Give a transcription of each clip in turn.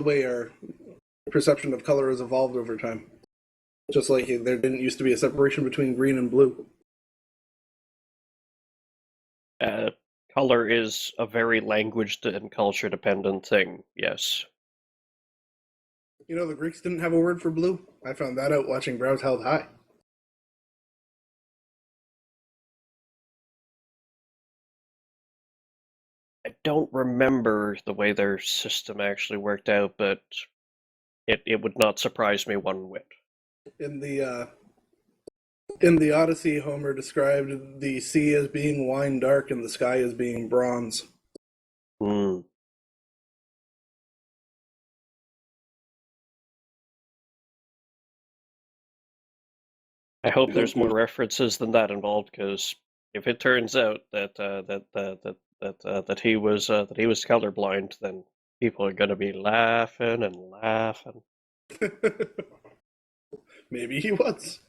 way our perception of color has evolved over time. Just like there didn't used to be a separation between green and blue. Color is a very language and culture dependent thing, yes. You know, the Greeks didn't have a word for blue. I found that out watching Brows Held High. I don't remember the way their system actually worked out, but it would not surprise me one whit. In the Odyssey, Homer described the sea as being wine dark and the sky as being bronze. Hmm. I hope there's more references than that involved, because if it turns out that he was colorblind, then people are gonna be laughing and laughing. Maybe he was.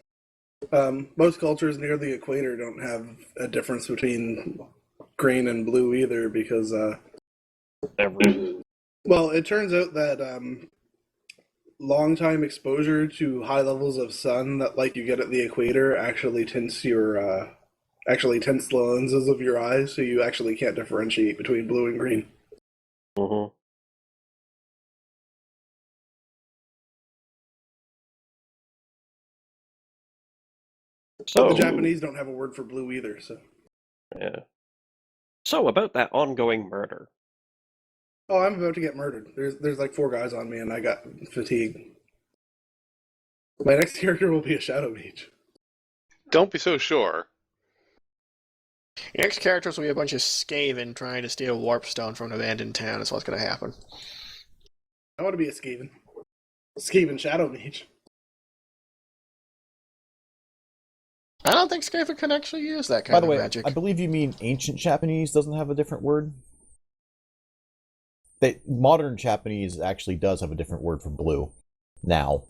Most cultures near the equator don't have a difference between green and blue either, because well, it turns out that long time exposure to high levels of sun that like you get at the equator actually tints the lenses of your eyes, so you actually can't differentiate between blue and green. Mm-hmm. So the Japanese don't have a word for blue either, so. Yeah. So about that ongoing murder. Oh, I'm about to get murdered. There's like 4 guys on me, and I got fatigue. My next character will be a Shadow Mage. Don't be so sure. Your next characters will be a bunch of Skaven trying to steal Warpstone from an abandoned town. That's what's going to happen. I want to be a Skaven. Skaven Shadow Mage. I don't think Skaven can actually use that kind of magic. By the way, I believe you mean ancient Japanese doesn't have a different word. Modern Japanese actually does have a different word for blue now.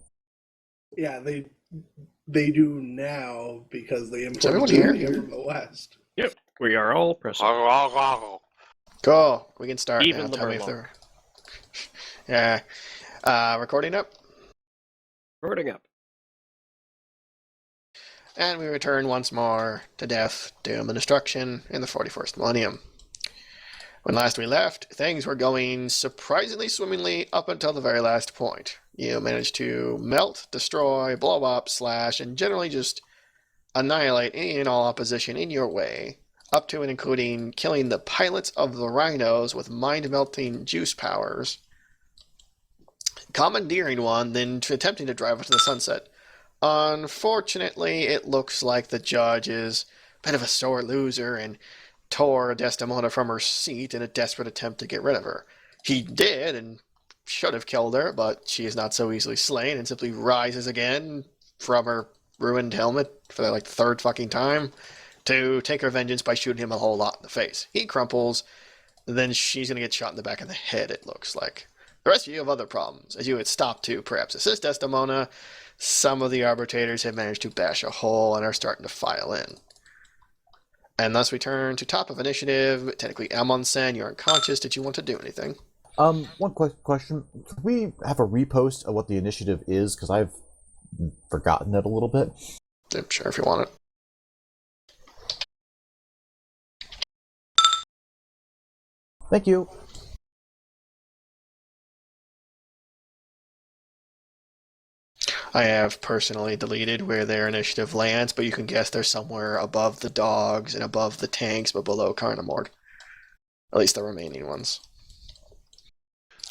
Yeah, they do now because they everyone imported here? it from the West. Yep, we are all present. Cool. We can start Even now. the Tell me if Murloc. they're... Yeah. Recording up. Recording up. And we return once more to death, doom, and destruction in the 41st millennium. When last we left, things were going surprisingly swimmingly up until the very last point. You managed to melt, destroy, blow up, slash, and generally just annihilate any and all opposition in your way, up to and including killing the pilots of the rhinos with mind-melting juice powers, commandeering one, then attempting to drive it to the sunset. Unfortunately, it looks like the judge is a bit of a sore loser and tore Desdemona from her seat in a desperate attempt to get rid of her. He did and should have killed her, but she is not so easily slain and simply rises again from her ruined helmet for the third fucking time to take her vengeance by shooting him a whole lot in the face. He crumples, then she's going to get shot in the back of the head, it looks like. The rest of you have other problems. As you had stopped to perhaps assist Desdemona, some of the arbitrators have managed to bash a hole and are starting to file in. And thus we turn to top of initiative. Technically, Amundsen, you're unconscious. Did you want to do anything? One quick question. Can we have a repost of what the initiative is? Because I've forgotten it a little bit. I'm sure if you want it. Thank you. I have personally deleted where their initiative lands, but you can guess they're somewhere above the dogs and above the tanks, but below Carnamord. At least the remaining ones.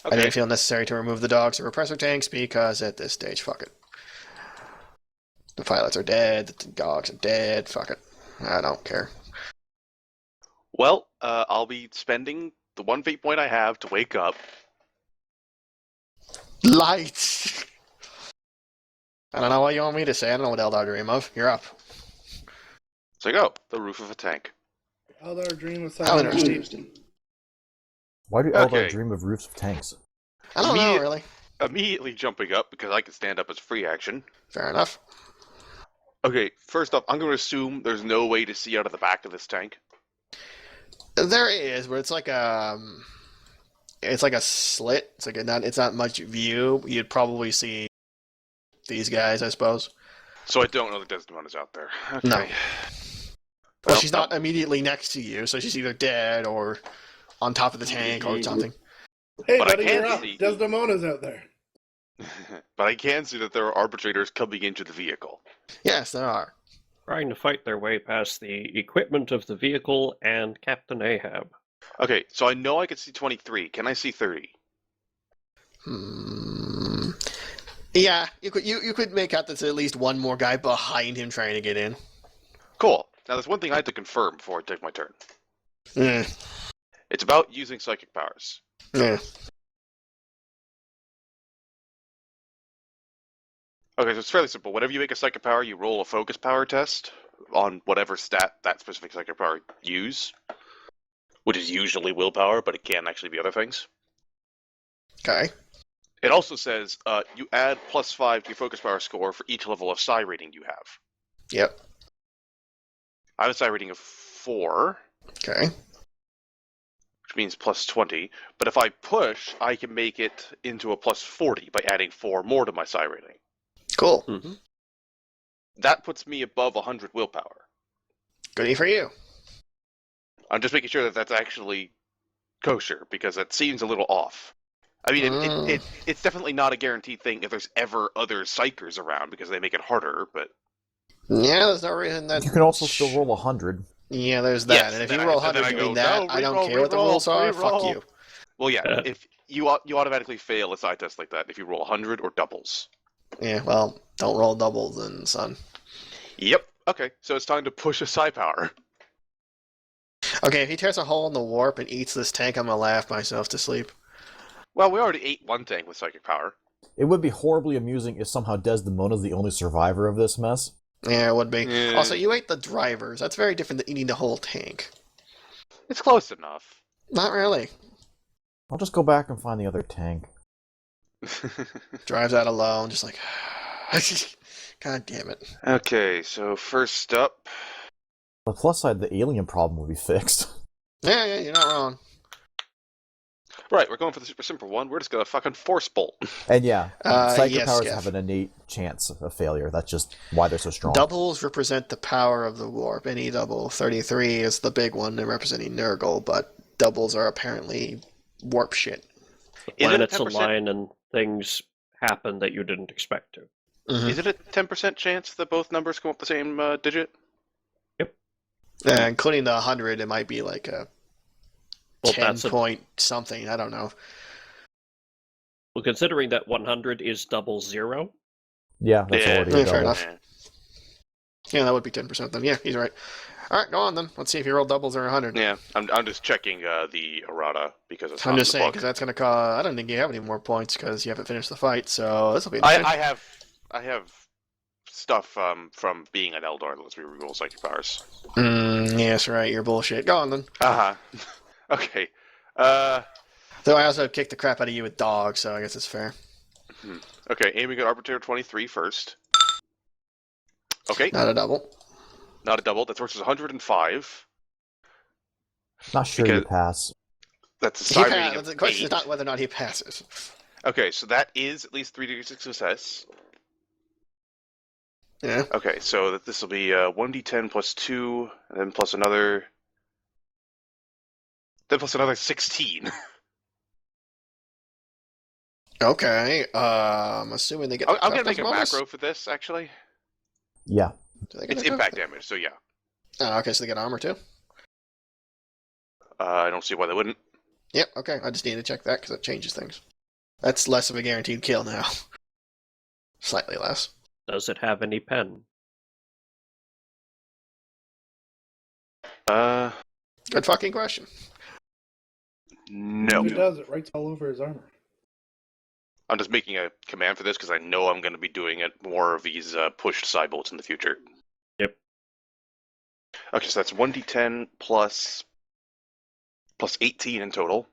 Okay. I didn't feel necessary to remove the dogs or repressor tanks because at this stage, fuck it. The pilots are dead, the dogs are dead, fuck it. I don't care. Well, I'll be spending the 1 fate point I have to wake up. Lights! I don't know what you want me to say. I don't know what Eldar dream of. You're up. So go. The roof of a tank. Eldar dream of How interesting. Why do Eldar dream of roofs of tanks? I don't know, really. Immediately jumping up because I can stand up as free action. Fair enough. Okay, first off, I'm going to assume there's no way to see out of the back of this tank. There is, but it's like it's like a slit. It's like it's not much view. You'd probably see these guys, I suppose. So I don't know that Desdemona's out there. Okay. No. Well, Well, she's not immediately next to you, so she's either dead or on top of the tank or something. Hey, But I buddy, can you're up. see- Desdemona's out there. But I can see that there are arbitrators coming into the vehicle. Yes, there are. Trying to fight their way past the equipment of the vehicle and Captain Ahab. Okay, so I know I can see 23. Can I see 30? Yeah, you could make out there's at least one more guy behind him trying to get in. Cool. Now, there's one thing I have to confirm before I take my turn. Mm. It's about using psychic powers. Yeah. Okay, so it's fairly simple. Whenever you make a psychic power, you roll a focus power test on whatever stat that specific psychic power use, which is usually willpower, but it can actually be other things. Okay. It also says you add +5 to your focus power score for each level of psi rating you have. Yep. I have a psi rating of 4, Okay. which means +20. But if I push, I can make it into a +40 by adding 4 more to my psi rating. Cool. Mm-hmm. That puts me above 100 willpower. Goodie for you. I'm just making sure that that's actually kosher, because that seems a little off. I mean, it's definitely not a guaranteed thing if there's ever other psychers around, because they make it harder, but... Yeah, there's no reason that... You can also still roll 100. Yeah, there's that. Yes, and if then you I- roll and then 100 I doing go, that, no, I don't reroll, care what the reroll, rules are. Fuck reroll. you. Well, yeah, if you automatically fail a psi test like that if you roll 100 or doubles. Yeah, well, don't roll doubles then, son. Yep. Okay, so it's time to push a psi power. Okay, if he tears a hole in the warp and eats this tank, I'm gonna laugh myself to sleep. Well, we already ate one tank with psychic power. It would be horribly amusing if somehow Desdemona's the only survivor of this mess. Yeah, it would be. Yeah. Also, you ate the drivers. That's very different than eating the whole tank. It's close enough. Not really. I'll just go back and find the other tank. Drives out alone, just like... God damn it. Okay, so first up... On the plus side, the alien problem will be fixed. Yeah, you're not wrong. Right, we're going for the super simple one. We're just gonna fucking force bolt. And yeah, psychic yes, powers Skeff. have an innate chance of failure. That's just why they're so strong. Doubles represent the power of the warp. Any double. 33 is the big one representing Nurgle, but doubles are apparently warp shit. Is it a Planets 10%? align and things happen that you didn't expect to. Is it a 10% chance that both numbers come up the same digit? Including the 100, it might be like a Well, 10 that's point something. I don't know. Well, considering that 100 is double zero, Yeah, that's already Yeah, a fair double. enough. Yeah, that would be 10% then. Yeah, he's right. All right, go on then. Let's see if you roll doubles or 100. Yeah, I'm just checking the errata because it's I'm not just in saying, the because book. that's going to cause... I don't think you have any more points because you haven't finished the fight, so this will be I interesting. have stuff from being an Eldar that lets me reroll psychic powers. Yes, right, you're bullshit. Go on then. Uh-huh. Okay. Though I also kicked the crap out of you with dogs, so I guess it's fair. Okay, aiming at Arbitrator 23 first. Okay, Not a double. not a double. That's versus 105. Not sure you Because- pass. That's a He psi pa- rating of the question 8. is not whether or not he passes. Okay, so that is at least 3 degrees of success. Yeah. Okay, so this will be 1d10 plus 2, and then plus another... Then plus another 16. Okay. I'm assuming they get. I'm going to make a bonus? macro for this, actually. Yeah. Do they get It's a impact toughness? damage, so yeah. Oh, okay, so they get armor too. I don't see why they wouldn't. Yep. Okay, I just need to check that because it changes things. That's less of a guaranteed kill now. Slightly less. does it have any pen? Good fucking question. No. If it does, it writes all over his armor. I'm just making a command for this because I know I'm going to be doing it more of these pushed psi bolts in the future. Yep. Okay, so that's 1d10 plus 18 in total.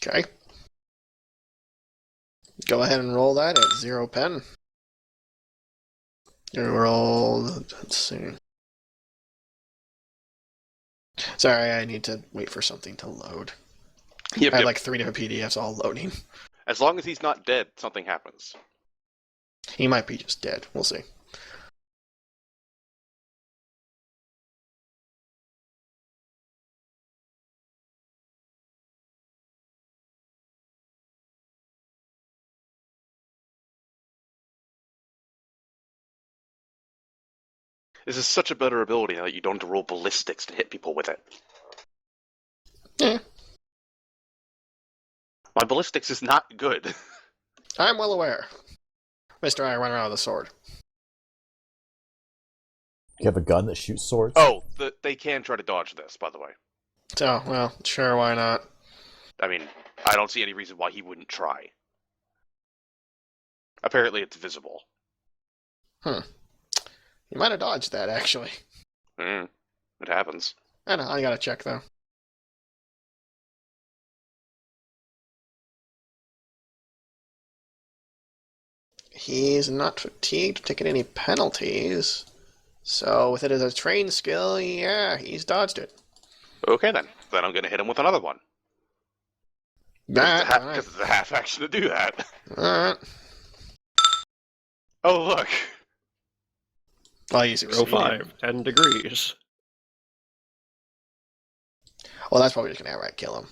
Okay. Go ahead and roll that at 0 pen. You roll. Let's see. Sorry, I need to wait for something to load. Yep, I have yep. like 3 different PDFs all loading. As long as he's not dead, something happens. He might be just dead. We'll see. This is such a better ability now that you don't have to roll ballistics to hit people with it. Yeah, My ballistics is not good. I'm well aware. Mr. I run around with a sword. You have a gun that shoots swords? Oh, they can try to dodge this, by the way. So, well, sure, why not? I mean, I don't see any reason why he wouldn't try. Apparently it's visible. You might have dodged that, actually. It happens. I know, I gotta check, though. He's not fatigued, taking any penalties. So, with it as a trained skill, yeah, he's dodged it. Okay then. Then I'm going to hit him with another one. Because it's a half action to do that. Alright. Oh, look. Well, you succeeded. 05, 10 degrees. Well, that's probably just gonna outright kill him.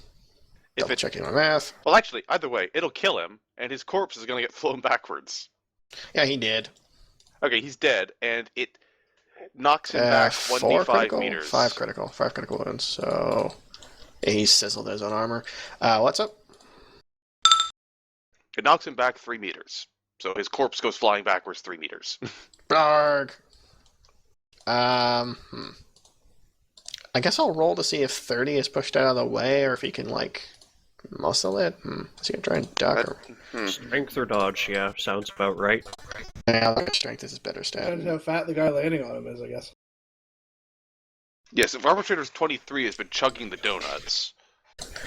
If Double it, checking my math. well, actually, either way, it'll kill him, and his corpse is going to get flown backwards. Yeah, he did. Okay, he's dead, and it knocks him back 4 1d5 critical? meters. 5 critical. 5 critical wounds. So, he sizzled his own armor. What's up? It knocks him back 3 meters. So his corpse goes flying backwards 3 meters. Blarg. I guess I'll roll to see if 30 is pushed out of the way, or if he can, like, muscle it. Is he gonna try and duck? Strength or dodge, yeah, sounds about right. Yeah, like strength is his better stat. Depends how fat the guy landing on him is, I guess. Yes, if Arbitrator's 23 has been chugging the donuts.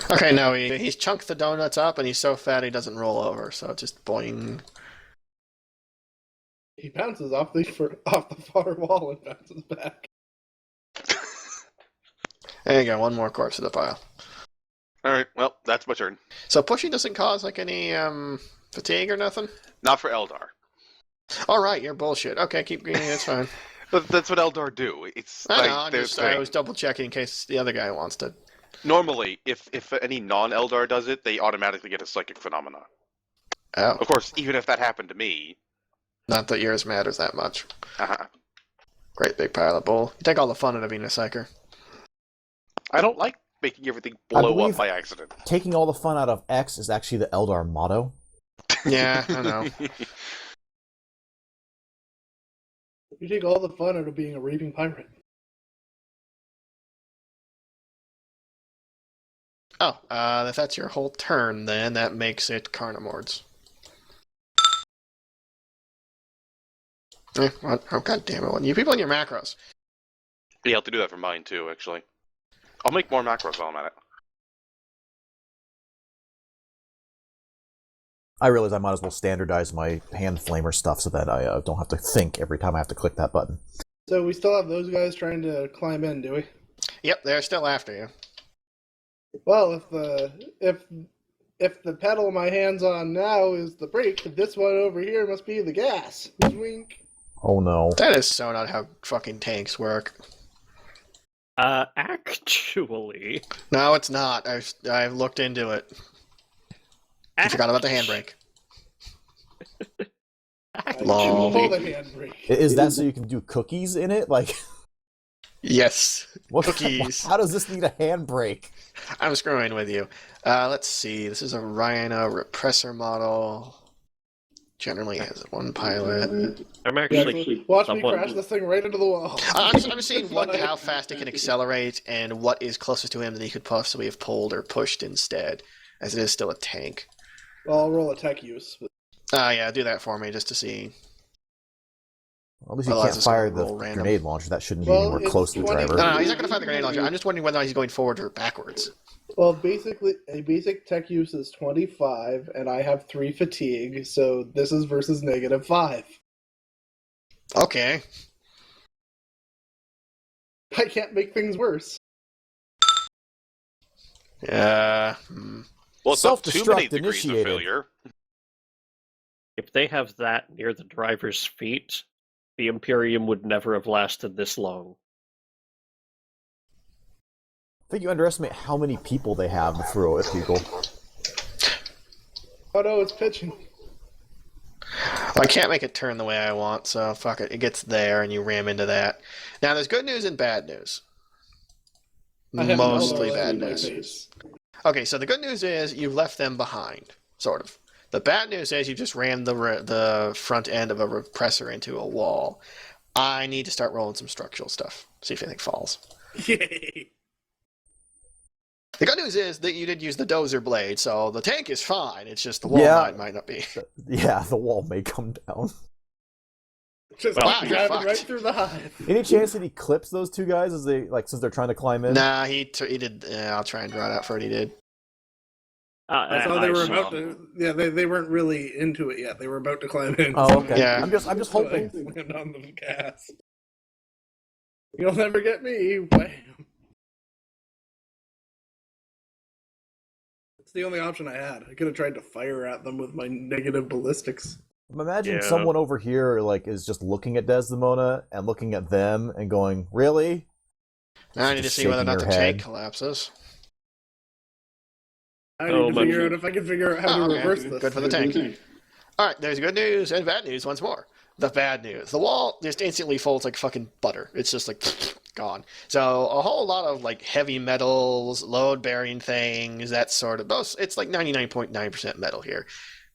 Okay, no, he's chunked the donuts up, and he's so fat he doesn't roll over, so just boing. He bounces off the far wall and bounces back. There you go, one more corpse to the pile. Alright, well, that's my turn. So pushing doesn't cause, like, any, fatigue or nothing? Not for Eldar. Alright, you're bullshit. Okay, keep greening, that's fine. But that's what Eldar do. It's I like know, their I thing. was double checking in case the other guy wants to. Normally, if any non-Eldar does it, they automatically get a psychic phenomena. Oh, Of course, even if that happened to me, not that yours matters that much. uh-huh. Great big pile of bull. You take all the fun out of being a psyker. I don't like making everything I blow up believe- by accident. Taking all the fun out of X is actually the Eldar motto. Yeah, I know. You take all the fun out of being a raving pirate. Oh, if that's your whole turn, then that makes it Carnimords. Oh, god damn it. You people in your macros. You have to do that for mine too, actually. I'll make more macros while I'm at it. I realize I might as well standardize my hand flamer stuff so that I don't have to think every time I have to click that button. So we still have those guys trying to climb in, do we? Yep, they're still after you. Well, if the pedal my hand's on now is the brake, this one over here must be the gas. Wink. Oh no. That is so not how fucking tanks work. Actually... No, it's not. I've looked into it. I forgot about the handbrake. Lol. Pull the handbrake. Is that so you can do cookies in it? Like, Yes. what? Cookies. How does this need a handbrake? I'm screwing with you. Let's see. This is a Rhino repressor model. Generally has one pilot. I'm actually... Watch me somewhat- crash this thing right into the wall. I'm seeing how fast it can accelerate and what is closest to him that he could possibly have pulled or pushed instead, as it is still a tank. Well, I'll roll a tech use. But Yeah, do that for me just to see. Well, at least you Otherwise can't it's fire gonna the roll random. grenade launcher. That shouldn't be Well, anywhere it's close to the 20 driver. No, he's not going to fire the grenade launcher. I'm just wondering whether he's going forward or backwards. Well, basically, a basic tech use is 25, and I have 3 fatigue, so this is versus -5. Okay. I can't make things worse. Well, it's not too many Self-destruct degrees of initiated. failure. If they have that near the driver's feet, the Imperium would never have lasted this long. I think you underestimate how many people they have to throw at people. Oh no, it's pitching. Well, I can't make it turn the way I want, so fuck it. It gets there, and you ram into that. Now, there's good news and bad news. I have Mostly Mumble bad in my news. face. Okay, so the good news is you've left them behind, sort of. The bad news is you just rammed the front end of a repressor into a wall. I need to start rolling some structural stuff. See if anything falls. Yay! The good news is that you did use the dozer blade, so the tank is fine. It's just the wall might not be. Yeah, the wall may come down. Just Well, you're driving fucked. right through the hive. Any chance that he clips those two guys as they since they're trying to climb in? Nah, he did. I'll try and draw it out for what he did. I saw they were saw. about to. Yeah, they weren't really into it yet. They were about to climb in. Oh, okay. Yeah. I'm just So I hoping. slammed on the gas. You'll never get me. Bam. It's the only option I had. I could have tried to fire at them with my negative ballistics. Imagine Yeah. someone over here like is just looking at Desdemona and looking at them and going, "Really?" Now I need to Just see whether or not the shaking your tank head. collapses. I Oh, need to figure out if I can figure out how to Okay. reverse this. Good for the tank. All right, there's good news and bad news once more. The bad news: the wall just instantly folds like fucking butter. It's just like gone. So a whole lot of like heavy metals, load-bearing things, that sort of those. It's like 99.9% metal here,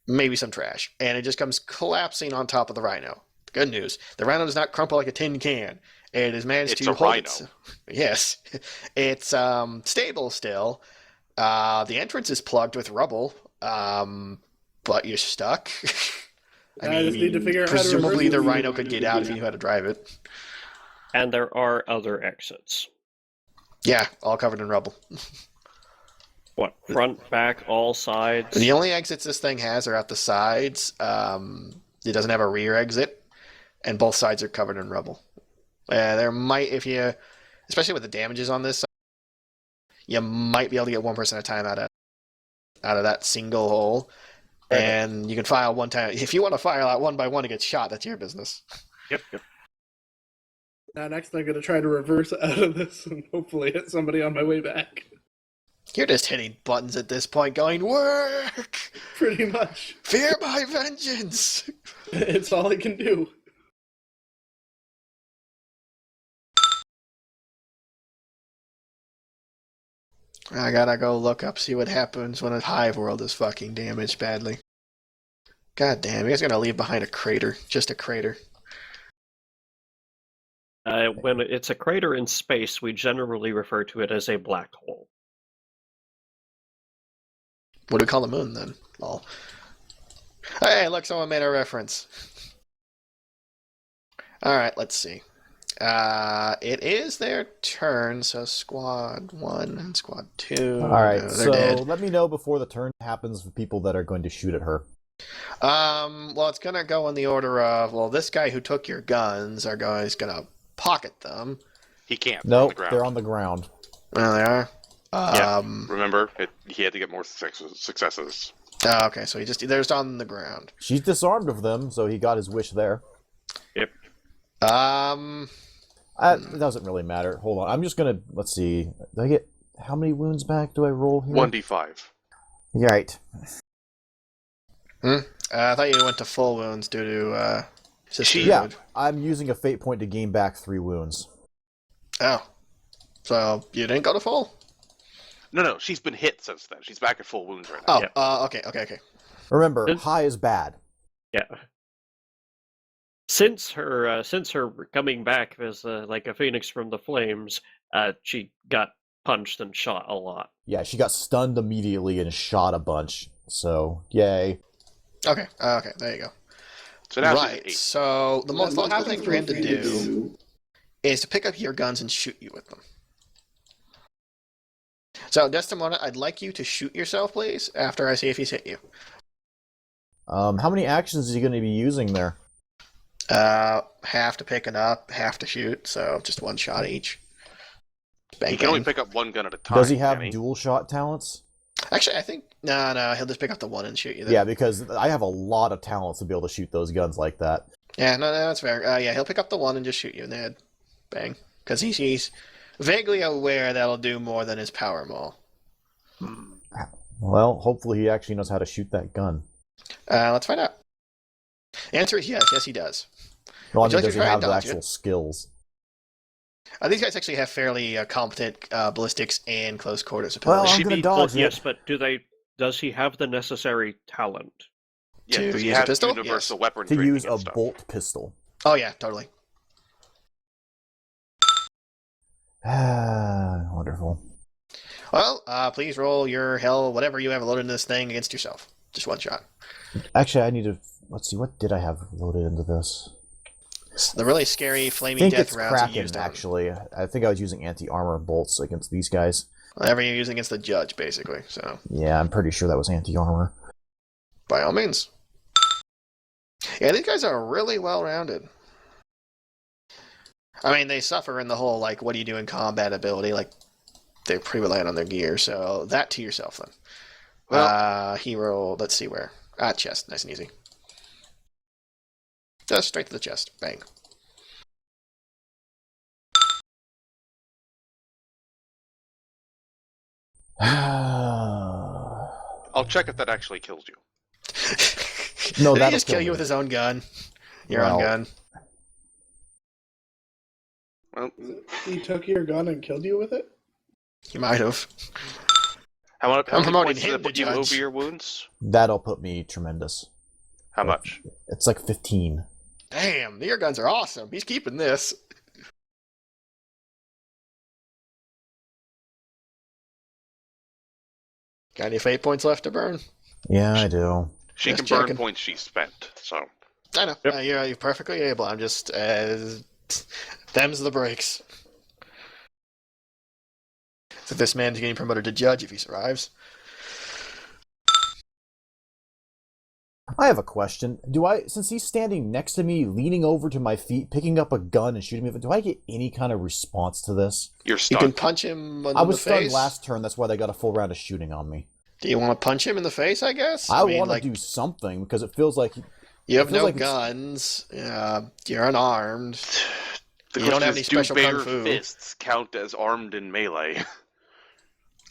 maybe some trash, and it just comes collapsing on top of the Rhino. Good news: the Rhino does not crumple like a tin can. It has managed It's to a hold Rhino. Yes, it's stable still. The entrance is plugged with rubble, but you're stuck. I just need to figure out how to presumably reverse the this. Rhino could get out if you knew how to drive it. And there are other exits. Yeah, all covered in rubble. What, front, back, all sides? The only exits this thing has are at the sides. It doesn't have a rear exit, and both sides are covered in rubble. There might, especially with the damages on this, you might be able to get one person at a time out of that single hole. Right. And you can file one time. If you want to file out one by one to get shot, that's your business. Yep. Now next I'm gonna try to reverse out of this and hopefully hit somebody on my way back. You're just hitting buttons at this point, going, work! Pretty much. Fear my vengeance! It's all I can do. I gotta go look up, see what happens when a hive world is fucking damaged badly. God damn, you guys are gonna leave behind a crater. Just a crater. When it's a crater in space, we generally refer to it as a black hole. What do we call the moon then? Lol. Hey, look, someone made a reference. Alright, let's see. It is their turn, so squad 1 and squad 2. All right, they're so dead. let me know before the turn happens for people that are going to shoot at her. Well, it's gonna go in the order of, well, this guy who took your guns is gonna pocket them. He can't. Nope, They're they're on on the ground. Well, they are. Yeah. Remember, he had to get more successes. Okay, so they're just on the ground. She's disarmed of them, so he got his wish there. Yep. It doesn't really matter. Hold on, I'm just gonna let's see. Do I get how many wounds back? Do I roll here? 1d5. Right. I thought you went to full wounds due to sisterhood. Yeah, I'm using a fate point to gain back 3 wounds. Oh, so you didn't go to full? No, she's been hit since then. She's back at full wounds right now. Oh, okay. Remember, It's- high is bad. Yeah. Since her coming back as like a phoenix from the flames, she got punched and shot a lot. Yeah, she got stunned immediately and shot a bunch. So, yay. Okay, there you go. So now she's Right, at 8. so the most That's what logical thing happens for him to when we do is to pick up your guns and shoot you with them. So, Desdemona, I'd like you to shoot yourself, please, after I see if he's hit you. How many actions is he going to be using there? Half to pick it up, half to shoot, so just one shot each. Bang, He can only bang. pick up one gun at a time. Does he have can dual shot talents? Actually, I think no, he'll just pick up the one and shoot you. Then. Yeah, because I have a lot of talents to be able to shoot those guns like that. Yeah, no, that's fair. Yeah, he'll pick up the one and just shoot you in the head. Bang. Because he's vaguely aware that'll do more than his power maul. Well, hopefully he actually knows how to shoot that gun. Let's find out. Answer is yes. Yes, he does. Well, I Would you mean, like does to he try have and the dodge actual it? skills? These guys actually have fairly competent ballistics and close quarters Well, ability. I'm gonna Well, dodge it. yes, but does he have the necessary talent? Yeah, To does he use a have pistol? universal weapon To training use and a stuff? bolt pistol. Oh yeah, totally. Wonderful. Well, please roll your hell, whatever you have loaded in this thing against yourself. Just one shot. Actually, I need to... Let's see, what did I have loaded into this? It's the really scary I flaming think death it's rounds you Kraken, used on actually. I think I was using anti-armor bolts against these guys. whatever you're using against the judge, basically. So, Yeah, I'm pretty sure that was anti-armor. by all means. Yeah, these guys are really well-rounded. I mean, they suffer in the whole, like, what do you do in combat ability? Like, they're pretty reliant on their gear, so that to yourself, then. Well- He rolled, let's see where. Chest, nice and easy. Just straight to the chest, bang. I'll check if that actually kills you. No, Did he that'll just kill kill you me. with his own gun? Your own Well, gun? Well, He took your gun and killed you with it? You might have. how many promoting points him does it to put you judge. over your wounds? That'll put me tremendous. How much? It's like 15. Damn, your guns are awesome. He's keeping this. Got any fate points left to burn? Yeah, I do. She Just can burn checking. points she spent, so... I know. Yep. You're perfectly able. I'm just them's the breaks. So this man's getting promoted to judge if he survives. I have a question. Since he's standing next to me, leaning over to my feet, picking up a gun and shooting me, do I get any kind of response to this? You're You stunned. can punch him in I was the stunned face. last turn, that's why they got a full round of shooting on me. Do you want to punch him in the face? I guess. I mean, want to like, do something, because it feels like... you have it feels no like it's- guns. You're unarmed. The You don't question have any is, do special kung bare fu. fists count as armed in melee?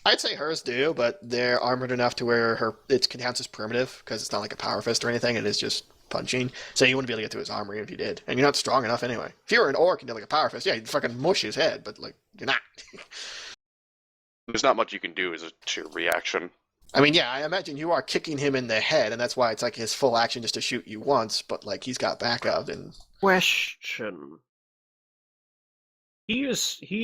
I'd say hers do, but they're armored enough to where it counts as primitive because it's not like a power fist or anything. It is just punching. So you wouldn't be able to get through his armor if you did, and you're not strong enough anyway. If you were an orc and did like a power fist, yeah, you'd fucking mush his head, but like you're not. There's not much you can do as a sheer reaction. I mean, yeah, I imagine you are kicking him in the head, and that's why it's like his full action just to shoot you once. But like he's got backup, and Question. He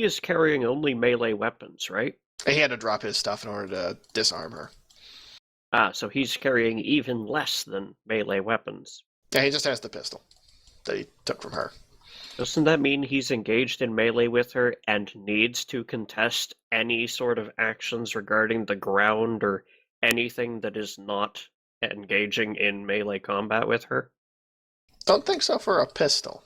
is carrying only melee weapons, right? he had to drop his stuff in order to disarm her. So he's carrying even less than melee weapons. Yeah, he just has the pistol that he took from her. Doesn't that mean he's engaged in melee with her and needs to contest any sort of actions regarding the ground or anything that is not engaging in melee combat with her? Don't think so for a pistol.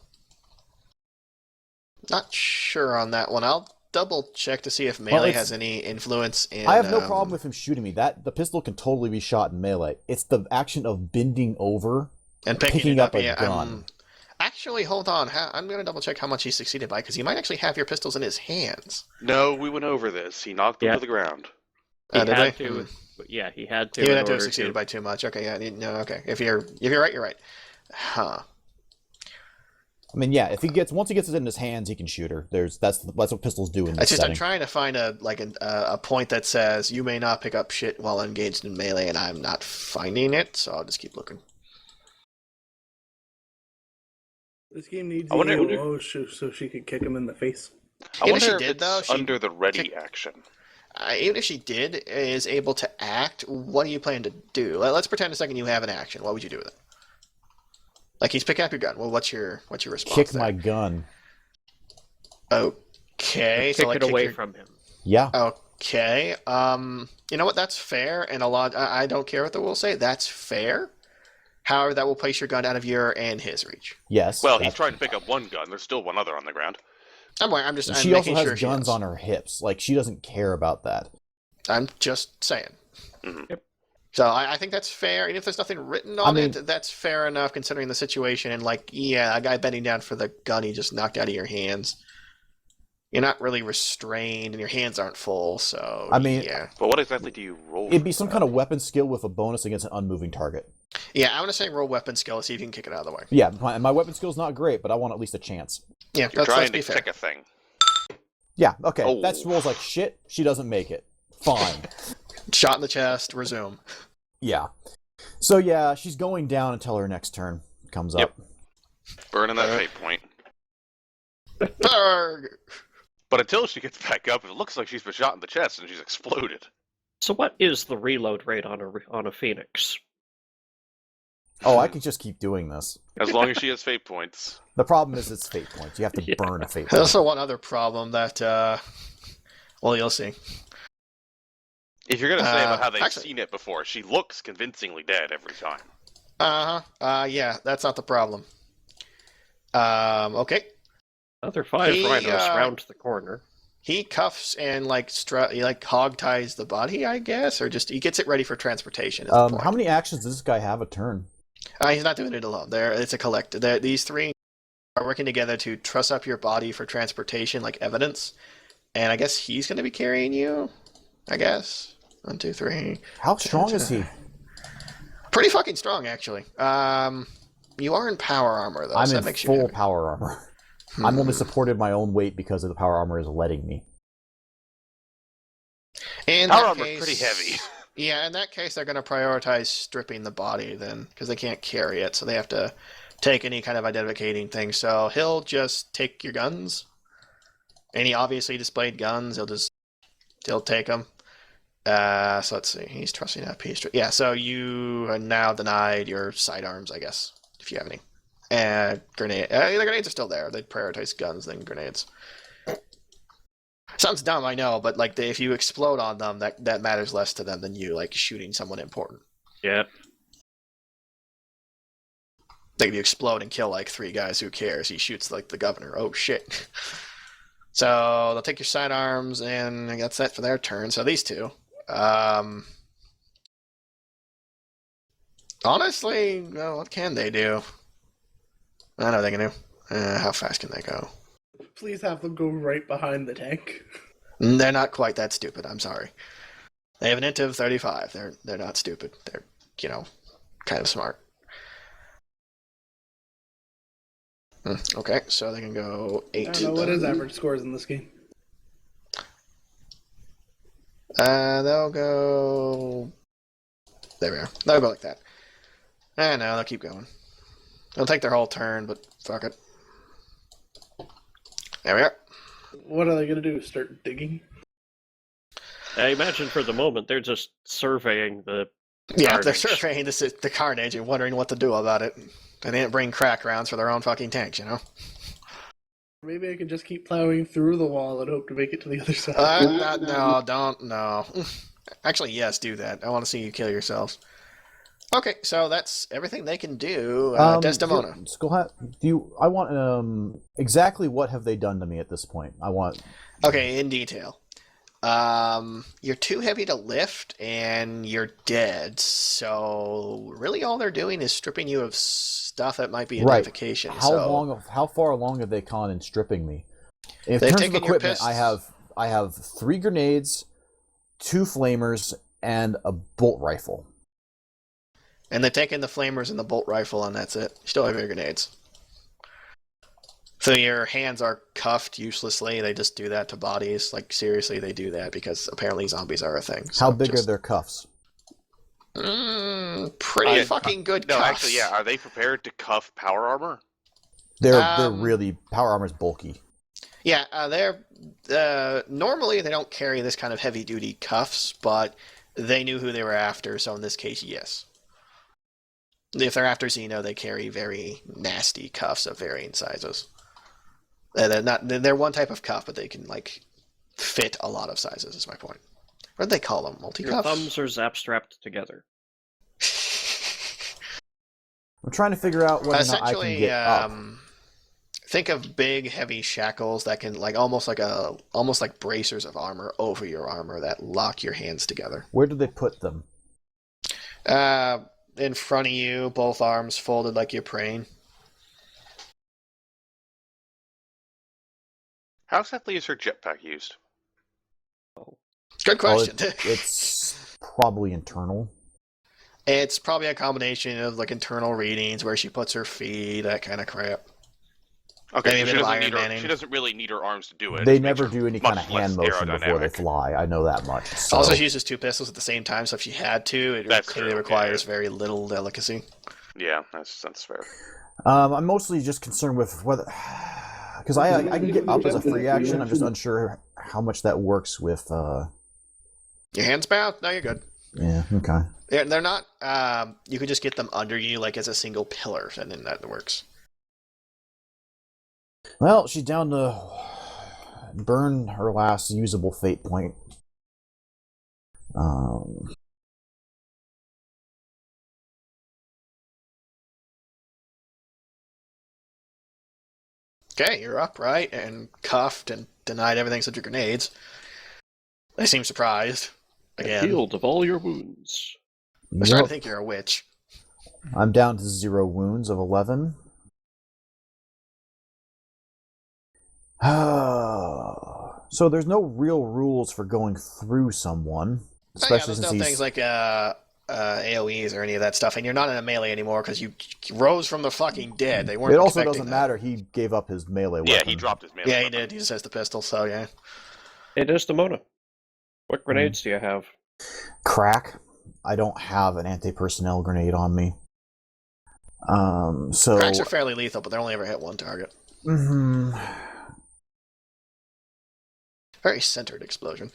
Not sure on that one. I'll double check to see if melee has any influence in. I have no problem with him shooting me. The pistol can totally be shot in melee. It's the action of bending over and picking it up a yeah, gun. Actually, hold on. I'm going to double check how much he succeeded by because he might actually have your pistols in his hands. No, we went over this. He knocked them Yeah. to the ground. He Did had they? to. Yeah, he had to. He would in have to have order succeeded to. by too much. Okay, yeah, no, okay. If you're right, you're right. Huh. I mean, yeah, once he gets it in his hands, he can shoot her. That's what pistols do in this It's just setting. I'm trying to find a point that says you may not pick up shit while engaged in melee, and I'm not finding it, so I'll just keep looking. This game needs I wonder- EOO so she could kick him in the face. I Even if wonder she if did, it's though, she'd under the ready kick- action. Even if she is able to act, what do you plan to do? Let's pretend a second you have an action. What would you do with it? Like he's picking up your gun. Well, what's your response? Kick there? my gun. Okay, Kick so like it away your... from him. Yeah. Okay. You know what? That's fair, and a lot. I don't care what the rules say. That's fair. However, that will place your gun out of your and his reach. Yes. Well, he's trying to pick up one gun. There's still one other on the ground. I'm just. She also making has sure she guns does. on her hips. Like, she doesn't care about that. I'm just saying. Mhm. Yep. So I think that's fair. And if there's nothing written on it, that's fair enough considering the situation. And like, yeah, a guy bending down for the gun he just knocked out of your hands. You're not really restrained, and your hands aren't full. So I mean, yeah, But what exactly do you roll? It'd for be some that? kind of weapon skill with a bonus against an unmoving target. yeah. I'm gonna say roll weapon skill. See if you can kick it out of the way. Yeah, my weapon skill's not great, but I want at least a chance. Yeah, You're let's trying be to fair. check a thing. Yeah, okay. Oh. That rolls like shit. She doesn't make it. Fine. Shot in the chest. Resume. Yeah. So yeah, she's going down until her next turn comes up. Burning that fate point. Arrgh. But until she gets back up, it looks like she's been shot in the chest and she's exploded. So what is the reload rate on a Phoenix? Oh, I can just keep doing this. As long as she has fate points. The problem is it's fate points. You have to Yeah. burn a fate There's point. also one other problem that, well, you'll see. If you're going to say about how they've actually- seen it before, she looks convincingly dead every time. Yeah, that's not the problem. Okay. Another 5 He, rhinos uh, round the corner. He cuffs and he hog ties the body, I guess, or just he gets it ready for transportation. Is the point. How many actions does this guy have a turn? He's not doing it alone. It's a collective. These three are working together to truss up your body for transportation, like evidence. And I guess he's going to be carrying you. I guess 1, 2, 3. How strong is he? Pretty fucking strong, actually. You are in power armor though. I'm so that in makes you full heavy. power armor. I'm only supported my own weight because of the power armor is letting me. In Power that armor's case- pretty heavy. Yeah, in that case, they're going to prioritize stripping the body then, because they can't carry it, so they have to take any kind of identificating thing. So he'll just take your guns. Any obviously displayed guns, he'll take them. So let's see. He's trusting that piece. Yeah, so you are now denied your sidearms, I guess, if you have any. Grenade. The grenades are still there. They prioritize guns than grenades. Sounds dumb, I know, but like if you explode on them, that matters less to them than you like shooting someone important. Yeah. Like if you explode and kill like 3 guys, who cares? He shoots like the governor. Oh shit. So they'll take your sidearms, and that's that for their turn. So these two. Honestly, well, what can they do? I don't know what they can do. How fast can they go? Please have them go right behind the tank. They're not quite that stupid. I'm sorry. They have an int of 35. They're not stupid. They're kind of smart. Okay, so they can go 8. I don't know what his average scores in this game. They'll go. There we are. They'll go like that. No, they'll keep going. They'll take their whole turn, but fuck it. There we are. What are they gonna do? Start digging? I imagine for the moment they're just surveying the Yeah, they're carnage. surveying the carnage and wondering what to do about it. They didn't bring crack rounds for their own fucking tanks, Maybe I can just keep plowing through the wall and hope to make it to the other side. No, don't, no. Actually, yes, do that. I want to see you kill yourselves. Okay, so that's everything they can do. Desdemona. I want exactly what have they done to me at this point? I want. Okay, in detail. You're too heavy to lift, and you're dead. So really, all they're doing is stripping you of stuff that might be identification. How far along have they gone in stripping me? In They've terms of taken your equipment, pistols. I have 3 grenades, 2 flamers, and a bolt rifle. And they've taken the flamers and the bolt rifle, and that's it. You still have your grenades. So your hands are cuffed uselessly. They just do that to bodies. Like, seriously, they do that because apparently zombies are a thing. So How big are their cuffs? Pretty fucking good No, cuffs. actually, yeah. Are they prepared to cuff power armor? They're really power armor's bulky. Yeah, they're normally they don't carry this kind of heavy duty cuffs, but they knew who they were after, so in this case, yes. If they're after Xeno, they carry very nasty cuffs of varying sizes. They're one type of cuff, but they can like fit a lot of sizes. Is my point. What do they call them? Multi Your cuffs. thumbs are zap strapped together. I'm trying to figure out whether or not I can Essentially, get up. Think of big, heavy shackles that can, like, almost like bracers of armor over your armor that lock your hands together. Where do they put them? In front of you, both arms folded like you're praying. How exactly is her jetpack used? Good question. It's probably internal. It's probably a combination of like internal readings, where she puts her feet, that kind of crap. Okay, Maybe a so bit of Iron Manning. she doesn't really need her arms to do it. They It makes never her do any kind of much less hand motion before they aerodynamic. fly. I know that much. So. Also, she uses 2 pistols at the same time, so if she had to, it That's clearly true, requires yeah. very little delicacy. Yeah, that's fair. I'm mostly just concerned with whether, because I can get up as a free action. I'm just unsure how much that works with. Your hands bound? No, you're good. Yeah. Okay. They're not. You could just get them under you, like as a single pillar, and then that works. Well, she's down to burn her last usable fate point. Okay, you're upright and cuffed and denied everything except your grenades. They seem surprised. Again, Healed of all your wounds. I'm starting to think you're a witch. I'm down to 0 wounds of 11. So there's no real rules for going through someone, especially there's since no things like AoEs or any of that stuff, and you're not in a melee anymore because you rose from the fucking dead. They weren't. It also expecting doesn't that. matter. He gave up his melee weapon. Yeah, he dropped his melee Yeah, he weapon. did. He just has the pistol, so yeah. Hey, Desdemona. What grenades do you have? Crack. I don't have an anti-personnel grenade on me. So Cracks are fairly lethal, but they only ever hit one target. Very centered explosion.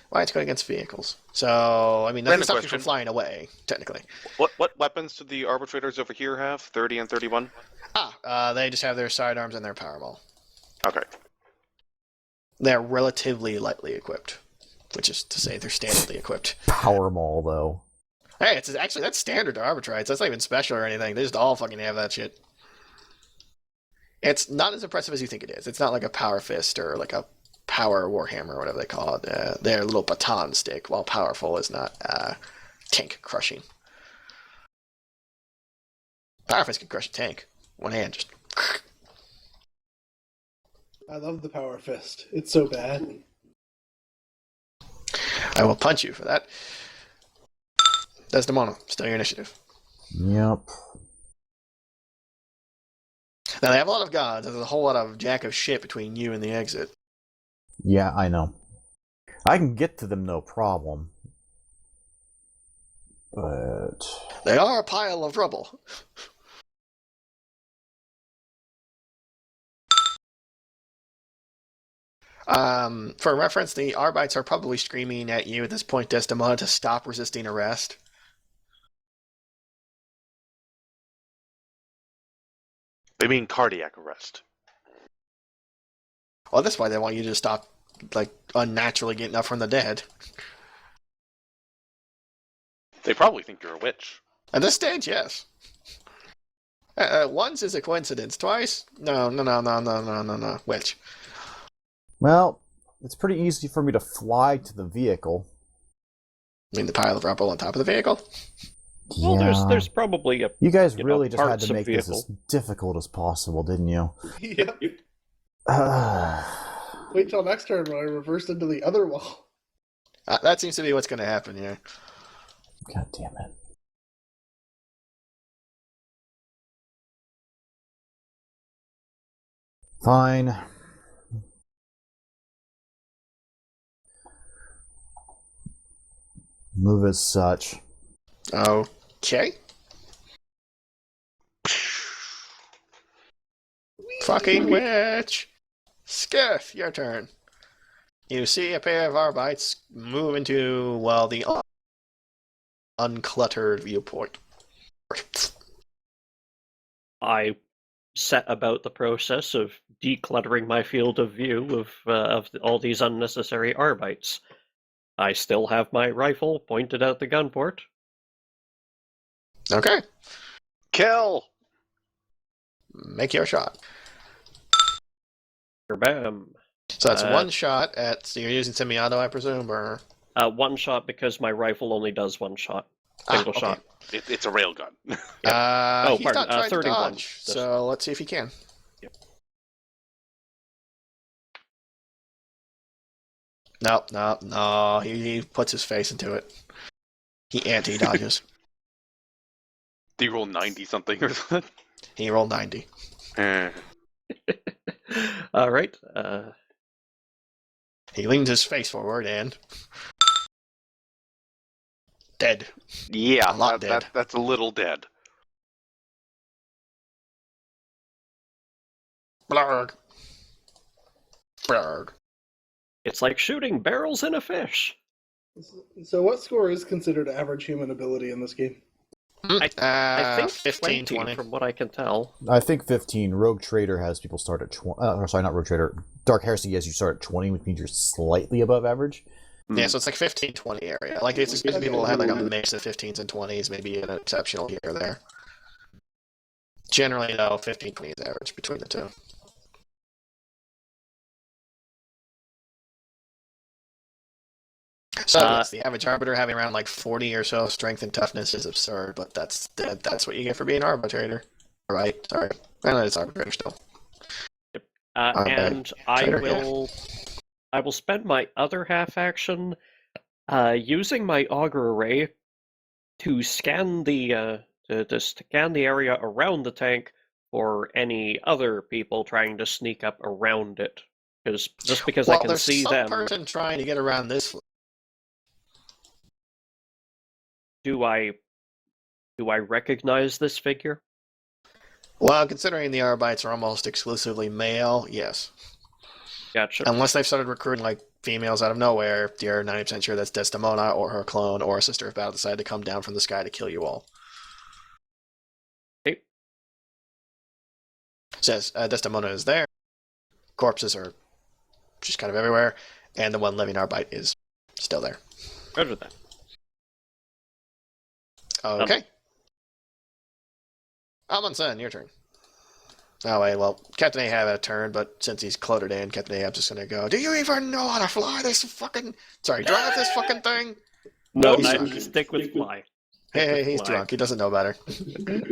Why it's going against vehicles? So I mean, nothing Random stops you from question. flying away, technically. What weapons do the arbitrators over here have? 30 and 31? They just have their sidearms and their power maul. Okay. They're relatively lightly equipped, which is to say they're standardly equipped. power maul though. Hey, that's standard to arbitrates. That's not even special or anything. They just all fucking have that shit. It's not as impressive as you think it is. It's not like a power fist or like a power warhammer or whatever they call it. Their little baton stick, while powerful, is not tank crushing. Power fist can crush a tank. One hand, just. I love the power fist. It's so bad. I will punch you for that. Desdemona, still your initiative. Yep. Now they have a lot of gods. There's a whole lot of jack of shit between you and the exit. Yeah, I know. I can get to them no problem. But They are a pile of rubble. For reference, the Arbites are probably screaming at you at this point, Desdemona, to stop resisting arrest. They mean cardiac arrest. Well, that's why they want you to stop, like, unnaturally getting up from the dead. They probably think you're a witch. At this stage, yes. Once is a coincidence. Twice? No. Which? well, it's pretty easy for me to fly to the vehicle. I mean, the pile of rubble on top of the vehicle? Well, Yeah. there's probably a You guys you know, really just had parts to of make this as vehicle. difficult as possible, didn't you? Yep. God Wait till next turn when I reversed into the other wall. That seems to be what's going to happen here. damn it. Fine. Move as such. Okay. Fucking witch! Skiff, your turn. You see a pair of Arbites move into, well, the uncluttered viewport. I set about the process of decluttering my field of view of all these unnecessary Arbites. I still have my rifle pointed at the gun port. Okay. Kill! Make your shot. Bam. So that's one shot at. So you're using semi-auto, I presume, or One shot because my rifle only does one shot. Single okay. shot. It's a railgun. Oh, He's pardon, not trying to 31. dodge. So let's see if he can. Yep. No. He puts his face into it. He anti-dodges. Do you roll 90 something or something? He rolled 90. All right. He leans his face forward and dead. Yeah, A lot dead. that's a little dead. Blarg. Blarg. It's like shooting barrels in a fish. So what score is considered average human ability in this game? I think 15, 20. from what I can tell. I think 15. Rogue Trader has people start at 20. Sorry, not Rogue Trader. Dark Heresy has you start at 20, which means you're slightly above average. Yeah, so it's like 15, 20 area. Like it's usually people will have like a mix of 15s and 20s, maybe an exceptional here or there. Generally, though, 15, 20 is average between the two. So yes, the average arbiter having around like 40 or so strength and toughness is absurd, but that's what you get for being an arbitrator. Right? Sorry. I know it's arbitrator still. And Trader, I will spend my other half action using my auger array to scan the to scan the area around the tank for any other people trying to sneak up around it. Because I can see them. There's some person trying to get around this. Do I recognize this figure? Well, considering the Arbites are almost exclusively male, yes. Gotcha. Unless they've started recruiting like females out of nowhere, you're 90% sure that's Desdemona or her clone or a Sister of Battle decided to come down from the sky to kill you all. Okay. Says Desdemona is there. Corpses are just kind of everywhere, and the one living Arbite is still there. Roger that. Okay. Amundsen, your turn. Oh, wait, well, Captain Ahab had a turn, but since he's cluttered in, Captain Ahab's just gonna go, do you even know how to fly this fucking... Sorry, drive this fucking thing? No, He's stick with fly. Hey, he's drunk. He doesn't know better.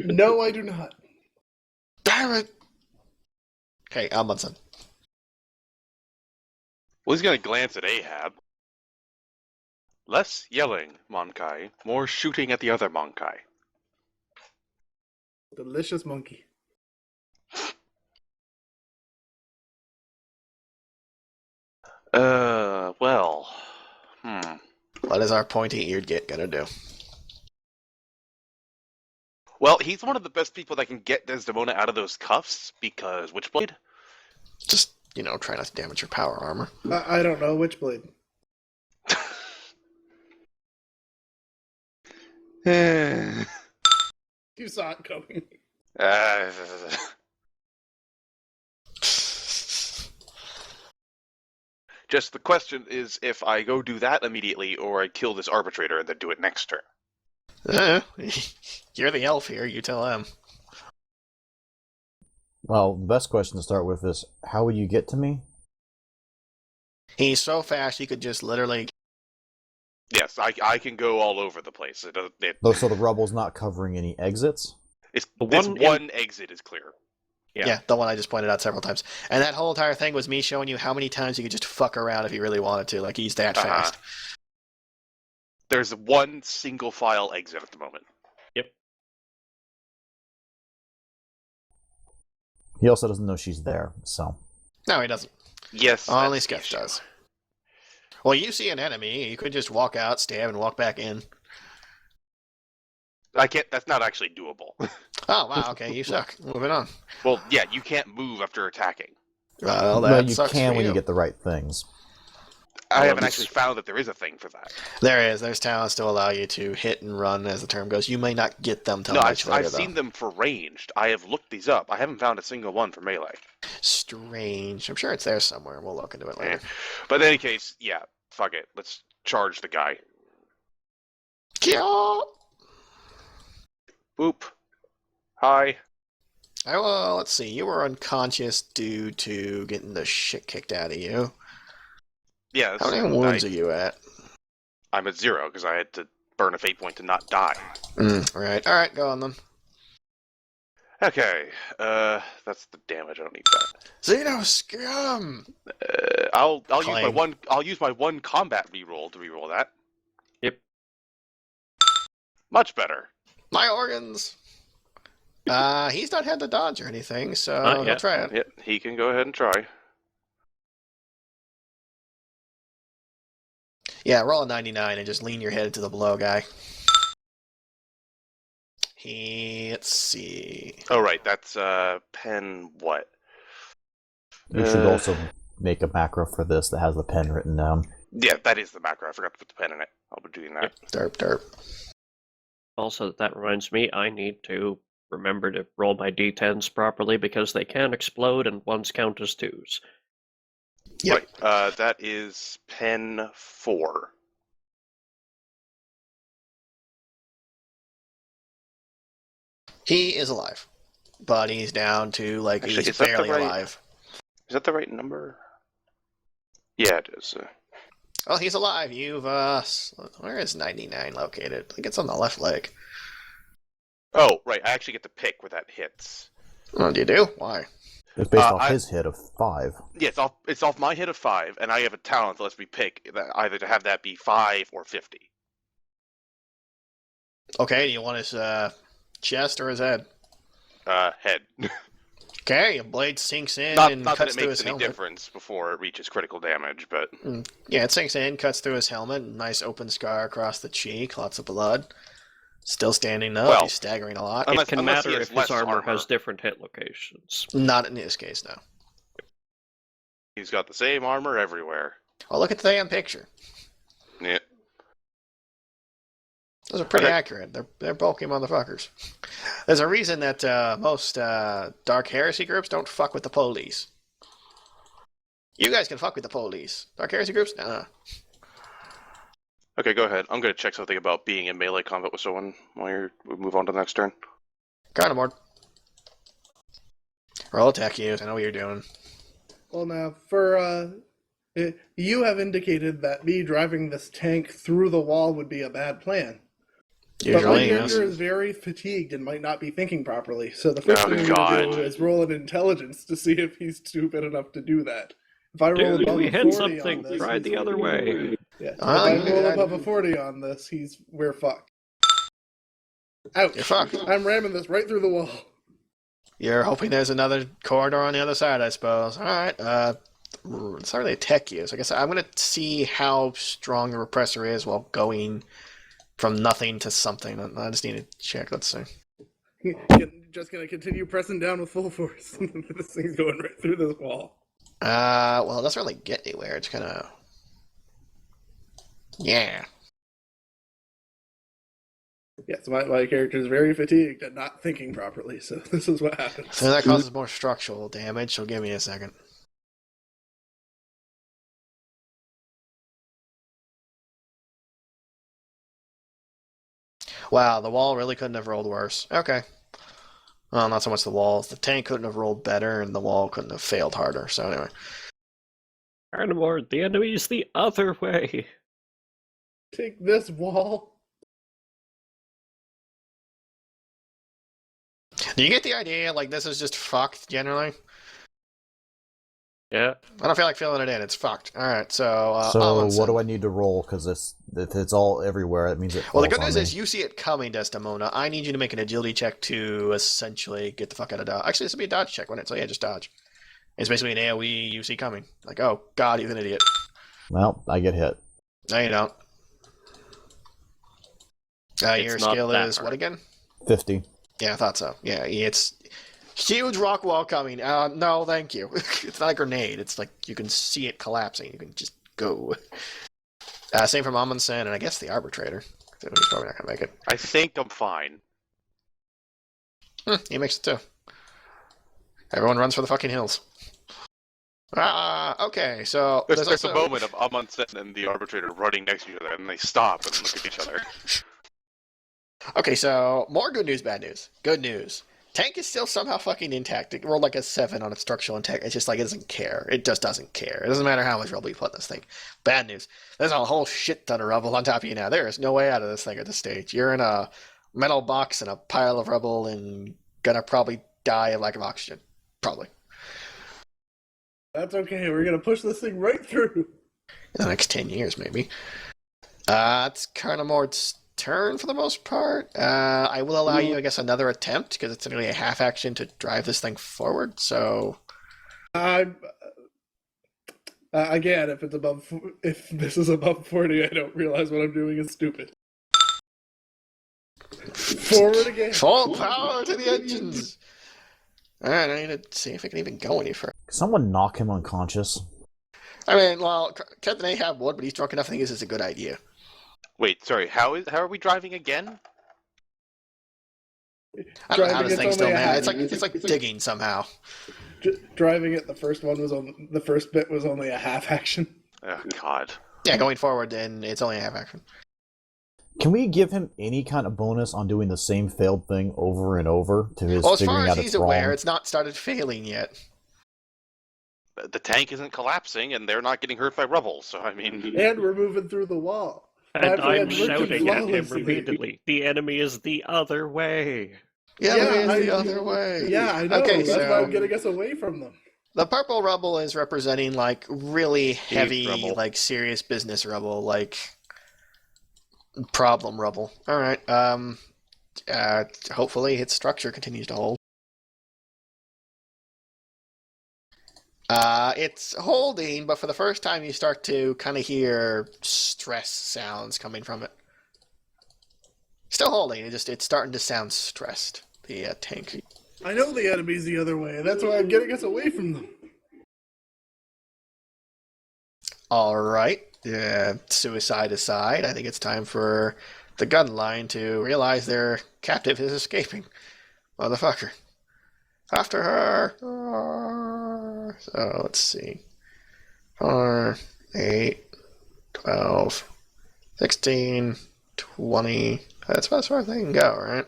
No, I do not. Damn it! Okay, Amundsen. Well, he's gonna glance at Ahab. Less yelling, Monkai. More shooting at the other Monkai. Delicious monkey. Well. What is our pointy-eared git gonna do? Well, he's one of the best people that can get Desdemona out of those cuffs, because Witchblade? Just, try not to damage your power armor. I don't know. Witchblade. You saw it coming. Just the question is if I go do that immediately or I kill this arbitrator and then do it next turn. You're the elf here, you tell them. Well, the best question to start with is, how would you get to me? He's so fast he could just literally... Yes, I can go all over the place. So the rubble's not covering any exits? This one exit is clear. Yeah, the one I just pointed out several times. And that whole entire thing was me showing you how many times you could just fuck around if you really wanted to. Like, he's that fast. There's one single file exit at the moment. Yep. He also doesn't know she's there, so... No, he doesn't. Yes. Only Sketch does. Well, you see an enemy, you could just walk out, stab, and walk back in. I can't. That's not actually doable. Oh, wow, okay, you suck. Moving on. Well, yeah, you can't move after attacking. Well, that Well, you sucks can for when you get the right things. I haven't actually found that there is a thing for that. There is. There's talents to allow you to hit and run, as the term goes. You may not get them till No, much later, I've seen them for ranged. I have looked these up. I haven't found a single one for melee. Strange. I'm sure it's there somewhere. We'll look into it later. But in any case, yeah, fuck it. Let's charge the guy. Kill! Boop. Hi. Well, let's see. You were unconscious due to getting the shit kicked out of you. Yes. How many wounds are you at? I'm at 0 because I had to burn a fate point to not die. Right. All right, go on then. Okay, that's the damage. I don't need that. Xeno scum. I'll Claim. use my one combat reroll to reroll that. Yep. Much better. My organs. He's not had to dodge or anything, so Not he'll yet. try it. Yep, he can go ahead and try. Yeah, roll a 99 and just lean your head to the below guy. Let's see. Oh right, that's pen what? You should also make a macro for this that has the pen written down. Yeah, that is the macro. I forgot to put the pen in it. I'll be doing that. Derp. Also, that reminds me, I need to remember to roll my d10s properly because they can explode and ones count as 2s. Yep. Right, that is pen 4. He is alive, but he's down to, like, Actually, he's is that the barely right- alive. Is that the right number? Yeah, it is. Well, he's alive. Where is 99 located? I think it's on the left leg. Oh, right. I actually get to pick where that hits. Oh, do you do? Why? It's based off his hit of 5. Yeah, it's off my hit of 5, and I have a talent that lets me pick either to have that be 5 or 50. Okay, do you want his chest or his head? Head. Okay, a blade sinks in Not and that cuts it through makes his any helmet. difference before it reaches critical damage, but Yeah, it sinks in, cuts through his helmet, nice open scar across the cheek, lots of blood. Still standing up, Well, he's staggering a lot. unless- It can unless he matter has if his less armor has armor. different hit locations. Not in this case, no. he's got the same armor everywhere. Well, look at the damn picture. Yeah. Those are pretty Okay. accurate. They're bulky motherfuckers. There's a reason that most Dark Heresy groups don't fuck with the police. You guys can fuck with the police. Dark Heresy groups? Nah. Okay, go ahead. I'm going to check something about being in melee combat with someone while we move on to the next turn. Carnivore. Roll attack use. I know what you're doing. Well, now, you have indicated that me driving this tank through the wall would be a bad plan. But my Usually, yes. character is very fatigued and might not be thinking properly, so the first Oh, thing I'm going God. to do is roll an intelligence to see if he's stupid enough to do that. If I roll Dude, above we a hit 40 something. on this, Try the other way. Yeah. If Ah, I yeah. roll above a 40 on this, we're fucked. Ouch. You're fucked. I'm ramming this right through the wall. You're hoping there's another corridor on the other side, I suppose. Alright, it's not really a tech use. I guess I'm going to see how strong the repressor is while going from nothing to something. I just need to check. Let's see. Just going to continue pressing down with full force. This thing's going right through this wall. Well, it doesn't really get anywhere. It's kind of... Yeah. Yes, my character is very fatigued and not thinking properly, so this is what happens. So that causes more structural damage, so give me a second. Wow, the wall really couldn't have rolled worse. Okay. Well, not so much the walls. The tank couldn't have rolled better, and the wall couldn't have failed harder. So anyway. Carnivore, the enemy is the other way. Take this wall. Do you get the idea? Like, this is just fucked, generally? Yeah. I don't feel like filling it in. It's fucked. Alright, so... So Amundsen. what do I need to roll? Because if it's all everywhere, that means it Well, the falls good on news me. is you see it coming, Desdemona. I need you to make an agility check to essentially get the fuck out of dodge. Actually, this would be a dodge check, wouldn't it? So yeah, just dodge. It's basically an AoE you see coming. Like, oh, God, he's an idiot. Well, I get hit. No, you don't. Your It's not skill that is hard. what again? 50. Yeah, I thought so. Yeah, it's huge rock wall coming. No, thank you. It's not a grenade. It's like you can see it collapsing. You can just go. Same from Amundsen and I guess the Arbitrator. He's probably not going to make it. I think I'm fine. He makes it too. Everyone runs for the fucking hills. Okay, so There's also... a moment of Amundsen and the Arbitrator running next to each other, and they stop and look at each other. Okay, so more good news, bad news. Good news. Tank is still somehow fucking intact. It rolled like a 7 on its structural intact. It's just like it doesn't care. It just doesn't care. It doesn't matter how much rubble you put in this thing. Bad news. There's a whole shit ton of rubble on top of you now. There is no way out of this thing at this stage. You're in a metal box and a pile of rubble and gonna probably die of lack of oxygen. Probably. That's okay. We're gonna push this thing right through. In the next 10 years, maybe. It's Carnamord's turn for the most part. I will allow you, I guess, another attempt because it's only a half action to drive this thing forward. So, I'm again, if this is above 40, I don't realize what I'm doing is stupid. Forward again. full power to the engines. All right, I need to see if it can even go any further. Someone knock him unconscious. I mean, well, Captain Ahab would, but he's drunk enough to think this is a good idea. Wait, sorry. How are we driving again? I don't know how Driving this it's thing's still only a mad. half. It's like digging somehow. Driving it, the first bit was only a half action. Oh, God. Yeah, going forward, then it's only a half action. Can we give him any kind of bonus on doing the same failed thing over and over to his Well, as figuring far out as it's he's aware, wrong? it's not started failing yet. The tank isn't collapsing, and they're not getting hurt by rubble. So I mean, And we're moving through the wall. And My I'm friend, working shouting at him flawlessly. repeatedly, the enemy is the other way. Yeah, Yeah, it's the other way. Yeah, I know. Okay, That's why so I'm getting us away from them. the purple rubble is representing like really heavy, rubble. like serious business rubble, like problem rubble. All right. Hopefully its structure continues to hold. It's holding, but for the first time you start to kind of hear stress sounds coming from it. Still holding, it's starting to sound stressed, the tank. I know the enemy's the other way. That's why I'm getting us away from them. Alright, suicide aside, I think it's time for the gun line to realize their captive is escaping. Motherfucker. After her! So, let's see. 4, 8, 12, 16, 20. That's as far as they can go, right?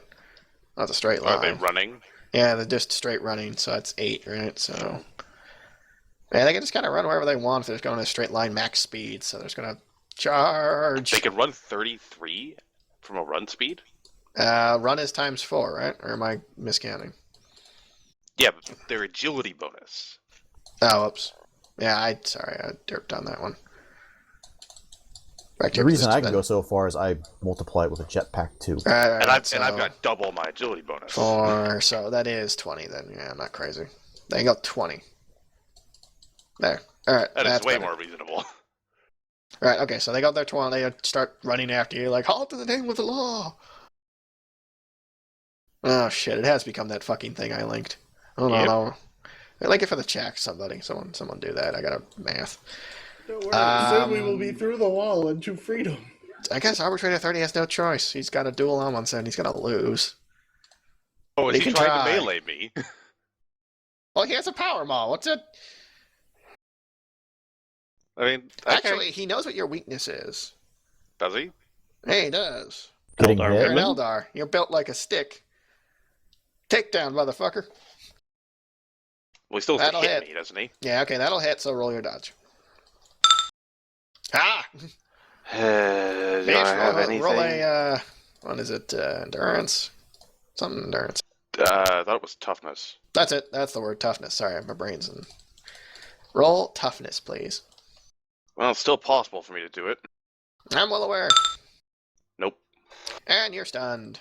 That's a straight line. are they running? Yeah, they're just straight running, so that's 8, right? So, yeah, they can just kind of run wherever they want if they're just going a straight line max speed. So they're just going to charge. They can run 33 from a run speed. Run is times 4, right? Or am I miscounting? Yeah, but their agility bonus. Oh, oops. Yeah, I derped on that one. Back to The your reason I position can then. go so far is I multiply it with a jetpack too. Alright, And I've so got double my agility bonus. 4, so that is 20 then. Yeah, I'm not crazy. They got 20. There. Alright, That is that's way better. more reasonable. Alright, okay, so they got their 20, they start running after you, like, halt in the name of the law! Oh shit, it has become that fucking thing I linked. Hold on, Yep. I link it for the chat, somebody. Someone do that. I got a math. Don't worry, soon we will be through the wall and to freedom. I guess Arbitrator 30 has no choice. He's got a dual arm on set, he's gonna lose. Oh, is They he can trying try. to melee me? Well, he has a power maul. What's it? I mean, okay. Actually, he knows what your weakness is. Does he? Hey, he does. Getting Eldar hit? You're an women? Eldar. You're built like a stick. Takedown, motherfucker. Well, he still has to That'll hit hit. me, doesn't he? Yeah, okay, that'll hit, so roll your dodge. Ah! Do I have anything? Roll a, what is it, endurance? Something endurance. I thought it was toughness. That's it. That's the word, toughness. Sorry, my brain's in. Roll toughness, please. Well, it's still possible for me to do it. I'm well aware. Nope. And you're stunned.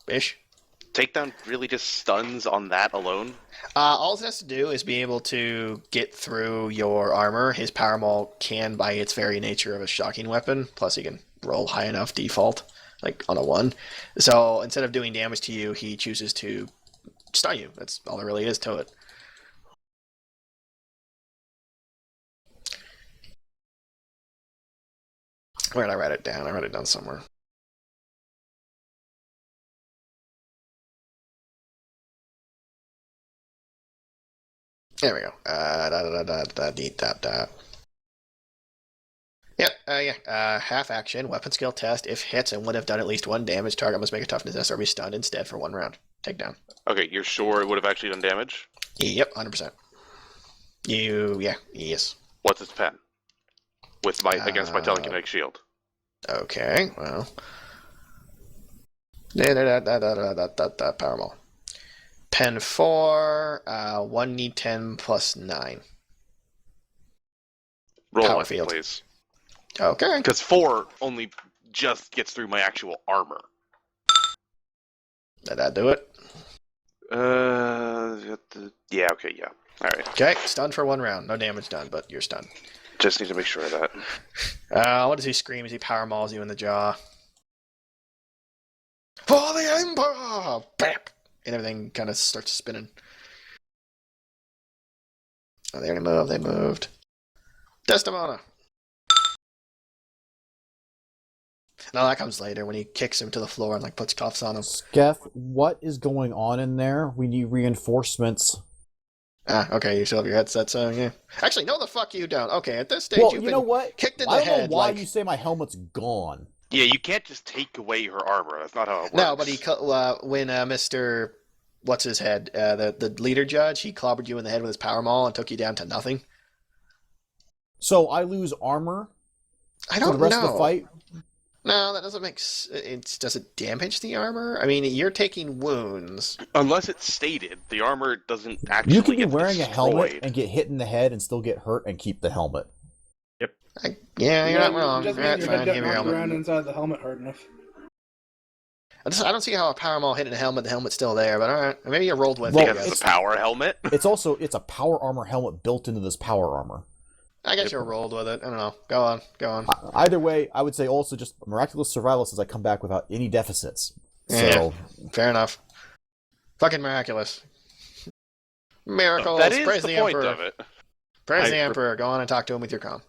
Bish. Takedown really just stuns on that alone. All it has to do is be able to get through your armor. His power maul can, by its very nature of a shocking weapon, plus he can roll high enough default, like on a 1. So instead of doing damage to you, he chooses to stun you. That's all there really is to it. Where did I write it down? I wrote it down somewhere. There we go. Yep, half action, weapon skill test. If hits and would have done at least 1 damage, target must make a toughness test or be stunned instead for 1 round. takedown. Okay, you're sure it would have actually done damage? Yep, 100%. Yes. What's its pen? Against my telekinetic shield. Okay, well. Power Maul. Pen 4, 1d10 plus 9. Roll Power one, field. please. Okay. Because 4 only just gets through my actual armor. Did that do it? Yeah, okay, yeah. Alright. Okay, stunned for 1 round. No damage done, but you're stunned. Just need to make sure of that. What does he scream as he power mauls you in the jaw? For the Emperor! Bam! And everything kind of starts spinning. Oh, they already moved. Desdemona! No, that comes later when he kicks him to the floor and like puts cuffs on him. Skeff, what is going on in there? We need reinforcements. Okay, you still have your headset, so yeah. Actually, no, the fuck you don't. Okay, at this stage, Well, you've you been know what? kicked in I the don't head. know why like... you say my helmet's gone. Yeah, you can't just take away her armor. That's not how it works. No, but when Mr. What's his head, the leader judge, he clobbered you in the head with his power maul and took you down to nothing. So I lose armor I for don't the rest know. of the fight? No, that doesn't make sense. Does it damage the armor? I mean, you're taking wounds. Unless it's stated, the armor doesn't actually You can be get wearing destroyed. a helmet and get hit in the head and still get hurt and keep the helmet. Yeah, you're not wrong. Just Right, means your fine, head give got me your knocked helmet. around inside the helmet hard enough. I don't see how a power maul hitting a helmet, the helmet's still there, but alright. Maybe you rolled with Well, it. I Because guess. it's a power helmet. It's a power armor helmet built into this power armor. I guess you rolled with it. I don't know. Go on. Either way, I would say also just miraculous survival since I come back without any deficits. Yeah. So Fair enough. Fucking miraculous. Miracles. That is Praise the the point Emperor. of it. Praise the Emperor. Go on and talk to him with your comm.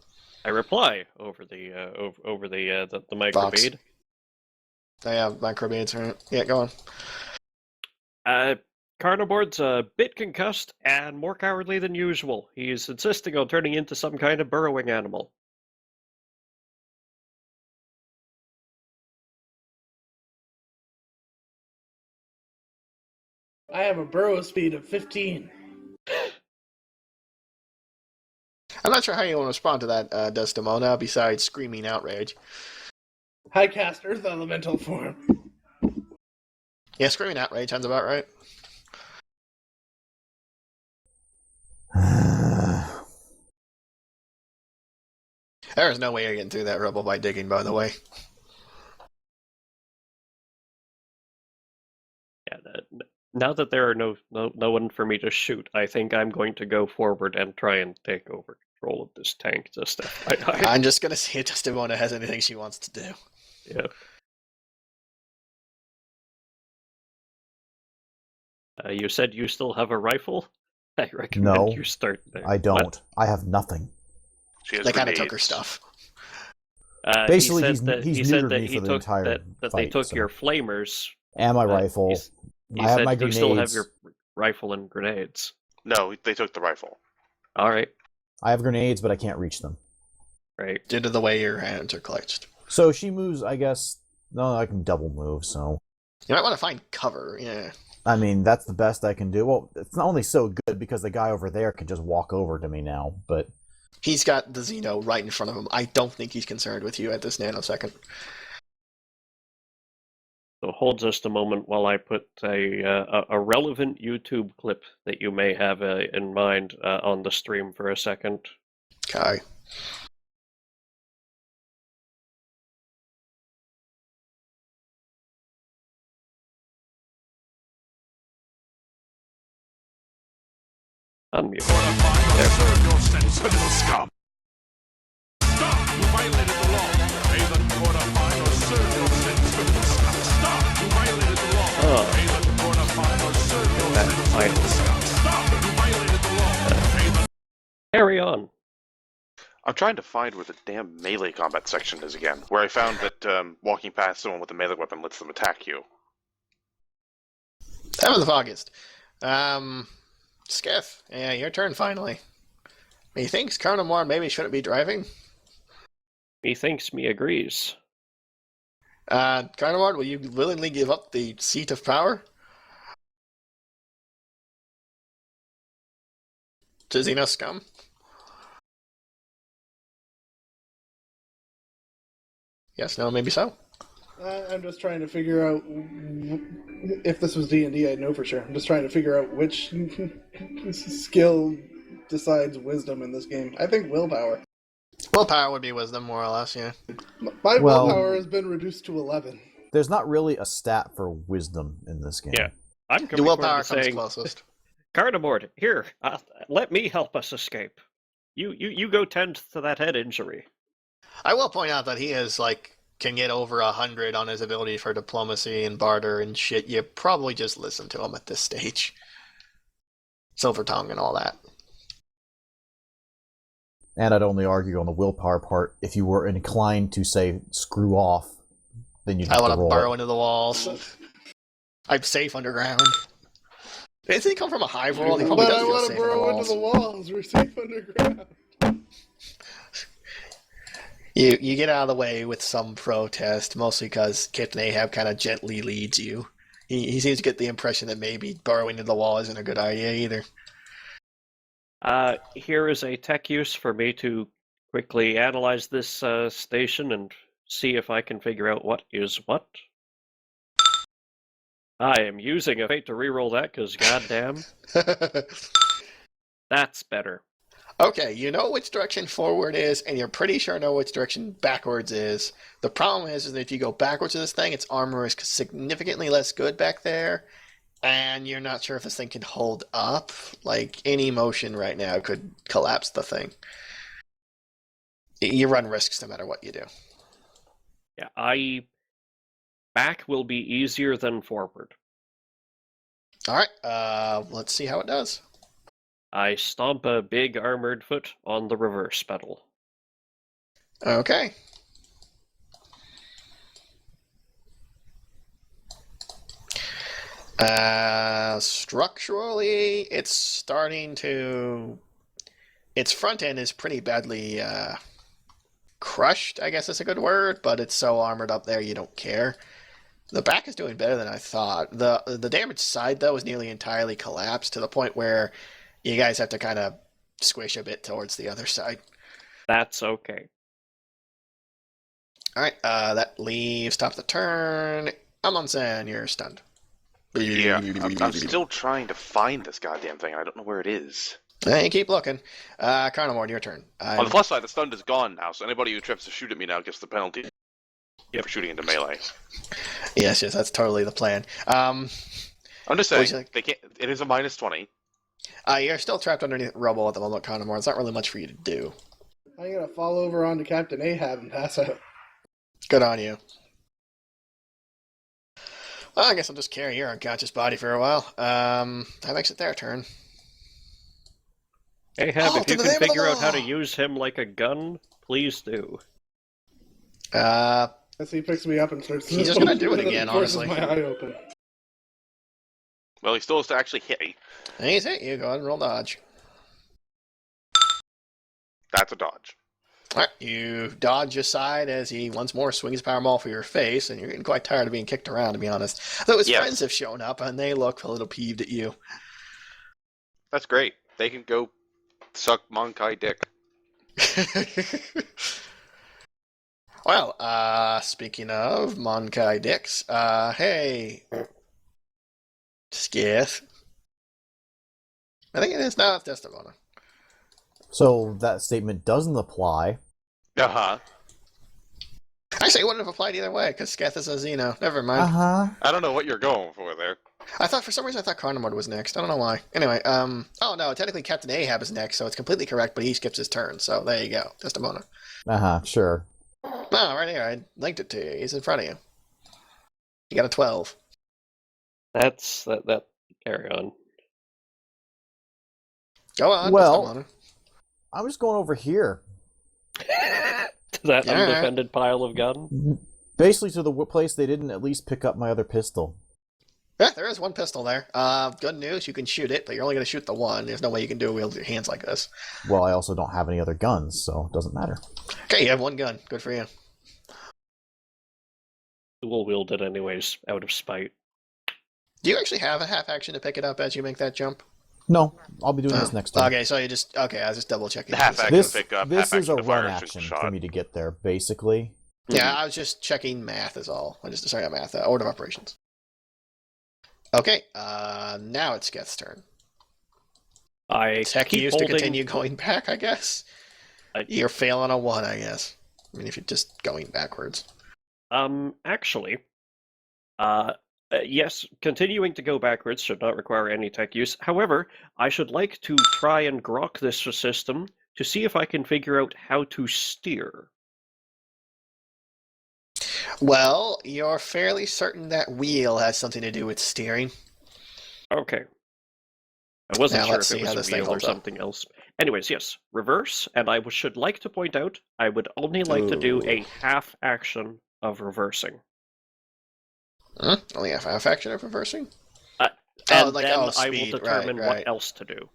I reply over the microbead. They have microbeads, right? Yeah, go on. Carnivores a bit concussed and more cowardly than usual. He is insisting on turning into some kind of burrowing animal. I have a burrow speed of 15. I'm not sure how you want to respond to that, Desdemona, besides screaming outrage. I cast Earth Elemental form. Yeah, screaming outrage sounds about right. There is no way you're getting through that rubble by digging, by the way. Yeah, now that there are no one for me to shoot, I think I'm going to go forward and try and take over control of this tank just FYI. I'm just gonna see if Desdemona has anything she wants to do. Yeah. You said you still have a rifle? I recommend No, you start there. I don't. What? I have nothing. She has They kind of took her grenades. stuff. Basically, he said he's he said neutered that me he for the took entire that they fight, took so. your flamers. And my rifle. He I have said my you still have grenades. your rifle and grenades. No, they took the rifle. All right, I have grenades, but I can't reach them. right. Due to the way your hands are clutched. So she moves, I guess. No, I can double move, so. You might want to find cover, yeah. I mean, that's the best I can do. Well, it's not only so good because the guy over there can just walk over to me now, but. He's got the Xeno right in front of him. I don't think he's concerned with you at this nanosecond. So hold just a moment while I put a relevant YouTube clip that you may have in mind on the stream for a second. Okay. Unmute. Serve your sentence, criminal scum! Stop! You violated the law! Pay the court a fine or serve your sentence, criminal scum! Stop! You violated the law! Oh. Pay the court a fine or serve your That sentence, criminal scum! Stop! You violated the law! Pay the... Carry on. I'm trying to find where the damn melee combat section is again. Where I found that walking past someone with a melee weapon lets them attack you. 7th of August. Skiff, yeah, your turn finally. Methinks Carnamore maybe shouldn't be driving. Methinks me agrees. Carnamore, will you willingly give up the seat of power? to Xeno scum? Yes, no, maybe so. I'm just trying to figure out if this was D&D, I'd know for sure. I'm just trying to figure out which skill decides wisdom in this game. I think willpower. Willpower would be wisdom, more or less, yeah. My Well- willpower has been reduced to 11. There's not really a stat for wisdom in this game. Yeah. I'm The coming willpower forward comes saying, closest. Carnivore, here, let me help us escape. You go tend to that head injury. I will point out that he is, can get over 100 on his ability for diplomacy and barter and shit. You probably just listen to him at this stage. Silver tongue and all that. And I'd only argue on the willpower part. If you were inclined to say screw off, then you'd I have want to to roll. burrow into the walls. I'm safe underground. Doesn't he come from a hive world? He probably But does I feel want safe to in the burrow into walls. the walls. We're safe underground. You get out of the way with some protest, mostly because Captain Ahab kind of gently leads you. He seems to get the impression that maybe burrowing into the wall isn't a good idea either. Here is a tech use for me to quickly analyze this station and see if I can figure out what is what. I am using a fate to reroll that because goddamn, that's better. Okay, you know which direction forward is, and you're pretty sure know which direction backwards is. The problem is that if you go backwards to this thing, its armor is significantly less good back there, and you're not sure if this thing can hold up. Any motion right now could collapse the thing. You run risks no matter what you do. Yeah, back will be easier than forward. Alright, let's see how it does. I stomp a big armored foot on the reverse pedal. Okay. Structurally, it's starting to... Its front end is pretty badly crushed, I guess is a good word, but it's so armored up there you don't care. The back is doing better than I thought. The damaged side, though, is nearly entirely collapsed to the point where you guys have to kind of squish a bit towards the other side. That's okay. Alright, that leaves top of the turn. Amundsen, you're stunned. Yeah, I'm still trying to find this goddamn thing. I don't know where it is. Hey, keep looking. Carnivore, your turn. On the plus side, the stun is gone now, so anybody who attempts to shoot at me now gets the penalty for shooting into melee. Yes, that's totally the plan. I'm just What would saying, you like? they can't. It is a -20. You're still trapped underneath rubble at the moment, Carnivore. It's not really much for you to do. I'm gonna fall over onto Captain Ahab and pass out. Good on you. Well, I guess I'll just carry your unconscious body for a while. That makes it their turn. Ahab, Oh, if you to the can name of the figure out how to law! use him like a gun, please do. As he picks me up and starts... He's just gonna do it again, forces honestly. my eye open. Well, he still has to actually hit me. He's hit you. Go ahead and roll dodge. That's a dodge. Alright, you dodge aside as he once more swings his power maul for your face, and you're getting quite tired of being kicked around, to be honest. Though his Yes. friends have shown up, and they look a little peeved at you. That's great. They can go suck Monkai dick. Well, speaking of Monkai dicks, hey, Skith. I think it is now. It's Desdemona. So that statement doesn't apply. Uh-huh. Actually, it wouldn't have applied either way, because Skith is a Xeno. Never mind. Uh-huh. I don't know what you're going for there. For some reason, I thought Carnimord was next. I don't know why. Anyway, oh no, technically Captain Ahab is next, so it's completely correct, but he skips his turn, so there you go. Desdemona. Uh-huh, sure. Oh, right here. I linked it to you. He's in front of you. You got a 12. That's that. Carry on. Go on, Well- Desdemona. I'm just going over here. To that Yeah. undefended pile of gun. Basically to the place they didn't at least pick up my other pistol. Yeah, there is one pistol there. Good news, you can shoot it, but you're only going to shoot the one. There's no way you can wield your hands like this. Well, I also don't have any other guns, so it doesn't matter. Okay, you have one gun. Good for you. Dual wield it anyways, out of spite. Do you actually have a half action to pick it up as you make that jump? No, I'll be doing this next time. Okay, so you just okay. I was just double checking. Half action This pick up, this half is a action to fire run a single action shot. for me to get there, basically. Yeah, I was just checking math is all. I just sorry, not math. Order of operations. Okay, now it's Geth's turn. I Tech keep used holding. to continue going back, I guess. You're failing a 1, I guess. I mean, if you're just going backwards. Actually, yes, continuing to go backwards should not require any tech use. However, I should like to try and grok this system to see if I can figure out how to steer. Well, you're fairly certain that wheel has something to do with steering. Okay. I wasn't Now sure let's if see it how was this a thing wheel or holds up. something else. Anyways, yes, reverse, and I should like to point out, I would only like to do a Ooh. half action of reversing. Only half action of reversing? And like, then I will speed, determine right. what else to do.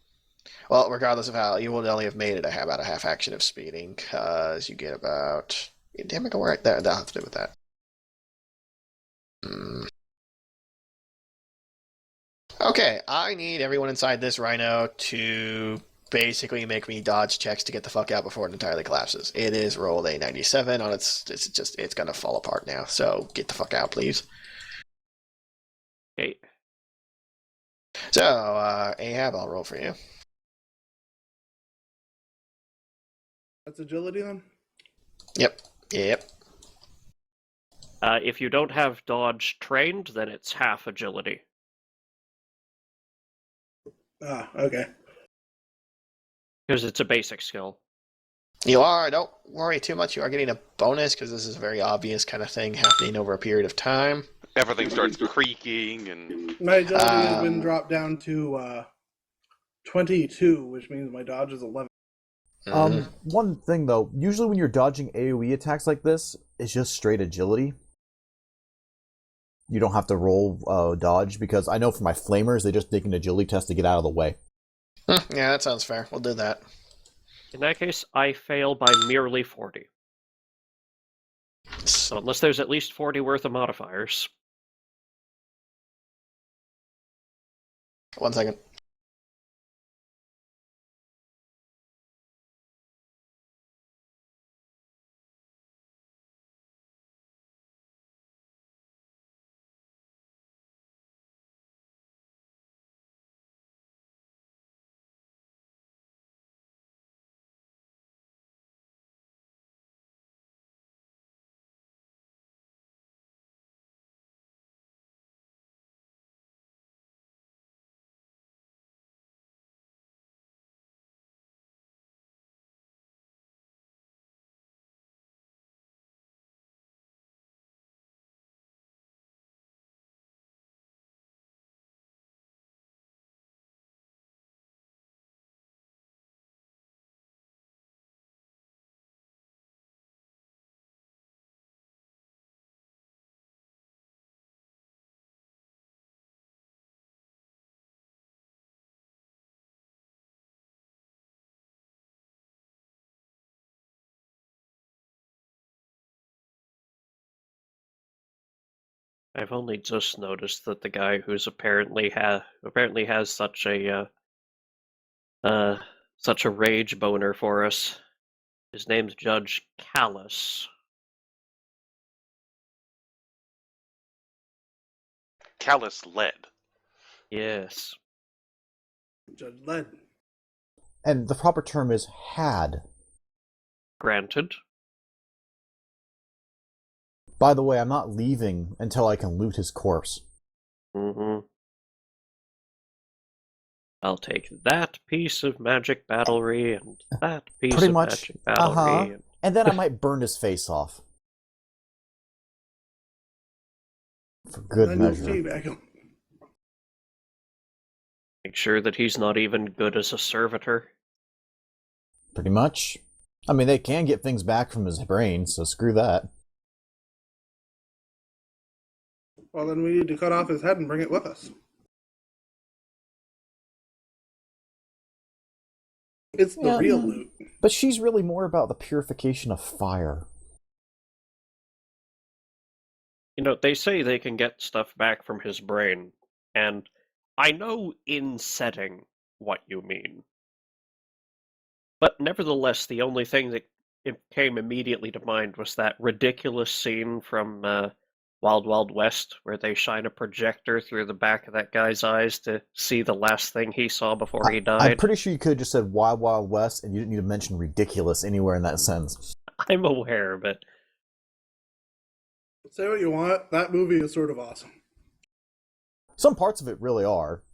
Well, regardless of how, you would only have made it about a half action of speeding, because you get about... Damn it, go right there. That'll have to do with that. Okay, I need everyone inside this rhino to basically make me dodge checks to get the fuck out before it entirely collapses. It is rolled a 97 on it's gonna fall apart now, so get the fuck out, please. Okay. So, Ahab, I'll roll for you. That's agility then? Yep. If you don't have dodge trained, then it's half agility. Ah, okay. Because it's a basic skill. Don't worry too much, you are getting a bonus, because this is a very obvious kind of thing happening over a period of time. Everything starts creaking, and My agility has been dropped down to 22, which means my dodge is 11. One thing though, usually when you're dodging AoE attacks like this, it's just straight agility. You don't have to roll dodge, because I know for my flamers, they just take an agility test to get out of the way. Yeah, that sounds fair. We'll do that. In that case, I fail by merely 40. So unless there's at least 40 worth of modifiers. 1 second. I've only just noticed that the guy who's apparently has such a rage boner for us. His name's Judge Callus. callous lead. Yes. Judge Led. And the proper term is had. Granted. By the way, I'm not leaving until I can loot his corpse. Mm-hmm. I'll take that piece of magic battlery and that piece Pretty of much, magic battlery. And then I might burn his face off. For good Then you'll measure. teabag him. Make sure that he's not even good as a servitor. Pretty much. I mean, they can get things back from his brain, so screw that. Well, then we need to cut off his head and bring it with us. It's the real loot. But she's really more about the purification of fire. You know, they say they can get stuff back from his brain, and I know in setting what you mean. But nevertheless, the only thing that came immediately to mind was that ridiculous scene from Wild Wild West where they shine a projector through the back of that guy's eyes to see the last thing he saw before he died. I'm pretty sure you could have just said Wild Wild West and you didn't need to mention ridiculous anywhere in that sentence. I'm aware, but... Say what you want, that movie is sort of awesome. Some parts of it really are.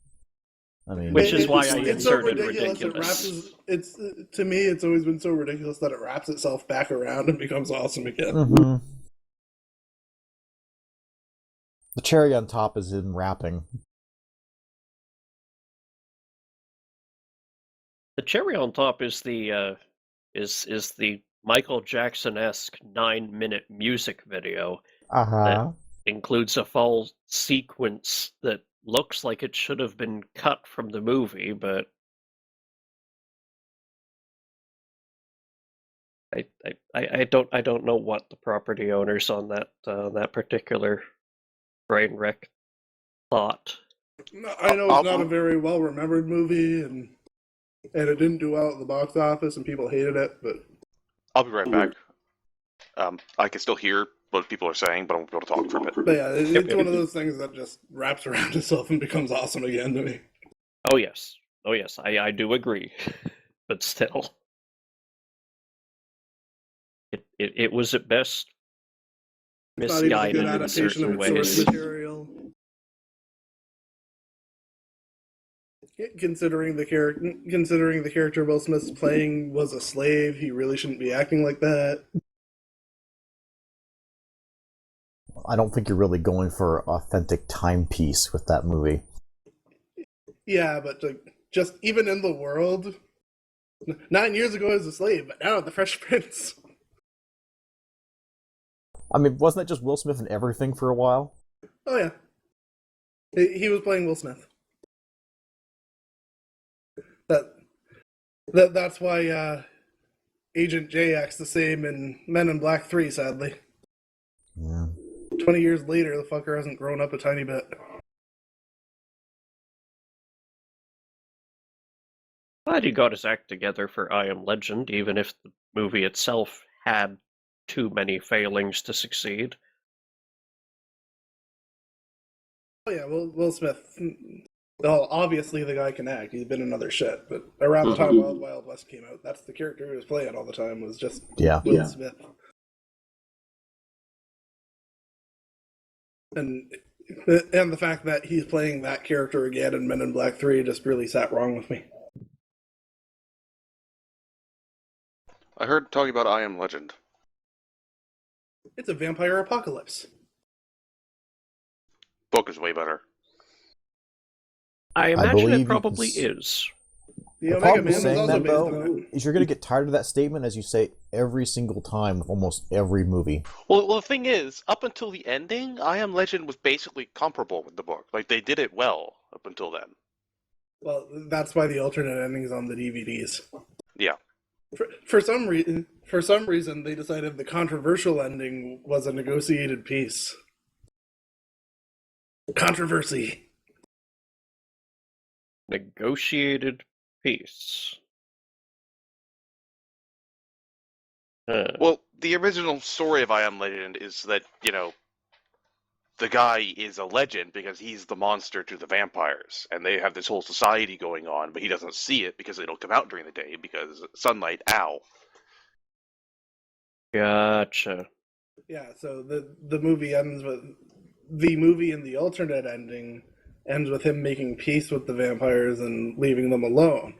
I mean, Which is why I it's so inserted ridiculous. It's to me, it's always been so ridiculous that it wraps itself back around and becomes awesome again. mm-hmm. The cherry on top is in wrapping. The cherry on top is the is the Michael Jackson-esque 9-minute music video that includes a full sequence that looks like it should have been cut from the movie, but I don't know what the property owners on that particular brain wreck thought. I know it's not a very well remembered movie, and it didn't do well at the box office, and people hated it. But I'll be right back. I can still hear what people are saying, but I won't be able to talk for a bit. But yeah, it's one of those things that just wraps around itself and becomes awesome again to me. Oh yes, I do agree, but still, it was at best It's not even a good misguided in adaptation of certain its source ways. material. Considering the character Will Smith's playing was a slave, he really shouldn't be acting like that. I don't think you're really going for authentic timepiece with that movie. Yeah, but just even in the world, 9 years ago as a slave, but now the Fresh Prince. I mean, wasn't that just Will Smith in everything for a while? Oh yeah, he was playing Will Smith. That's why Agent J acts the same in Men in Black 3, sadly. Yeah. 20 years later, the fucker hasn't grown up a tiny bit. Glad he got his act together for I Am Legend, even if the movie itself had too many failings to succeed. Oh yeah, Will Smith. Well, obviously the guy can act. He's been in other shit, but around the time Wild Wild West came out, that's the character he was playing all the time, was just Will Smith. And the fact that he's playing that character again in Men in Black 3 just really sat wrong with me. I heard talking about I Am Legend. It's a vampire apocalypse. Book is way better. I imagine believe it you probably can is. The The Omega problem Man with is saying also that, based on though, it. is you're going to get tired of that statement as you say every single time with almost every movie. Well, the thing is, up until the ending, I Am Legend was basically comparable with the book. Like, they did it well up until then. Well, that's why the alternate ending's on the DVDs. Yeah. For some reason, they decided the controversial ending was a negotiated peace. Controversy. Negotiated peace. Well, the original story of I Am Legend is that, the guy is a legend because he's the monster to the vampires. And they have this whole society going on, but he doesn't see it because it'll come out during the day because sunlight, ow. Gotcha. Yeah, so the movie ends with... The movie in the alternate ending ends with him making peace with the vampires and leaving them alone.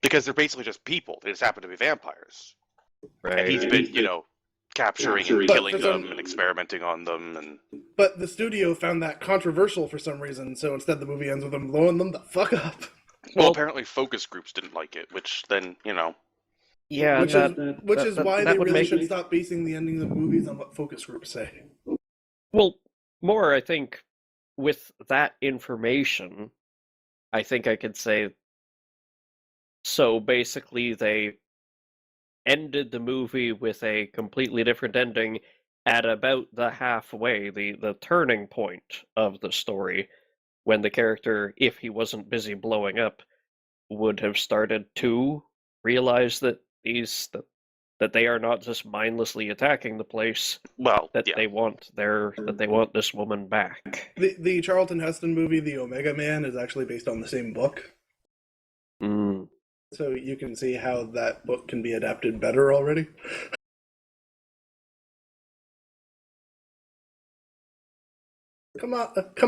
Because they're basically just people. They just happen to be vampires. Right. And he's been, capturing and killing them and experimenting on them. And But the studio found that controversial for some reason, so instead the movie ends with him blowing them the fuck up. Well, apparently focus groups didn't like it, which then, Yeah, Which is why that they would really make should stop basing the endings of movies on what focus groups say. Well, more, I think, with that information, I think I could say, so basically they ended the movie with a completely different ending at about the halfway, the turning point of the story, when the character, if he wasn't busy blowing up, would have started to realize that that they are not just mindlessly attacking the place, Well, that yeah. they want this woman back. The Charlton Heston movie, The Omega Man, is actually based on the same book. Mm. So you can see how that book can be adapted better already. Come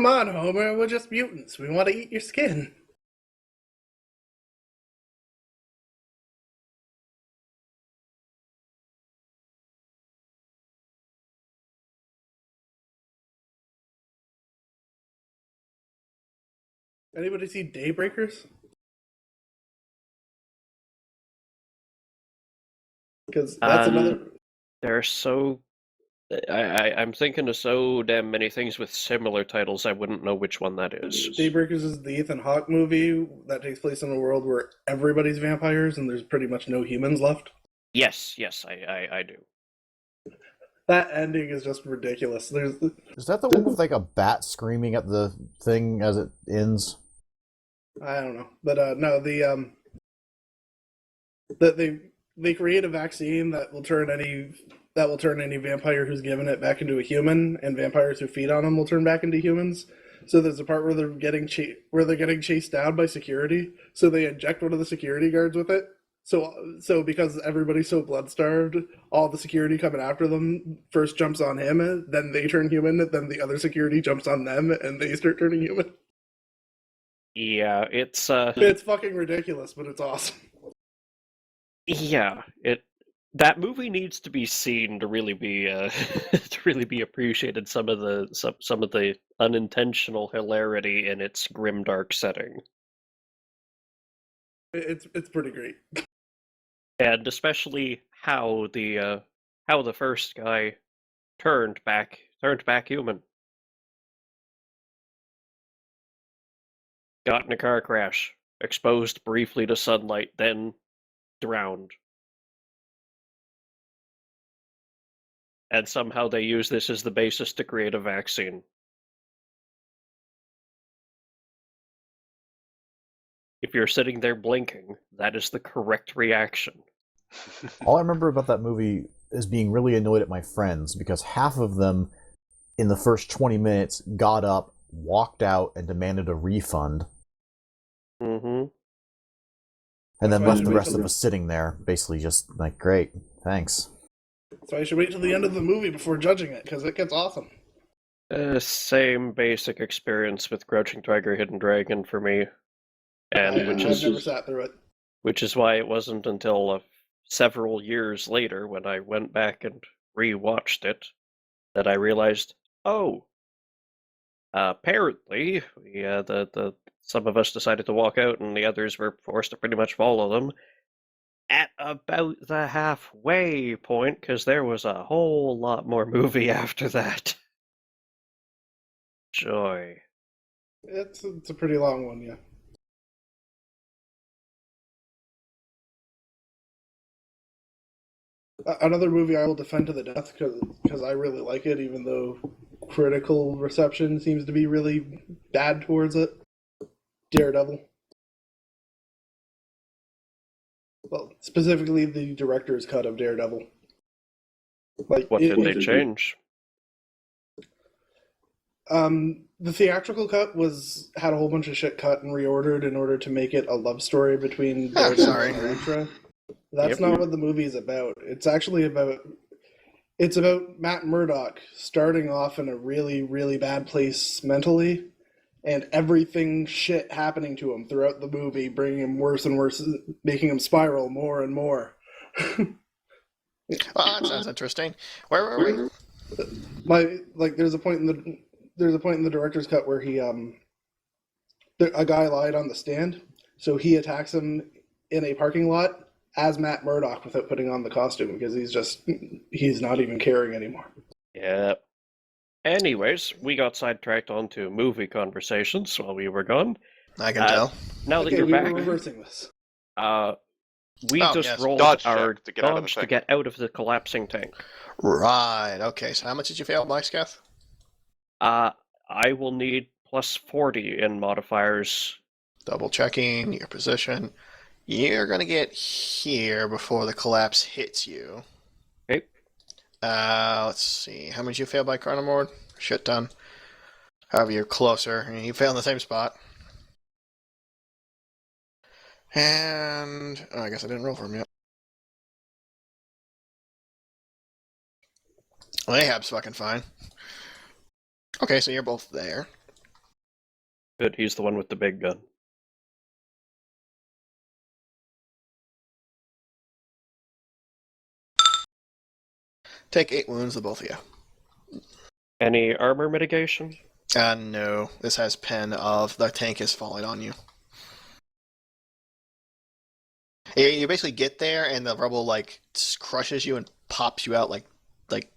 on, Homer. We're just mutants. We want to eat your skin. Anybody see Daybreakers? Because that's another. They're so. I'm thinking of so damn many things with similar titles. I wouldn't know which one that is. Daybreakers is the Ethan Hawke movie that takes place in a world where everybody's vampires and there's pretty much no humans left. Yes, I do. That ending is just ridiculous. Is that the one with like a bat screaming at the thing as it ends? I don't know, but no, they create a vaccine that will turn any vampire who's given it back into a human, and vampires who feed on them will turn back into humans. So there's a part where they're getting chased down by security, so they inject one of the security guards with it. So because everybody's so blood starved, all the security coming after them first jumps on him, then they turn human, then the other security jumps on them, and they start turning human. Yeah, it's It's fucking ridiculous, but it's awesome. Yeah, that movie needs to be seen to really be to really be appreciated. Some of the unintentional hilarity in its grimdark setting, It's pretty great. and especially how the first guy turned back human. Got in a car crash, exposed briefly to sunlight, then drowned. And somehow they use this as the basis to create a vaccine. If you're sitting there blinking, that is the correct reaction. All I remember about that movie is being really annoyed at my friends because half of them, in the first 20 minutes, got up, walked out, and demanded a refund. Mm-hmm. And then That's why left you the wait rest till of us sitting there, basically just like, great, thanks. So I should wait till the end of the movie before judging it, because it gets awesome. Same basic experience with Crouching Tiger, Hidden Dragon for me, and I've never sat through it. which is why it wasn't until several years later, when I went back and rewatched it, that I realized, oh, apparently, some of us decided to walk out, and the others were forced to pretty much follow them at about the halfway point, because there was a whole lot more movie after that. Joy. It's a pretty long one, yeah. Another movie I will defend to the death because I really like it, even though critical reception seems to be really bad towards it. Daredevil. Well, specifically the director's cut of Daredevil. Like, What did they change? The theatrical cut had a whole bunch of shit cut and reordered in order to make it a love story between Daredevil sorry. and Elektra. That's Yep. not what the movie is about. It's actually about Matt Murdock starting off in a really, really bad place mentally, and everything shit happening to him throughout the movie, bringing him worse and worse, making him spiral more and more. Well, that sounds interesting. Where were we? There's a point in the director's cut where a guy lied on the stand, so he attacks him in a parking lot as Matt Murdock without putting on the costume because he's not even caring anymore. Yeah. Anyways, we got sidetracked onto movie conversations while we were gone. I can tell. Now that Okay, you're we back, were reversing this. we Oh, just yes. rolled Dodge our check to get out of the dodge to thing. get out of the collapsing tank. Right. Okay. So how much did you fail, Black Scath? I will need plus 40 in modifiers Double checking your position. You're gonna get here before the collapse hits you. Okay. Let's see. How much you fail by Chronomord? Shit ton. However, you're closer. You fail in the same spot. And I guess I didn't roll for him yet. Well, Ahab's fucking fine. Okay, so you're both there. Good, he's the one with the big gun. Take 8 wounds, the both of you. Any armor mitigation? No. This has pen of the tank is falling on you. You basically get there, and the rubble like crushes you and pops you out like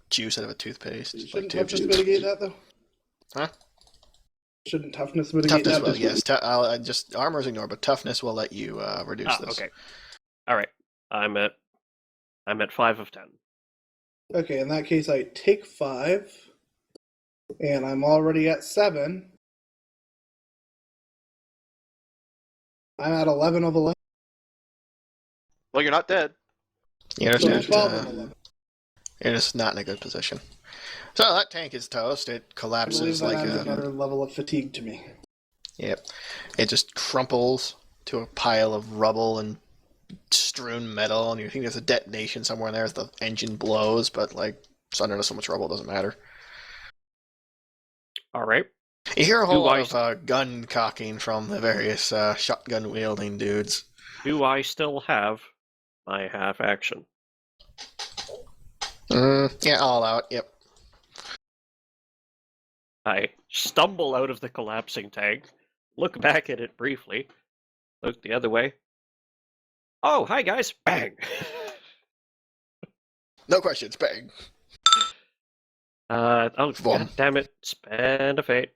juice out of a toothpaste. Shouldn't Like toughness mitigate that though? Huh? Shouldn't toughness mitigate Toughness that? will, yes. I'll just armor's ignored, but toughness will let you reduce this. Okay. All right. I'm at 5 of 10. Okay, in that case, I take 5, and I'm already at 7. I'm at 11 of 11. Well, you're not dead. You're So just, 12 of 11. you're just not in a good position. So that tank is toast. It I collapses believe that like adds a... another level of fatigue to me. Yep. It just crumples to a pile of rubble and strewn metal, and you think there's a detonation somewhere in there as the engine blows, but like it's under so much rubble, it doesn't matter. All right. You hear a whole Do I- lot of gun cocking from the various shotgun wielding dudes. Do I still have my half action? Yeah, all out. Yep. I stumble out of the collapsing tank, look back at it briefly, look the other way. Oh, hi guys! Bang! No questions. Bang. Oh, Vom. God damn it. Spend a fate.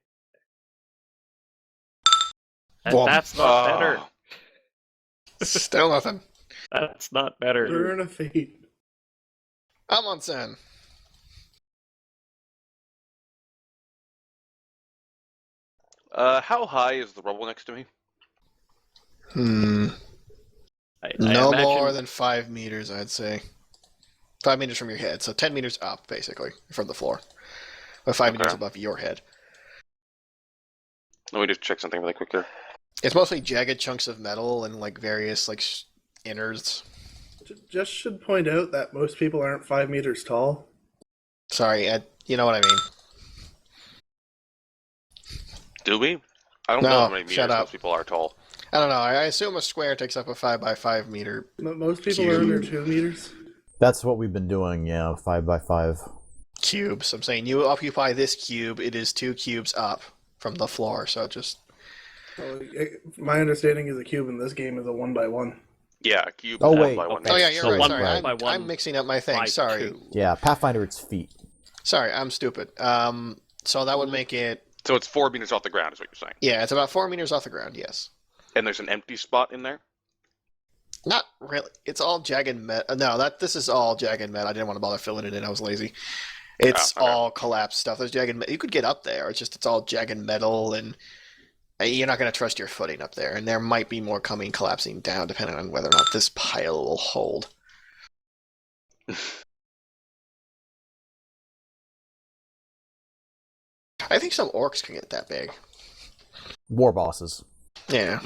And Vom. that's not better. Oh. Still nothing. That's not better. Burn a fate. I'm on Sen. How high is the rubble next to me? I No imagine- more than 5 meters, I'd say. 5 meters from your head, so 10 meters up, basically, from the floor. But 5 meters Okay. above your head. Let me just check something really quick there. It's mostly jagged chunks of metal and like various like innards. Just should point out that most people aren't 5 meters tall. Sorry, Ed, you know what I mean. Do we? I don't No, know how many shut meters up. most people are tall. I don't know. I assume a square takes up a 5 by 5 meter. Most people Cube. are under 2 meters. That's what we've been doing, yeah, 5 by 5. Cubes. I'm saying you occupy this cube. It is 2 cubes up from the floor. So just My understanding is a cube in this game is a 1 by 1. Yeah, a cube Oh, is wait. 1 by 1. Okay. oh yeah, you're So right. one Sorry, by one I'm mixing up my thing. by Sorry, 2. Yeah, Pathfinder, it's feet. sorry, I'm stupid. So that would make it. So it's 4 meters off the ground, is what you're saying. Yeah, it's about 4 meters off the ground. Yes. And there's an empty spot in there? Not really. It's all jagged metal. No, this is all jagged metal. I didn't want to bother filling it in. I was lazy. It's Oh, okay. all collapsed stuff. There's jagged metal. You could get up there. It's all jagged metal, and you're not going to trust your footing up there. And there might be more coming collapsing down, depending on whether or not this pile will hold. I think some orcs can get that big. War bosses. Yeah.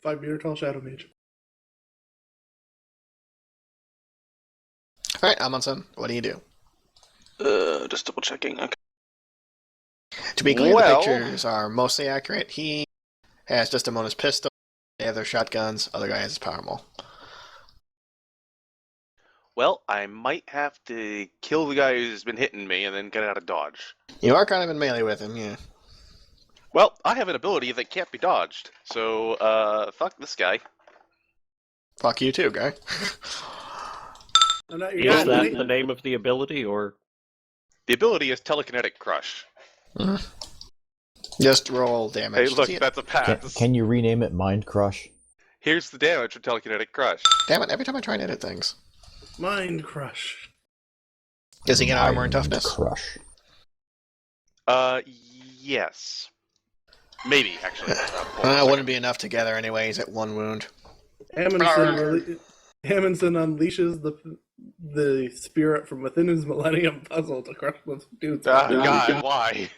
5 meter tall shadow mage. All right, Amundsen, what do you do? Just double checking. Okay. To be clear, Well- the pictures are mostly accurate. He has just him on his pistol. They have their shotguns. Other guy has his power maul. Well, I might have to kill the guy who's been hitting me and then get out of dodge. You are kind of in melee with him, yeah. Well, I have an ability that can't be dodged, so, fuck this guy. Fuck you too, guy. I'm not Is your guy, that buddy. the name of the ability, or The ability is telekinetic crush. Just roll Hey, damage. look, See- that's a pass. Can you rename it Mind Crush? Here's the damage for telekinetic crush. Damn it, every time I try and edit things. Mind crush. Does he get armor and Mind toughness? Crush. Yes. Maybe, actually. It wouldn't be enough together anyways at one wound. Amundsen unleashes the spirit from within his Millennium Puzzle to crush the dude's God, why?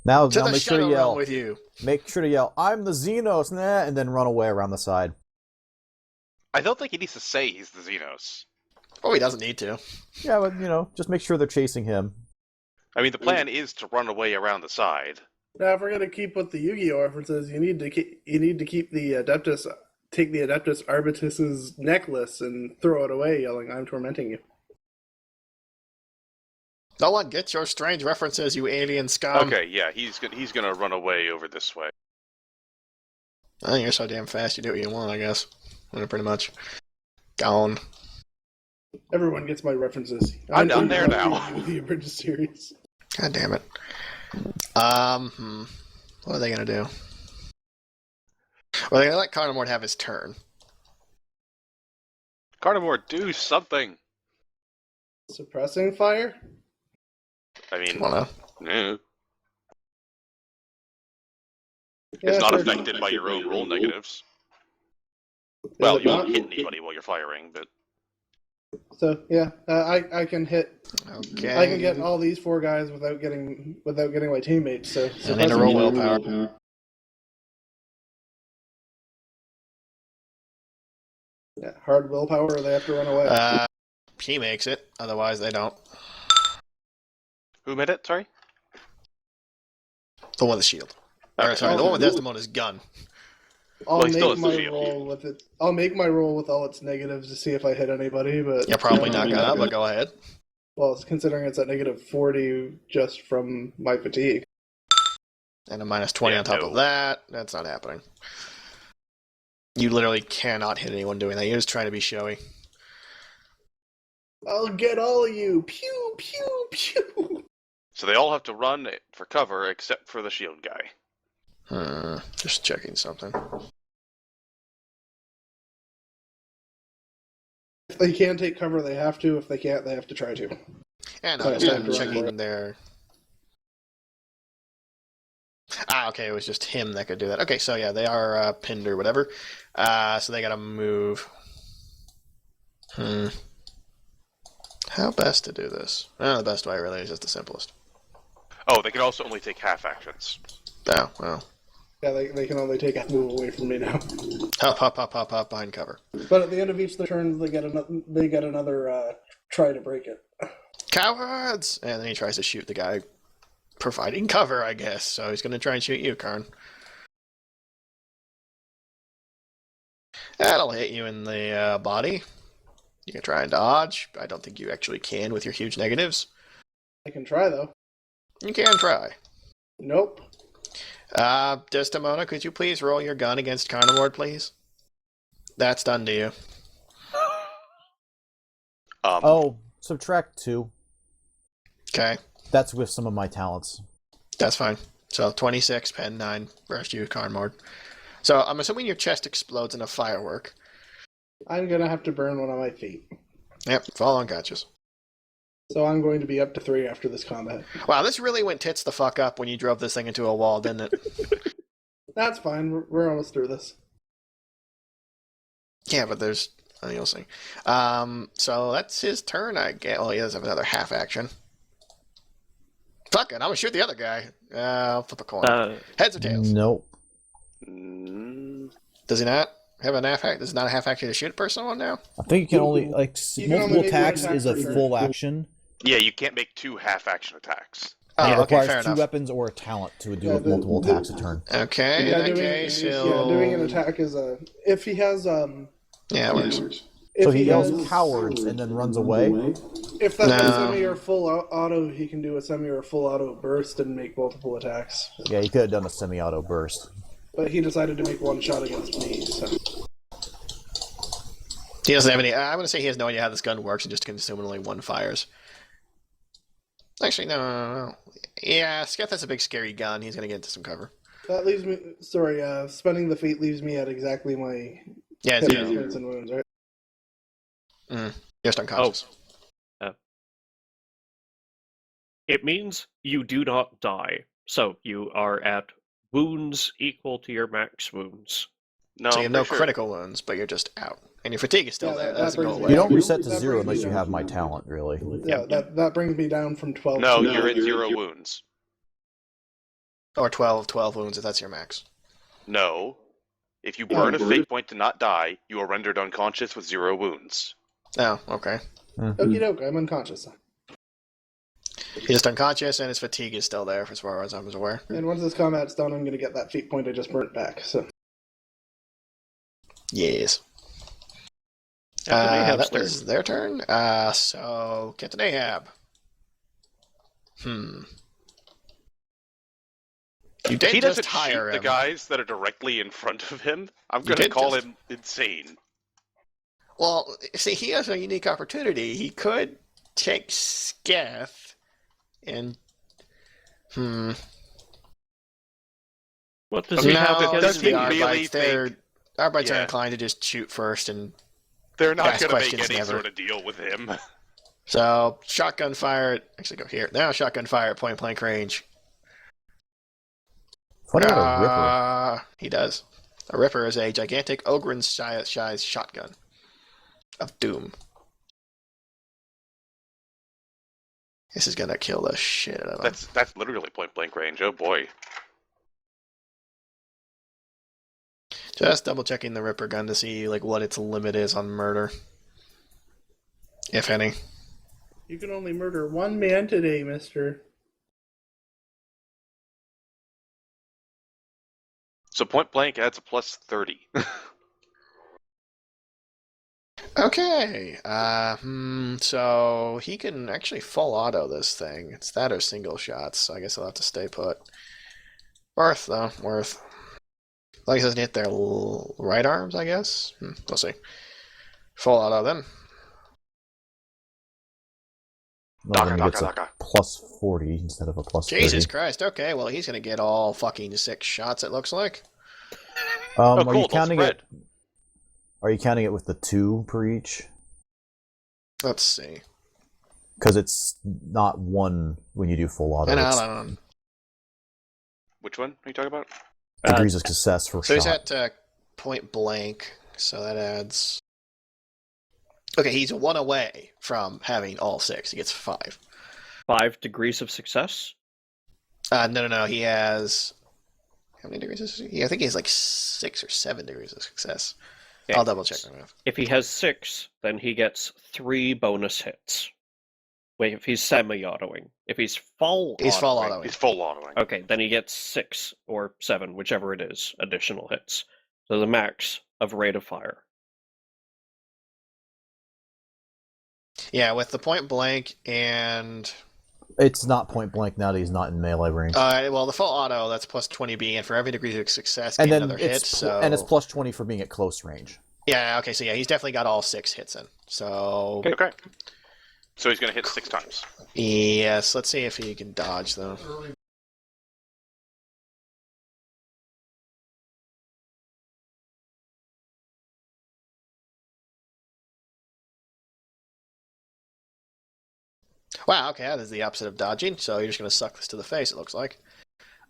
Now To the make sure to Shadow Realm yell. with you. Make sure to yell, "I'm the Xenos!" Nah, and then run away around the side. I don't think he needs to say he's the Xenos. Oh, he doesn't need to. Yeah, but just make sure they're chasing him. I mean, the plan is to run away around the side. Now, if we're gonna keep with the Yu-Gi-Oh references, you need to keep the Adeptus, take the Adeptus Arbitus's necklace and throw it away, yelling, "I'm tormenting you." No one gets your strange references, you alien scum. Okay, yeah, he's gonna run away over this way. Oh, you're so damn fast, you do what you want, I guess. Pretty much. Gone. Everyone gets my references. I'm down there now. The Abridged series. God damn it. What are they gonna do? Well, they're gonna let Carnivore have his turn. Carnivore, do something! Suppressing fire? I mean, Wanna? It's not sure. affected by your own roll negatives. Is Well, it you not? won't hit anybody while you're firing, but... So yeah, I can hit. Okay. I can get all these 4 guys without getting my teammates. So I need to roll willpower. Yeah, hard willpower, or they have to run away. He makes it, otherwise they don't. Who made it, sorry? The one with the shield. Or, sorry, the one with Desdemona's gun. I'll well, he still make has the my shield. roll with it. I'll make my roll with all its negatives to see if I hit anybody. But You're probably not gonna, but go ahead. well, considering it's at -40 just from my fatigue. And a -20 on top of that. That's not happening. You literally cannot hit anyone doing that. You're just trying to be showy. I'll get all of you. Pew pew pew. So they all have to run for cover except for the shield guy. Just checking something. If they can take cover, they have to. If they can't, they have to try to. And Sorry, I'm yeah, checking their... okay, it was just him that could do that. Okay, so yeah, they are pinned or whatever. So they gotta move. How best to do this? The best way really is just the simplest. Oh, they can also only take half actions. Oh, well. Yeah, they can only take a move away from me now. Hop behind cover. But at the end of each turn, they get another try to break it. Cowards! And then he tries to shoot the guy providing cover, I guess. So he's going to try and shoot you, Karn. That'll hit you in the body. You can try and dodge. I don't think you actually can with your huge negatives. I can try though. You can try. Nope. Desdemona, could you please roll your gun against Carnivore, please? That's done to you. Subtract 2. Okay, That's with some of my talents. that's fine. So 26, pen 9, burst you, Carnivore. So I'm assuming your chest explodes in a firework. I'm gonna have to burn one of my feet. Yep, fall unconscious. So I'm going to be up to 3 after this combat. Wow, this really went tits the fuck up when you drove this thing into a wall, didn't it? That's fine. We're almost through this. Yeah, but there's... you'll see. So that's his turn, I guess. Well, he does have another half action. Fuck it, I'm gonna shoot the other guy. I'll flip a coin. Heads or tails? Nope. Does he not have an half action? Does it not a half action to shoot a person on now? I think you can only You can only multiple make one attacks attack is a per turn. full action. Yeah, you can't make 2 half-action attacks. Oh, And it okay, fair requires 2 enough. weapons or a talent to do Yeah, multiple attacks a turn. Okay, Yeah, in that case, he'll... doing an attack is a... If he has... Yeah, it works. If So he yells has- cowards and then runs away. If that's a No. semi or full auto, he can do a semi or full auto burst and make multiple attacks. Yeah, he could have done a semi-auto burst. But he decided to make one shot against me, so... He doesn't have any... I'm going to say he has no idea how this gun works and just consumingly one fires. Actually, no. Yeah, Sketh has a big scary gun. He's going to get into some cover. That leaves me... Sorry, spending the fate leaves me at exactly my Yeah, hit zero. points and wounds, right? Just unconscious. It means you do not die. So you are at wounds equal to your max wounds. No, So you I'm have no pretty sure. critical wounds, but you're just out. And your fatigue is still Yeah, there. that That doesn't brings go me away. You don't That reset to brings 0 me unless you down. have my talent, really. Yeah, that brings me down from 12. No, to you're at 0 wounds. Or 12 wounds if that's your max. No. If you burn a fate point to not die, you are rendered unconscious with 0 wounds. Oh, okay. Okie doke, I'm unconscious. He's just unconscious, and his fatigue is still there, as far as I was aware. And once this combat's done, I'm going to get that fate point I just burnt back. So Yes. Captain Ahab's That was their turn. So Captain Ahab. You did If he just doesn't hire shoot him. the guys that are directly in front of him, I'm You going to did call just- him insane. Well, see, he has a unique opportunity. He could take Sketh and. What does he have No, against does he the me? really Arbites. Arbites are Yeah. inclined to just shoot first, and They're not Ask going to make questions any never. sort of deal with him. so shotgun fire. Actually, go here now. Shotgun fire at point blank range. Funny about a Ripper. He does. A Ripper is a gigantic ogre-sized shotgun of doom. This is gonna kill the shit out of him. That's literally point blank range. Oh boy. Just double checking the Ripper gun to see like what its limit is on murder, if any. you can only murder one man today, mister. So point blank adds a plus 30. Okay. So he can actually full auto this thing. It's that or single shots. So I guess I'll have to stay put. Worth though. Worth. As long as it doesn't hit their right arms, I guess. We'll see. Full auto then. Well, then he Daka, gets a daka. plus 40 instead of a plus Jesus 30. Christ. Okay. Well, he's gonna get all fucking 6 shots. It looks like. Oh, Are cool. you They'll counting spread. it? Are you counting it with the 2 per each? Let's see. Because it's not 1 when you do full auto. It's No. Which one are you talking about? degrees of success for So he's shot. at point blank. So that adds. Okay, he's 1 away from having all 6. He gets 5. 5 degrees of success? No. He has. How many degrees is he? I think he has like 6 or 7 degrees of success. Okay. I'll double check my math. If he has 6, then he gets 3 bonus hits. Wait, if he's semi-autoing. If he's full He's full autoing, autoing. He's full autoing. okay, then he gets 6 or 7, whichever it is, additional hits. So the max of rate of fire. Yeah, with the point blank and. It's not point blank now that he's not in melee range. Well, the full auto, that's plus 20B, and for every degree of success, and gain then another hit. and it's plus 20 for being at close range. Yeah, okay, so yeah, he's definitely got all 6 hits in. So. Okay. So he's going to hit 6 times. Yes, let's see if he can dodge, though. Wow, okay, that is the opposite of dodging, so you're just going to suck this to the face, it looks like.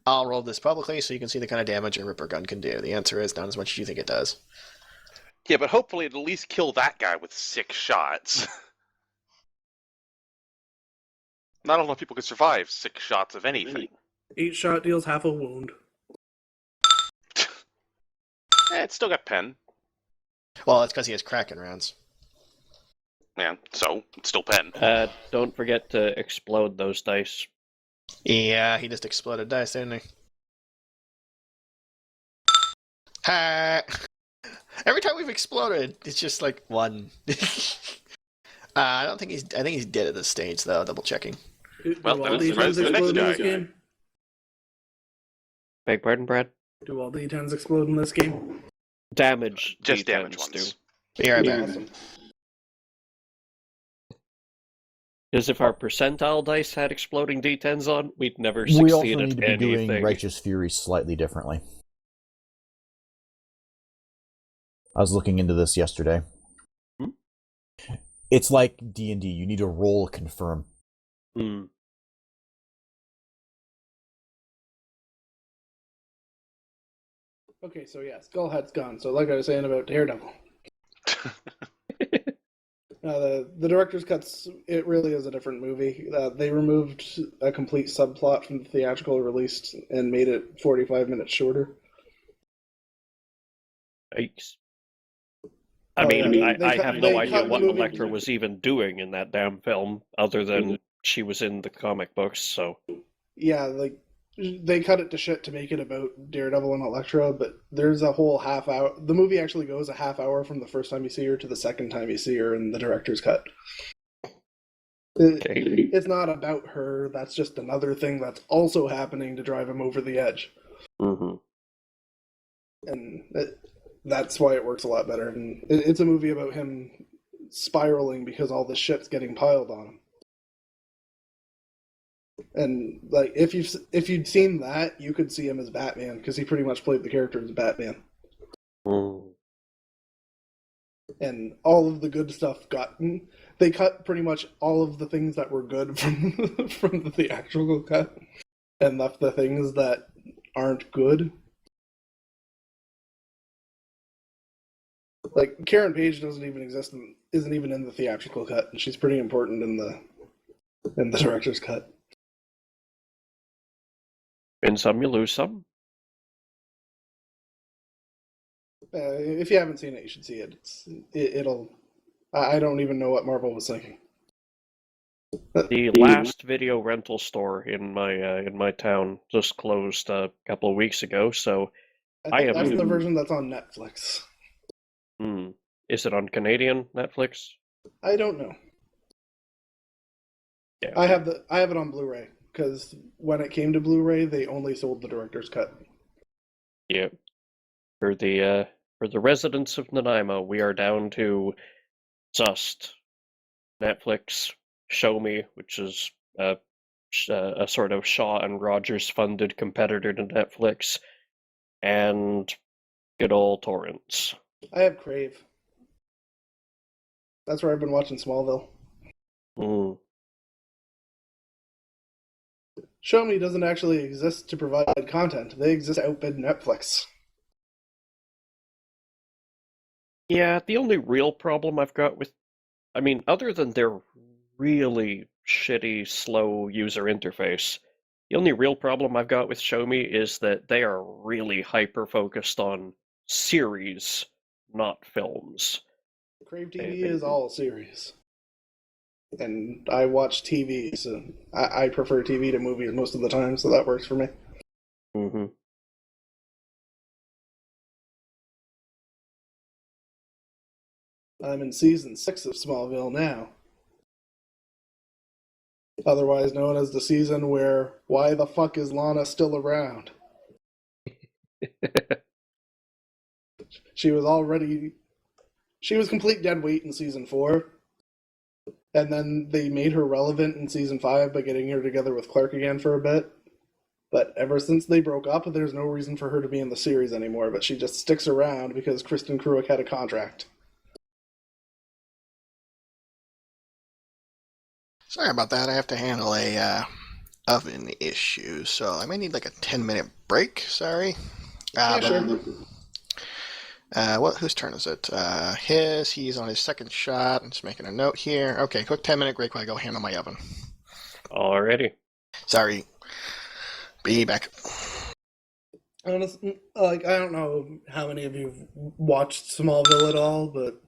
I'll roll this publicly so you can see the kind of damage a Ripper gun can do. The answer is not as much as you think it does. Yeah, but hopefully it'll at least kill that guy with 6 shots. Not a lot of people can survive 6 shots of anything. 8 shot deals half a wound. It's still got pen. Well, it's because he has Kraken rounds. Yeah, so it's still pen. Don't forget to explode those dice. Yeah, he just exploded dice, didn't he? Ha! Every time we've exploded, it's just like 1. I think he's dead at this stage, though. Double checking. Do Well, all then it's D10s the next explode in guy. this game? Beg pardon, Brad? Do all D10s explode in this game? Damage. Just D10s damage do. ones. Be right back. Awesome. Because if our percentile dice had exploding D10s on, we'd never We also succeed need at to be anything. doing Righteous Fury slightly differently. I was looking into this yesterday. It's like D&D. You need to roll a confirm. Hmm. Okay, so yeah, Skullhead's gone. So like I was saying about Daredevil, the director's cuts, it really is a different movie. They removed a complete subplot from the theatrical release and made it 45 minutes shorter. Yikes. Oh, I mean, yeah, I have no they idea cut what the movie- Elektra was even doing in that damn film, other than she was in the comic books, so... Yeah, like, they cut it to shit to make it about Daredevil and Elektra, but there's a whole half hour. The movie actually goes a half hour from the first time you see her to the second time you see her in the director's cut. Okay. It's not about her, that's just another thing that's also happening to drive him over the edge. Mm-hmm. And that's why it works a lot better. And it's a movie about him spiraling because all this shit's getting piled on him. And like, if you'd seen that, you could see him as Batman because he pretty much played the character as Batman. Mm. And all of the good stuff they cut pretty much all of the things that were good from the theatrical cut, and left the things that aren't good. Like, Karen Page isn't even in the theatrical cut, and she's pretty important in the director's cut. Win some, you lose some. If you haven't seen it, you should see it. It'll. I don't even know what Marvel was thinking. The last video rental store in my town just closed a couple of weeks ago, so I have... That's the version that's on Netflix. Is it on Canadian Netflix? I don't know. Yeah. I have it on Blu-ray because when it came to Blu-ray, they only sold the director's cut. Yeah. For the residents of Nanaimo, we are down to just Netflix, Show Me, which is a sort of Shaw and Rogers funded competitor to Netflix, and good old torrents. I have Crave. That's where I've been watching Smallville. Show Me doesn't actually exist to provide content. They exist to outbid Netflix. Yeah, the only real problem I've got with... I mean, other than their really shitty, slow user interface, the only real problem I've got with Show Me is that they are really hyper-focused on series, not films. Crave TV is all series. And I watch TV, so I prefer TV to movies most of the time, so that works for me. Mm-hmm. I'm in season 6 of Smallville now. Otherwise known as the season where why the fuck is Lana still around? She was complete dead weight in season 4. And then they made her relevant in season 5 by getting her together with Clark again for a bit. But ever since they broke up, there's no reason for her to be in the series anymore, but she just sticks around because Kristen Kruick had a contract. Sorry about that. I have to handle a oven issue, so I may need like a 10-minute break. Sorry. Sure. Whose turn is it? He's on his second shot. I'm just making a note here. Okay, quick 10-minute break while I go handle my oven. Alrighty. Sorry. Be back. Honestly, I don't know how many of you have watched Smallville at all, but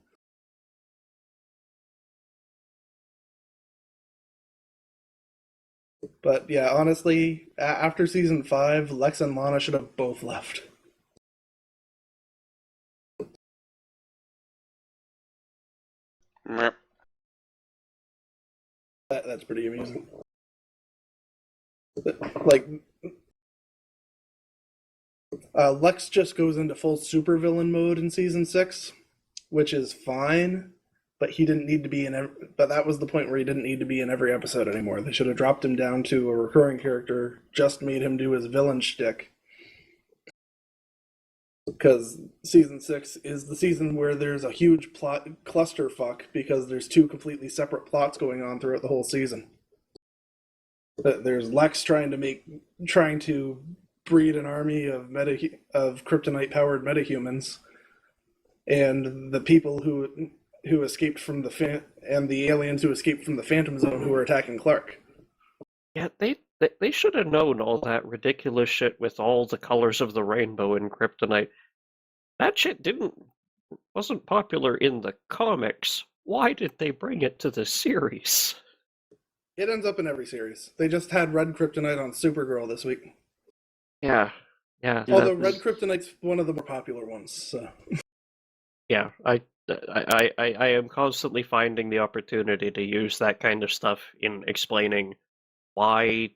yeah, honestly, after season 5, Lex and Lana should have both left. Meh. That's pretty amusing. Like, Lex just goes into full supervillain mode in season 6, which is fine, but he didn't need to be in. But that was the point where he didn't need to be in every episode anymore. They should have dropped him down to a recurring character, just made him do his villain shtick. Because season 6 is the season where there's a huge plot clusterfuck because there's 2 completely separate plots going on throughout the whole season. There's Lex trying to breed an army of kryptonite-powered metahumans, and the people who escaped from and the aliens who escaped from the Phantom Zone who were attacking Clark. Yeah, they should have known all that ridiculous shit with all the colors of the rainbow in kryptonite. That shit wasn't popular in the comics. Why did they bring it to the series? It ends up in every series. They just had red kryptonite on Supergirl this week. Yeah. Although red kryptonite's one of the more popular ones. So. Yeah, I am constantly finding the opportunity to use that kind of stuff in explaining why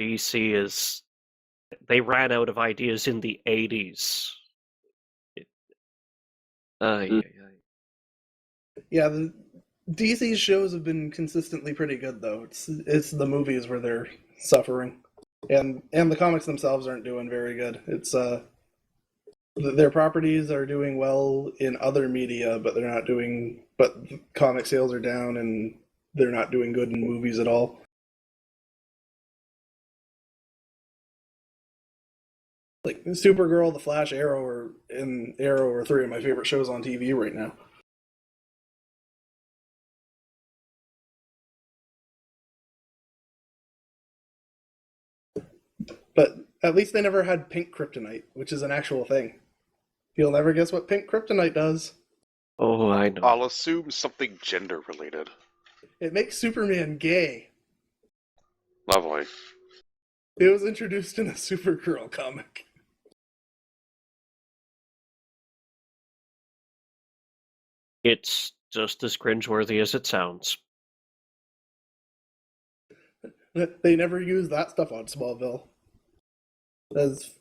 DC is... They ran out of ideas in the 80s. Yeah, the DC's shows have been consistently pretty good, though. It's the movies where they're suffering, and the comics themselves aren't doing very good. It's their properties are doing well in other media, but they're not doing. But comic sales are down, and they're not doing good in movies at all. Like Supergirl, The Flash, Arrow are three of my favorite shows on TV right now. But at least they never had pink kryptonite, which is an actual thing. You'll never guess what pink kryptonite does. Oh, I know. I'll assume something gender-related. It makes Superman gay. Lovely. It was introduced in a Supergirl comic. It's just as cringeworthy as it sounds. They never used that stuff on Smallville. As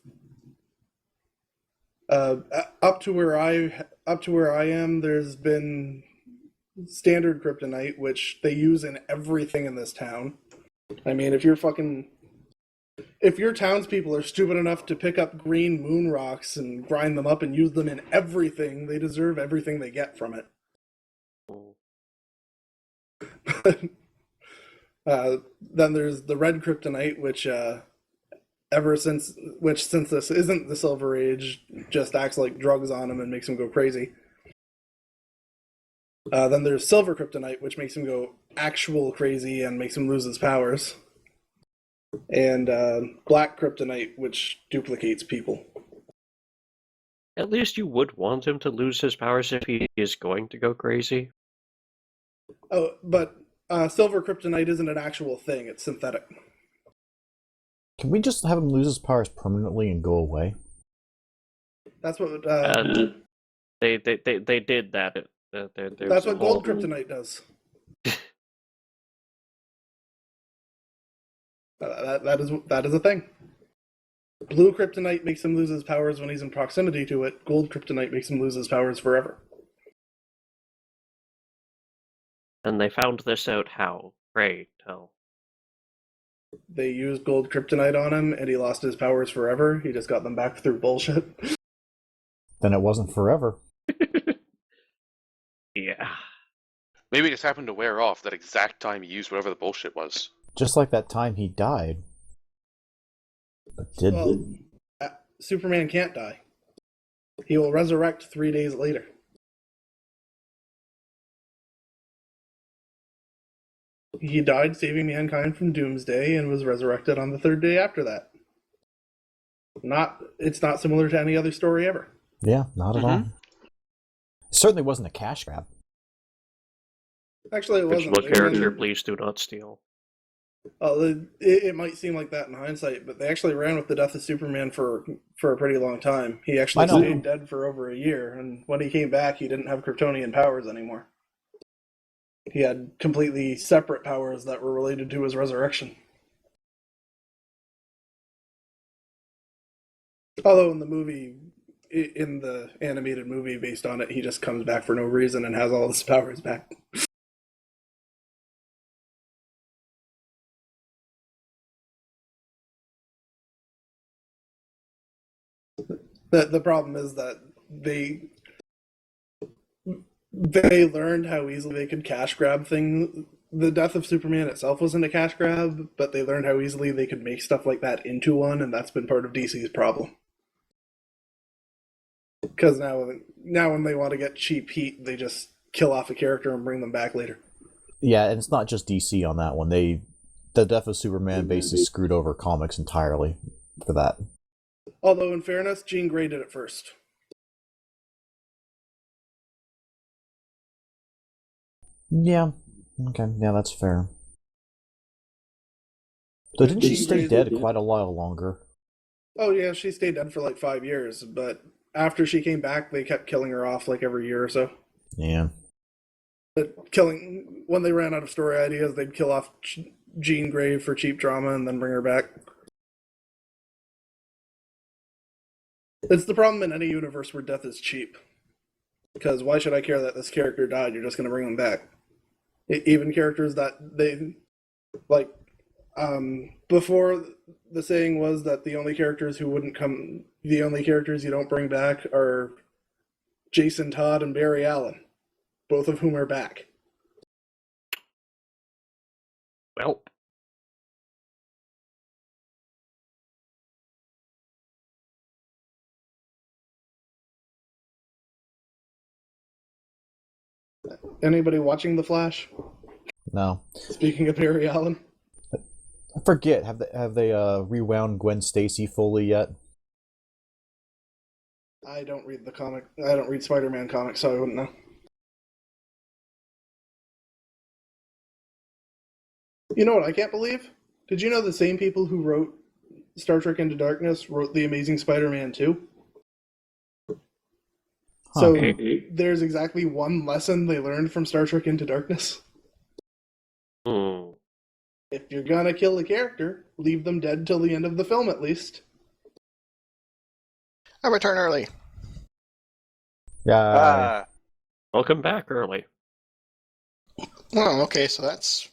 up to where I am, there's been standard kryptonite, which they use in everything in this town. I mean, if your townspeople are stupid enough to pick up green moon rocks and grind them up and use them in everything, they deserve everything they get from it. Then there's the red kryptonite, which since this isn't the Silver Age, just acts like drugs on him and makes him go crazy. Then there's silver kryptonite, which makes him go actual crazy and makes him lose his powers. And black kryptonite, which duplicates people. At least you would want him to lose his powers if he is going to go crazy. Oh, but silver kryptonite isn't an actual thing, it's synthetic. Can we just have him lose his powers permanently and go away? That's what they did that. That's what gold kryptonite does. That is a thing. Blue kryptonite makes him lose his powers when he's in proximity to it. Gold kryptonite makes him lose his powers forever. And they found this out how? Pray tell. They used gold kryptonite on him, and he lost his powers forever. He just got them back through bullshit. Then it wasn't forever. Yeah. Maybe it just happened to wear off that exact time he used whatever the bullshit was. Just like that time he died. But Superman can't die. He will resurrect 3 days later. He died saving mankind from Doomsday and was resurrected on the third day after that. It's not similar to any other story ever. Yeah, not at all. It certainly wasn't a cash grab. Actually, it wasn't. Fictional character, please do not steal. It might seem like that in hindsight, but they actually ran with the death of Superman for a pretty long time. He actually stayed dead for over a year, and when he came back, he didn't have Kryptonian powers anymore. He had completely separate powers that were related to his resurrection. Although in the animated movie based on it, he just comes back for no reason and has all his powers back. The problem is that they learned how easily they could cash grab things the death of Superman itself wasn't a cash grab, but they learned how easily they could make stuff like that into one, and that's been part of DC's problem. Because now when they want to get cheap heat, they just kill off a character and bring them back later. Yeah, and it's not just DC on that one. The death of Superman basically screwed over comics entirely for that. Although, in fairness, Jean Grey did it first. Yeah. Okay, yeah, that's fair. So didn't she stay dead quite a while longer? Oh yeah, she stayed dead for like 5 years, but after she came back, they kept killing her off like every year or so. Yeah. When they ran out of story ideas, they'd kill off Jean Grey for cheap drama and then bring her back. It's the problem in any universe where death is cheap. Because why should I care that this character died? You're just going to bring them back. Even characters that they like. Before, the saying was that the only characters you don't bring back are Jason Todd and Barry Allen, both of whom are back. Well, Anybody watching The Flash? No. Speaking of Barry Allen, I forget. Have they rewound Gwen Stacy fully yet? I don't read the comic. I don't read Spider-Man comics, so I wouldn't know. You know what I can't believe? Did you know the same people who wrote Star Trek Into Darkness wrote The Amazing Spider-Man 2? Huh. So there's exactly one lesson they learned from Star Trek Into Darkness. If you're gonna kill a character, leave them dead till the end of the film at least. I return early. Yeah. welcome back early. Oh, okay, so that's...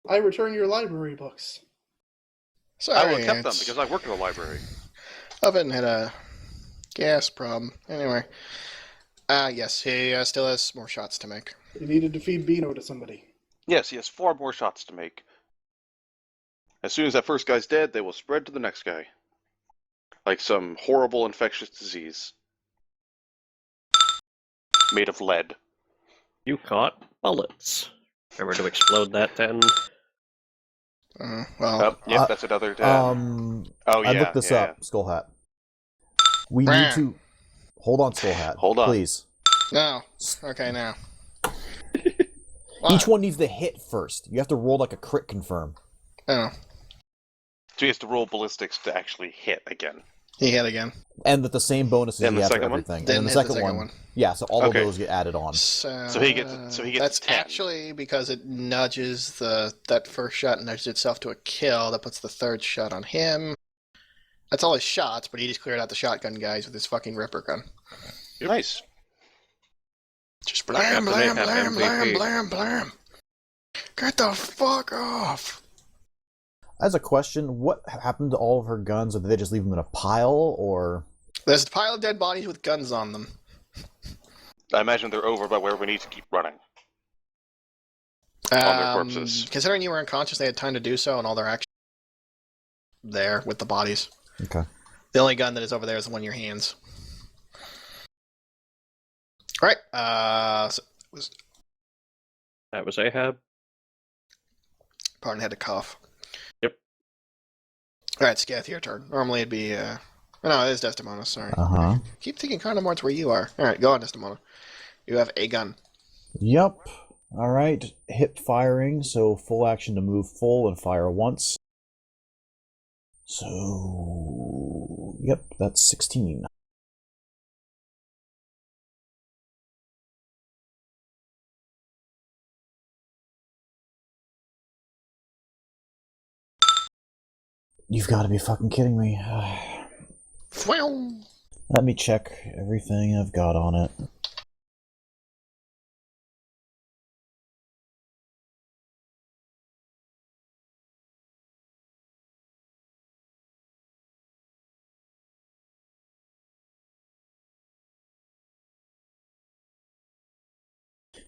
I return your library books. Sorry, I will accept them it's- because I work in the library. Oven had a gas problem. Anyway. Yes, he still has more shots to make. You needed to feed Beano to somebody. Yes, he has 4 more shots to make. As soon as that first guy's dead, they will spread to the next guy. Like some horrible infectious disease. Made of lead. You caught bullets. If I were to explode that, then Well, Yep, that's another... Oh yeah. I looked this up, Skull Hat. We need to hold on, Skull Hat. Hold on. Please. no. Okay, now. Each one needs to hit first. You have to roll like a crit confirm. Oh, So he has to roll ballistics to actually hit again. he hit again. And with the same bonuses Then you the have for second one? everything. Then And then hit the second one. Yeah, so all Okay. of those get added on. So he gets That's 10. actually because it nudges that first shot nudges itself to a kill. That puts the third shot on him. That's all his shots, but he just cleared out the shotgun guys with his fucking Ripper gun. Nice. Just blam, Got the blam, mayhem blam, blam, MVP. blam, blam. Get the fuck off! As a question, what happened to all of her guns? Or did they just leave them in a pile, or... There's a pile of dead bodies with guns on them. I imagine they're over by where we need to keep running. On their corpses. Considering you were unconscious, they had time to do so, and all their action there with the bodies. Okay. The only gun that is over there is the one in your hands. Alright, that was Ahab. Pardon, had to cough. Yep. Alright, Scath, your turn. Normally it'd be, no, it is Desdemona, sorry. Uh-huh. Keep thinking kind of more to where you are. Alright, go on, Desdemona. You have a gun. Yep. Alright. Hip firing, so full action to move full and fire once. So... Yep, that's 16. You've got to be fucking kidding me. Well, Let me check everything I've got on it.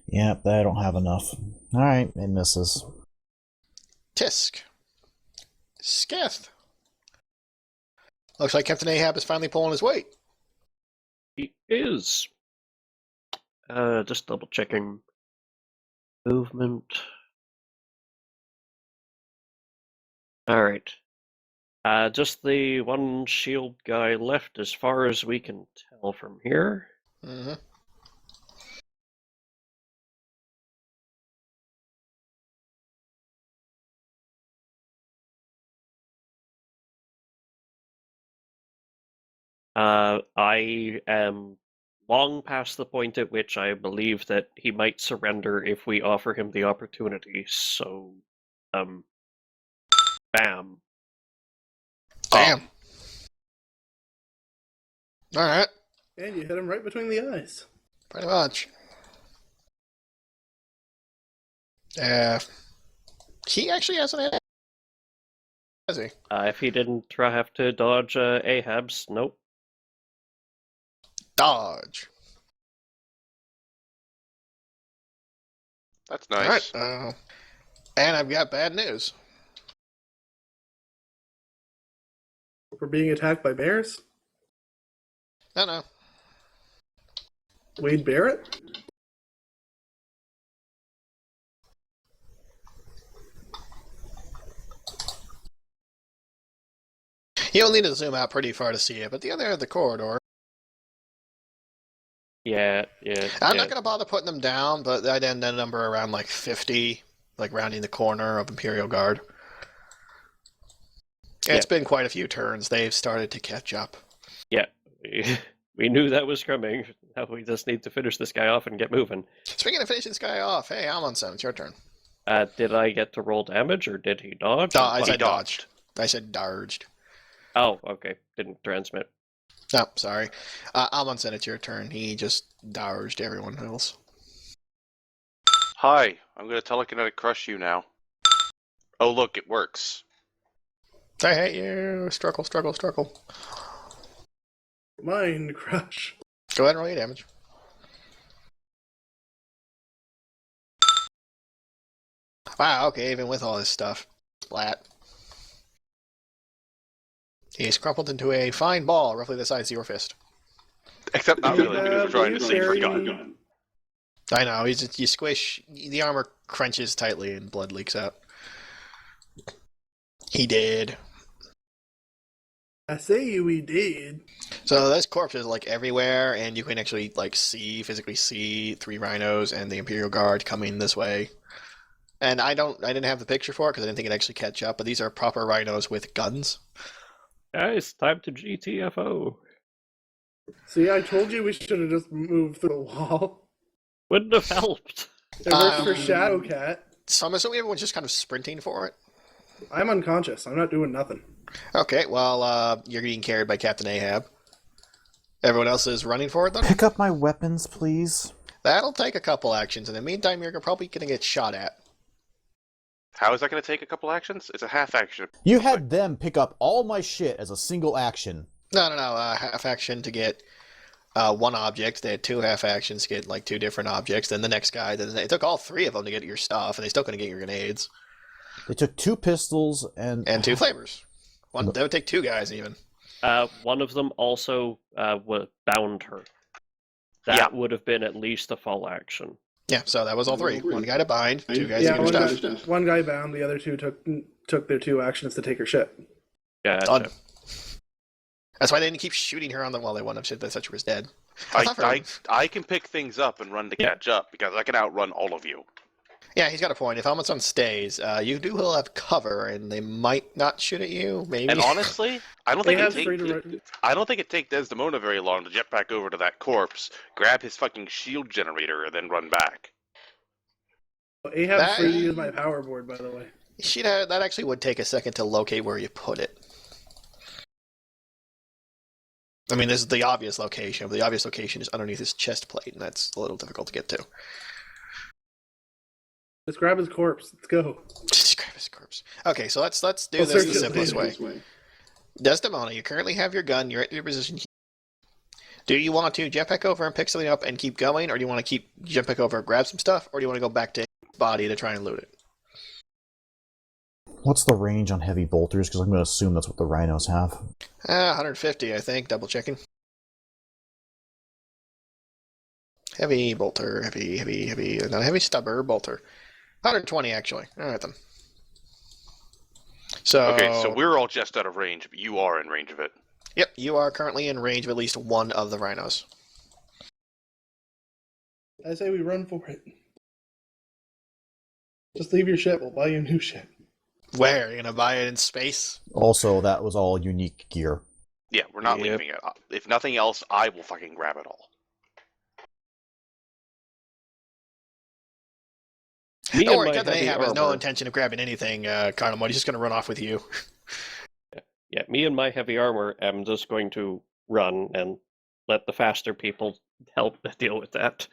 Yep, I don't have enough. Alright, it misses. Tisk. Sketh. Looks like Captain Ahab is finally pulling his weight. He is. Just double checking. Movement. Alright. Just the one shield guy left as far as we can tell from here. Mm-hmm. I am long past the point at which I believe that he might surrender if we offer him the opportunity, so, bam. Damn. Alright, And you hit him right between the eyes. pretty much. He actually has an has he? If he didn't have to dodge Ahab's, nope. Dodge. That's nice. Alright, and I've got bad news. For being attacked by bears? No. Wade Barrett? You'll need to zoom out pretty far to see it, but the other end of the corridor. Yeah. I'm not going to bother putting them down, but I'd end that number around like 50, like rounding the corner of Imperial Guard. It's been quite a few turns. They've started to catch up. Yeah. We knew that was coming. Now we just need to finish this guy off and get moving. Speaking of finishing this guy off, hey, I'm on 7. It's your turn. Did I get to roll damage, or did he dodge? I He said dodged. I said dodged. Oh, okay. Didn't transmit. No, sorry. Amundsen, it's your turn. He just dodged everyone else. Hi, I'm gonna telekinetic crush you now. Oh look, it works. I hate you. Struggle. Mind crush. Go ahead and roll your damage. Wow, okay, even with all this stuff. Splat. He's crumpled into a fine ball, roughly the size of your fist. Except not really, because we're trying to save her gun. I know, you squish, the armor crunches tightly and blood leaks out. He did. I say he did. So there's corpses like everywhere, and you can actually like physically see 3 rhinos and the Imperial Guard coming this way. And I didn't have the picture for it because I didn't think it'd actually catch up, but these are proper rhinos with guns. Guys, time to GTFO. See, I told you we should have just moved through the wall. Wouldn't have helped. It works for Shadowcat. So I'm assuming everyone's just kind of sprinting for it. I'm unconscious. I'm not doing nothing. Okay, well, you're being carried by Captain Ahab. Everyone else is running for it, then? Pick up my weapons, please. That'll take a couple actions. In the meantime, you're probably going to get shot at. How is that gonna take a couple actions? It's a half action. You had them pick up all my shit as a single action. No, half action to get 1 object. They had 2 half actions to get, like, 2 different objects. Then the next guy, it took all 3 of them to get your stuff, and they still couldn't get your grenades. They took 2 pistols and 2 flavors. That would take 2 guys, even. One of them also bound her. That would have been at least a full action. Yeah, so that was all 3. 1 guy to bind, 2 guys to Yeah, get your stuff. one guy bound, the other 2 took their 2 actions to take her shit. Gotcha. Done. That's why they didn't keep shooting her on the wall. They wouldn't have shit. They thought she was dead. I can pick things up and run to catch up because I can outrun all of you. Yeah, he's got a point. If Amundsen stays, you will have cover, and they might not shoot at you. Maybe. And honestly, I don't think Ahab's it'd take Desdemona very long to jet back over to that corpse, grab his fucking shield generator, and then run back. Ahab's free to use my power board, by the way. that actually would take a second to locate where you put it. I mean, this is the obvious location, but the obvious location is underneath his chest plate, and that's a little difficult to get to. Just grab his corpse. Let's go. Just grab his corpse. Okay, so let's do this the simplest way. Desdemona, you currently have your gun. You're at your position. Do you want to jetpack over and pick something up and keep going, or do you want to keep jetpack over and grab some stuff, or do you want to go back to his body to try and loot it? What's the range on heavy bolters? Because I'm going to assume that's what the rhinos have. 150, I think. Double checking. Heavy bolter, heavy, not a heavy stubber, bolter. 120, actually. All right, then. So, Okay, so we're all just out of range, but you are in range of it. Yep, you are currently in range of at least one of the rhinos. I say we run for it. Just leave your ship. We'll buy you new ship. Where? You're going to buy it in space? Also, that was all unique gear. Yeah, we're not Yep. leaving it. If nothing else, I will fucking grab it all. Me Don't and worry, my Captain heavy Ahab has no armor- intention of grabbing anything, Carnamon. He's just going to run off with you. Yeah, me and my heavy armor am just going to run and let the faster people help deal with that.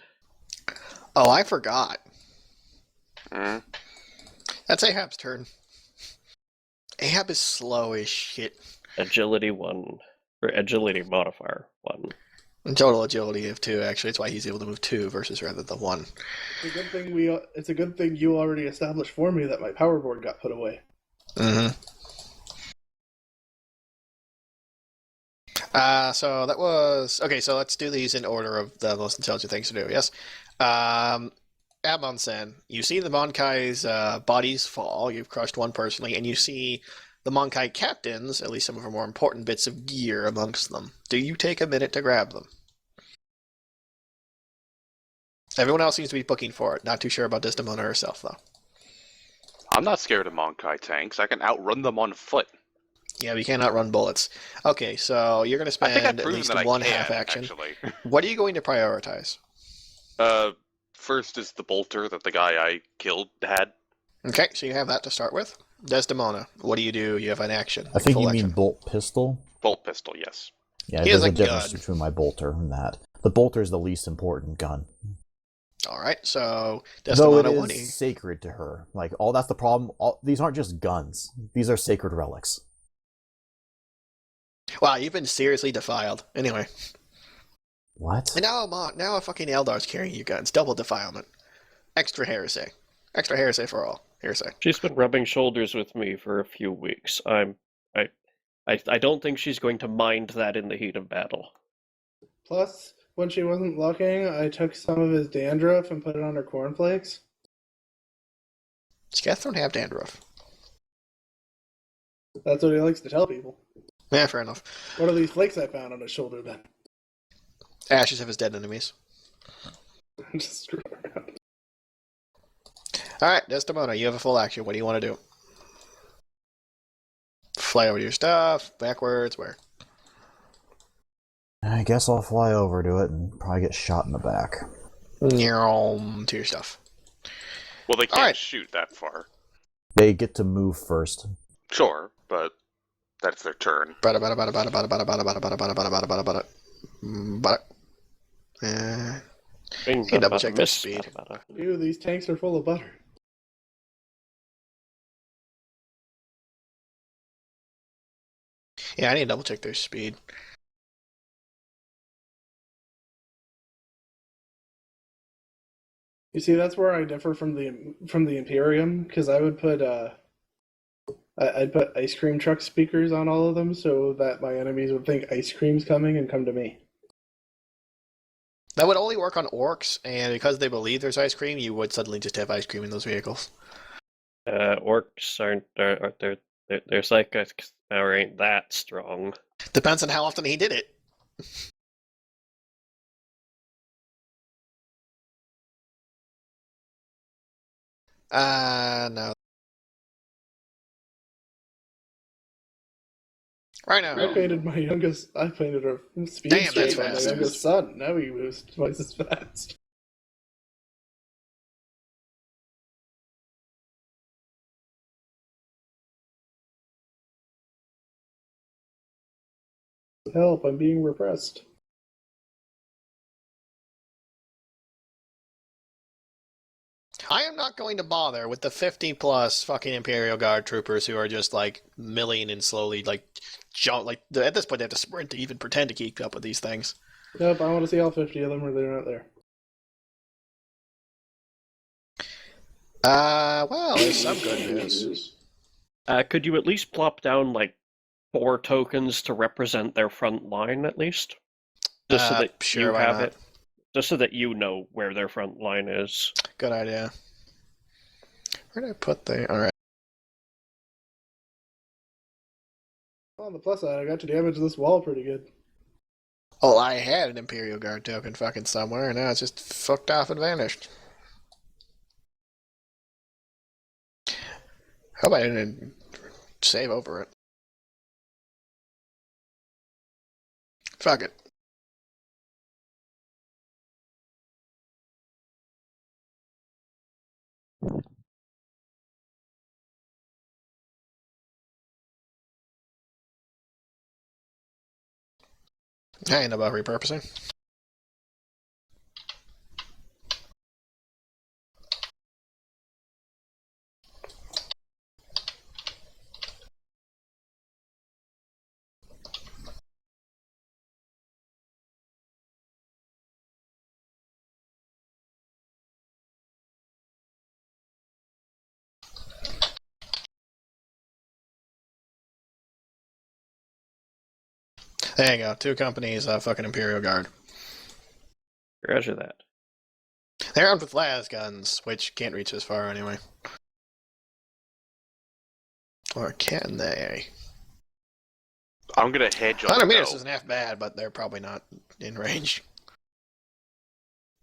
Oh, I forgot. Mm. That's Ahab's turn. Ahab is slow as shit. Agility 1, or agility modifier 1. And total agility of 2, actually. That's why he's able to move 2 versus rather than 1. It's a good thing It's a good thing you already established for me that my power board got put away. Mm-hmm. So that was... Okay, so let's do these in order of the most intelligent things to do, yes? Amundsen, you see the Monkai's bodies fall. You've crushed one personally, and you see the Monkai captains, at least some of her more important bits of gear amongst them. Do you take a minute to grab them? Everyone else seems to be booking for it. Not too sure about Desdemona herself, though. I'm not scared of Monkai tanks. I can outrun them on foot. Yeah, we cannot run bullets. Okay, so you're going to I think I've spend at proven least that I one can, half action. actually. What are you going to prioritize? First is the bolter that the guy I killed had. Okay, so you have that to start with. Desdemona, what do? You have an action. I think full you action. mean bolt pistol. Bolt pistol, yes. Yeah, He there's has a a difference gun. between my bolter and that. The bolter is the least important gun. All right, so Though Desdemona, it what is do you... sacred to her. Like, that's the problem. These aren't just guns. These are sacred relics. Wow, you've been seriously defiled. Anyway, What? and now a fucking Eldar's carrying you guns. Double defilement. Extra heresy. Extra heresy for all. Heresy. She's been rubbing shoulders with me for a few weeks. I don't think she's going to mind that in the heat of battle. Plus, when she wasn't looking, I took some of his dandruff and put it on her cornflakes. Sketh don't have dandruff. That's what he likes to tell people. Yeah, fair enough. What are these flakes I found on his shoulder then? Ashes of his dead enemies. Just screw around. All right, Desdemona, you have a full action. What do you want to do? Fly over to your stuff, backwards, where? I guess I'll fly over to it and probably get shot in the back. To your stuff. Well, they can't Alright. shoot that far. They get to move first. Sure, but that's their turn. Bing, Hey, double bada, check bada, their miss, speed. bada, bada. Ew, these tanks are full of butter. Yeah, I need to double check their speed. You see, that's where I differ from the Imperium, because I would put I'd put ice cream truck speakers on all of them so that my enemies would think ice cream's coming and come to me. That would only work on orcs, and because they believe there's ice cream, you would suddenly just have ice cream in those vehicles. Orcs aren't their psychic power ain't that strong. Depends on how often he did it. No. Right now. I painted a speed Damn, that's streak on my fast. youngest son. Now he moves twice as fast. Help, I'm being repressed. I am not going to bother with the 50 plus fucking Imperial Guard troopers who are just like milling and slowly like jump. Like at this point, they have to sprint to even pretend to keep up with these things. Nope, I want to see all 50 of them, or they're not there. Well, there's some good news. Could you at least plop down like 4 tokens to represent their front line at least? Just so that sure, you why have not? it. Just so that you know where their front line is. Good idea. Where did I put the... Alright. On the plus side, I got to damage this wall pretty good. Oh, I had an Imperial Guard token fucking somewhere, and now it's just fucked off and vanished. Hope I didn't save over it. Fuck it. I ain't about repurposing. There you go. 2 companies, fucking Imperial Guard. Roger that. They're armed with las guns, which can't reach as far anyway. Or can they? I'm gonna hedge on 100 it, meters though. isn't half bad, but they're probably not in range.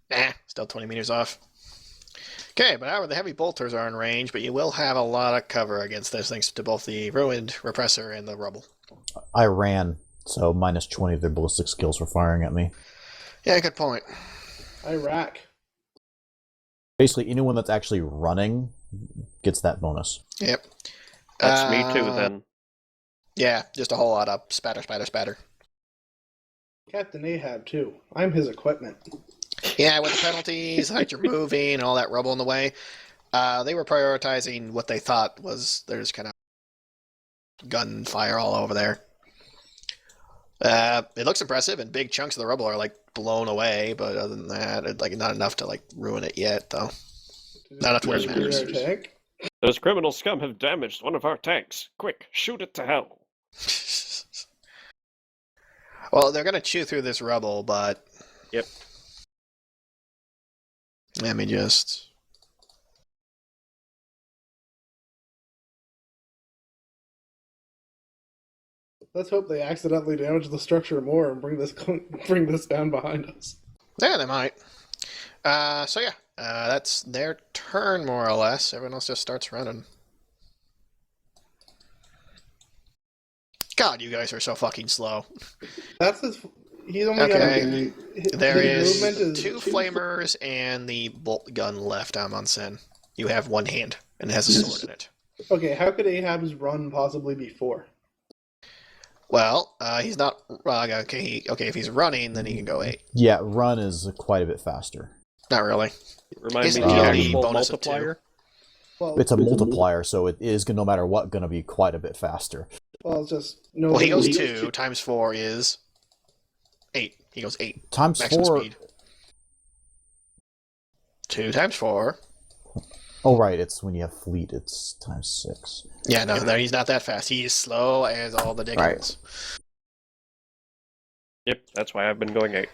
Nah, still 20 meters off. Okay, but however, the heavy bolters are in range, but you will have a lot of cover against this thanks to both the ruined repressor and the rubble. I ran, so minus 20 of their ballistic skills were firing at me. Yeah, good point. Iraq. Basically, anyone that's actually running gets that bonus. Yep. That's me too, then. Yeah, just a whole lot of spatter, spatter, spatter. Captain Ahab, too. I'm his equipment. Yeah, with the penalties, like you're moving and all that rubble in the way, they were prioritizing what they thought was there's kind of gunfire all over there. It looks impressive, and big chunks of the rubble are like blown away. But other than that, it's like not enough to like ruin it yet, though. Not enough to where it Shoot matters. our tank? Those criminal scum have damaged one of our tanks. Quick, shoot it to hell. Well, they're gonna chew through this rubble, but Yep. let me just. Let's hope they accidentally damage the structure more and bring this down behind us. Yeah, they might. So yeah, that's their turn more or less. Everyone else just starts running. God, you guys are so fucking slow. That's his. He's only Okay. got. His There is movement 2 flamers and the bolt gun left, Amundsen. You have 1 hand, and it has a sword in it. Okay, how could Ahab's run possibly be 4? Well, he's not. Okay, if he's running, then he can go 8. Yeah, run is quite a bit faster. Not really. Remind Isn't me of the the actual bonus of 2? multiplier. Well, It's a multiplier, so it is, no matter what, going to be quite a bit faster. well, it's just no. Well, he goes 2 times 4 is 8. He goes 8. Times Maximum 4... speed. 2 times 4. Oh, right, it's when you have fleet, it's times 6. Yeah, no, he's not that fast. He's slow as all the dickens. Yep, that's why I've been going 8.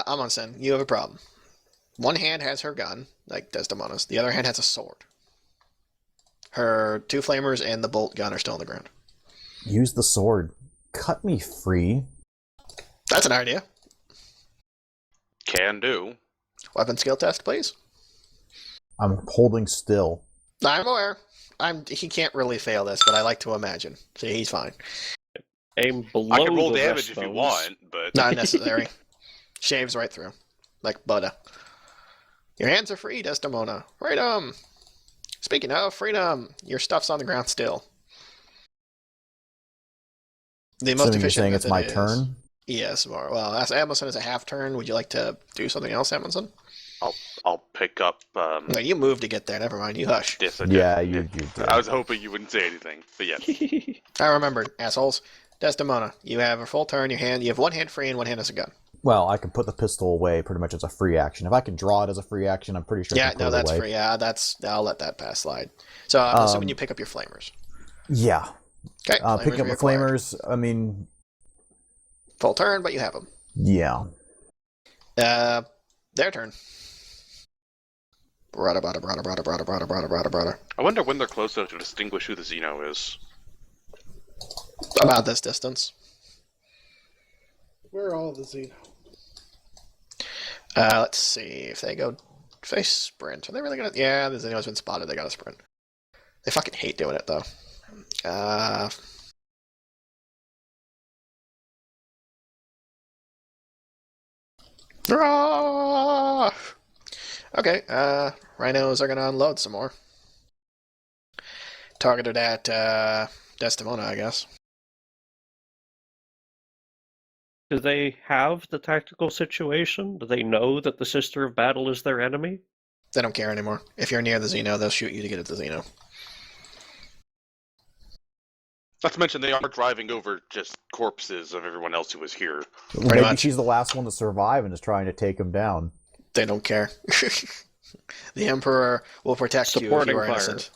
Amundsen, you have a problem. 1 hand has her gun, like Desdemona's. The other hand has a sword. Her 2 flamers and the bolt gun are still on the ground. Use the sword. Cut me free. That's an idea. Can do. Weapon skill test, please. I'm holding still. I'm aware. He can't really fail this, but I like to imagine. See, he's fine. Aim below I can roll the damage if you breastbones. want, but Not necessary. Shaves right through. Like butter. Your hands are free, Desdemona. Freedom! Speaking of freedom, your stuff's on the ground still. The most Assuming you're efficient saying it's method my is- turn? Yes, more. Well, as Amundsen is a half turn. Would you like to do something else, Amundsen? I'll pick up. No, you moved to get there. Never mind. You hush. Yes, I did. Yeah, you did. I was hoping you wouldn't say anything, but yes. I remember, assholes. Desdemona, you have a full turn. You have 1 hand free and 1 hand as a gun. Well, I can put the pistol away pretty much as a free action. If I can draw it as a free action, I'm pretty sure I Yeah, can put no, it that's away. free. Yeah, I'll let that pass slide. So I'm assuming you pick up your flamers. Yeah. Okay, Picking up the reacquired. flamers, I mean, Full turn, but you have them. yeah. Their turn. Brada, brada, brada, brada, brada, brada, brada, brada, brada. I wonder when they're close enough to distinguish who the Xeno is. About this distance. Where are all the Xeno? Let's see if they sprint. Are they really gonna? Yeah, the Xeno's been spotted. They gotta sprint. They fucking hate doing it though. Ah! Okay, rhinos are gonna unload some more. Targeted at Desdemona, I guess. Do they have the tactical situation? Do they know that the Sister of Battle is their enemy? They don't care anymore. If you're near the Xeno, they'll shoot you to get at the Xeno. Not to mention they are driving over just corpses of everyone else who was here. Maybe much. she's the last one to survive and is trying to take him down. They don't care. The Emperor will protect you if Supporting you are fire. innocent.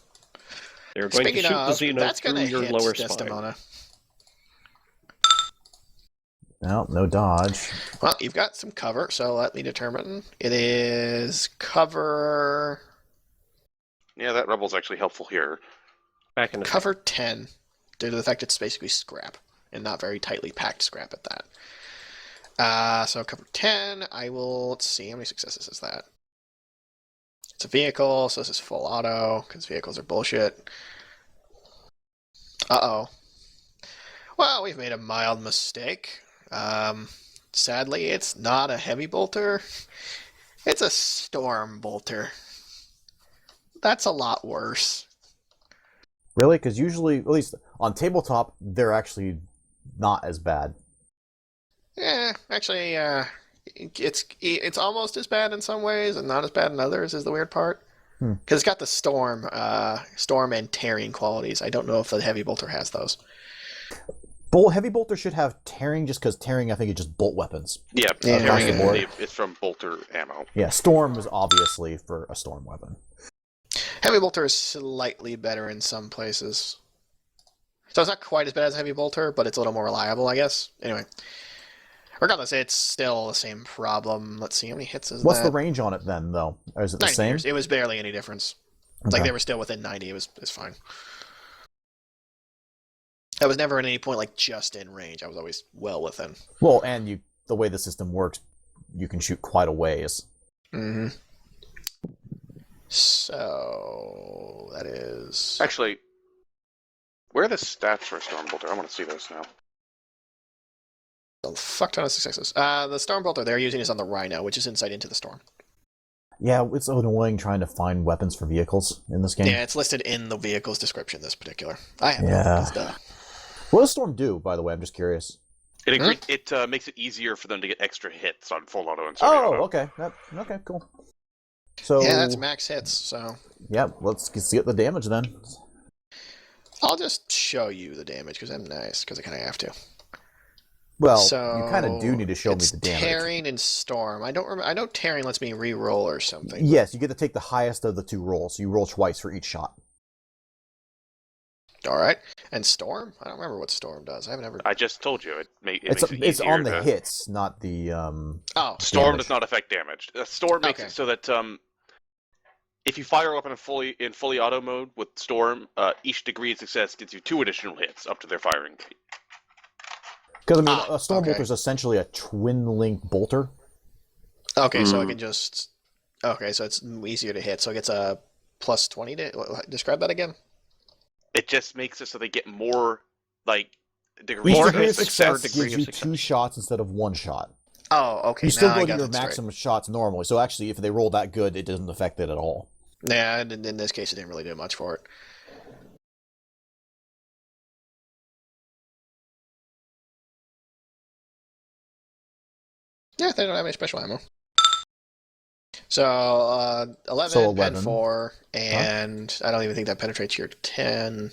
They're going Speaking to shoot of, the Xeno that's through gonna your hit lower spine. Desdemona. No, no dodge. Well, you've got some cover, so let me determine. It is cover Yeah, that rebel's actually helpful here. Back in the cover 10, due to the fact it's basically scrap, and not very tightly packed scrap at that. So cover 10, I will, let's see, how many successes is that? It's a vehicle, so this is full auto, because vehicles are bullshit. Uh-oh. Well, we've made a mild mistake. Sadly, it's not a heavy bolter. It's a storm bolter. That's a lot worse. Really? Because usually, at least on tabletop, they're actually not as bad. Yeah, actually, it's almost as bad in some ways and not as bad in others is the weird part. Because it's got the storm and tearing qualities. I don't know if the heavy bolter has those. Heavy bolter should have tearing, just because tearing, I think, is just bolt weapons. Yeah, Yeah, tearing across the board. it's from bolter ammo. Yeah, storm is obviously for a storm weapon. Heavy bolter is slightly better in some places. So it's not quite as bad as heavy bolter, but it's a little more reliable, I guess. Anyway. Regardless, it's still the same problem. Let's see, how many hits is What's that? the range on it then, though? Or is it the 90 same? meters. It was barely any difference. Okay. Like, they were still within 90. It's fine. I was never at any point, like, just in range. I was always well within. Well, and the way the system works, you can shoot quite a ways. Mm-hmm. So, that is... Actually, where are the stats for Storm Bolter? I want to see those now. a fuck ton of successes. The Storm Bolter they're using is on the Rhino, which is insight into the storm. Yeah, it's so annoying trying to find weapons for vehicles in this game. Yeah, it's listed in the vehicle's description, this particular. I have Yeah. What does Storm do, by the way? I'm just curious. It makes it easier for them to get extra hits on full auto and semi-auto. Oh, okay. Okay, cool. So Yeah, that's max hits, so... Yeah, let's get the damage then. I'll just show you the damage, because I'm nice, because I kind of have to. Well, So, you kind of do need to show me it's the damage. Tearing and Storm. I don't remember. I know Tearing lets me re-roll or something. Yes, you get to take the highest of the two rolls. So you roll twice for each shot. All right. And Storm? I don't remember what Storm does. I haven't ever... I just told you it makes it easier. It's on the to... hits, not the Oh. Storm damage. does not affect damage. Storm makes it so that if you fire a weapon in fully auto mode with Storm, each degree of success gets you 2 additional hits up to their firing rate. Because, I mean, a Storm okay. Bolter is essentially a twin-link bolter. Okay, so I can just... Okay, so it's easier to hit. So it gets a plus 20 to... Describe that again? It just makes it so they get more, degrees Each More degree of hits, success degree gives of you success. 2 shots instead of 1 shot. Oh, okay. You still now go I to got your that straight. maximum shots normally. So actually, if they roll that good, it doesn't affect it at all. Yeah, in this case, it didn't really do much for it. Yeah, they don't have any special ammo. So, 11, So pen 11. 4, and I don't even think that penetrates your 10.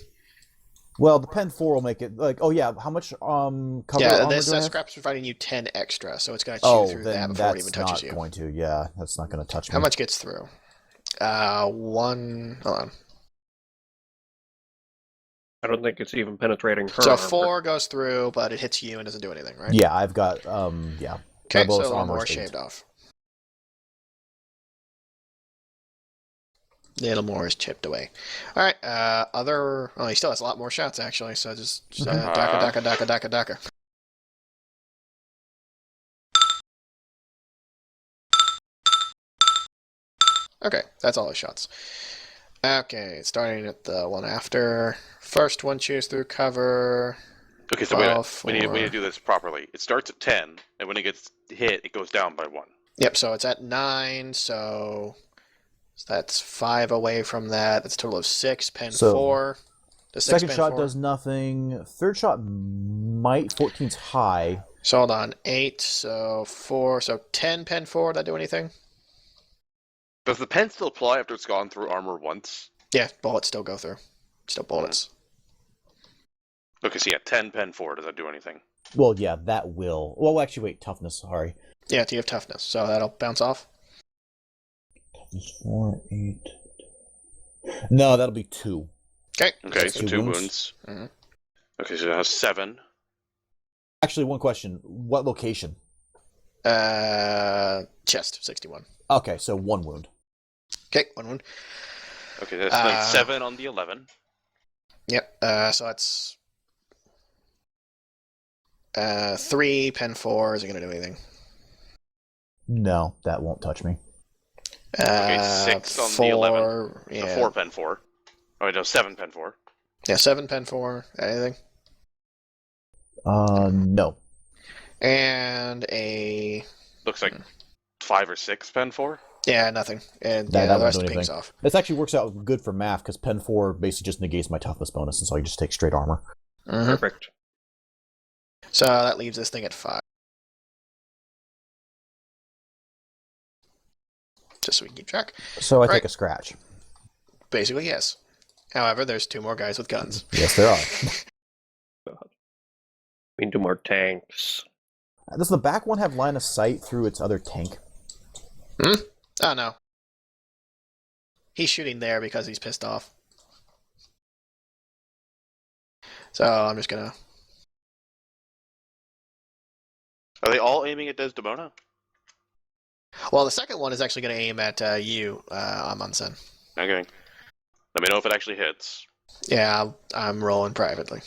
Well, the Pen 4 will make it like. Oh yeah, how much cover Yeah, armor this do I have? scrap's providing you 10 extra, so it's going to chew Oh, through that then before it even that's touches not you. going to. Yeah, that's not going to touch me. How much gets through? One. Hold on. I don't think it's even penetrating her. So armor. 4 goes through, but it hits you and doesn't do anything, right? Yeah, I've got yeah. Okay, My bonus so armor more is 8. shaved off. Little more is chipped away. All right. Other. Oh, he still has a lot more shots actually. So just daka. Okay, that's all his shots. Okay, starting at the one after. First one cheers through cover. Okay, so wait a minute. 12, We need 4. to do this properly. It starts at 10, and when it gets hit, it goes down by 1. Yep, so it's at 9, so that's 5 away from that. That's a total of 6. Pen So, 4. The 6 Second pen shot 4. does nothing. Third shot might. 14's high. So hold on. 8, so 4, so 10 pen 4. Did that do anything? Does the pen still apply after it's gone through armor once? Yeah, bullets still go through. Still bullets. Okay, so yeah, 10 pen 4. Does that do anything? Well, yeah, that will. Well, actually, wait. Toughness. Sorry. Yeah, you have toughness, so that'll bounce off. 4, 8. No, that'll be 2. Okay. Okay, That's so 2 2 wounds. wounds. Mhm. Okay, so that's 7. Actually, one question. What location? Chest, 61. Okay, so 1 wound. Okay, 1 wound. Okay, that's then 7 on the 11. Yep, so that's 3 pen 4. Is it going to do anything? No, that won't touch me. Okay, 6 on 4, the 11. Yeah. So 4 pen 4. Oh, wait, no, 7 pen 4. Yeah, 7 pen 4. Anything? No. And a... Looks like 5 or 6 pen 4. Yeah, nothing. And That yeah, the won't rest do of the pings anything. off. This actually works out good for math because Pen 4 basically just negates my toughness bonus, and so I just take straight armor. Mhm. Perfect. So that leaves this thing at 5. Just so we can keep track. So I Right. take a scratch. Basically, yes. However, there's 2 more guys with guns. Yes, there are. We need 2 more tanks. Does the back one have line of sight through its other tank? Oh, no. He's shooting there because he's pissed off. So I'm just gonna... Are they all aiming at Desdemona? Well, the second one is actually going to aim at you, Amundsen. Okay. Let me know if it actually hits. Yeah, I'm rolling privately.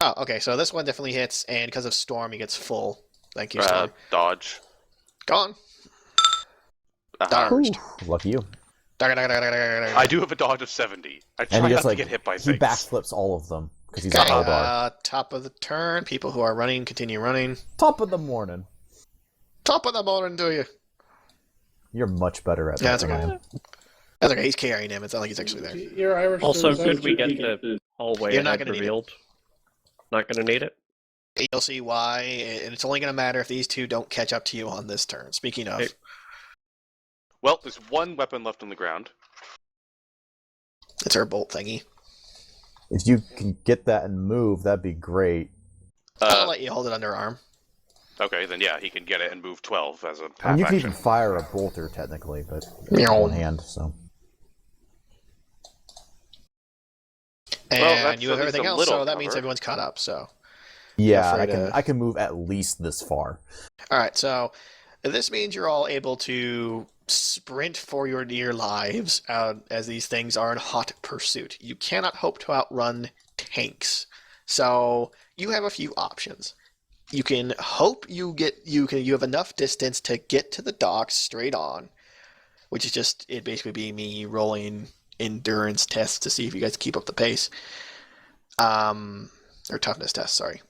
Oh, okay, so this one definitely hits, and because of Storm, he gets full. Thank you, Storm. Dodge. Gone. Uh-huh. Dodged. Lucky you. I do have a dodge of 70. I try And he not just to get hit by he things. backflips all of them because he's Okay, a bar. top of the turn. People who are running, continue running. Top of the morning. Top of the morning, do you? You're much better at Yeah, that that's than I okay. am. That's okay, he's carrying him. It's not like he's actually there. Your Irish Also, service could we get the hallway You're not ahead gonna need it. revealed? Not going to need it? You'll see why, and it's only going to matter if these 2 don't catch up to you on this turn. Speaking of, Okay. Well, there's 1 weapon left on the ground. it's her bolt thingy. If you can get that and move, that'd be great. I'll let you hold it under arm. Okay, then yeah, he can get it and move 12 as a I mean, half you can action. even fire a bolter technically, but Meow. one hand. So And that's you have at least everything a else, little so that means cover. everyone's caught up. So, yeah, free to- I can move at least this far. all right. So this means you're all able to sprint for your dear lives as these things are in hot pursuit. You cannot hope to outrun tanks, so you have a few options. You can hope you have enough distance to get to the docks straight on, which is just it basically be me rolling endurance tests to see if you guys keep up the pace. Or toughness tests, sorry.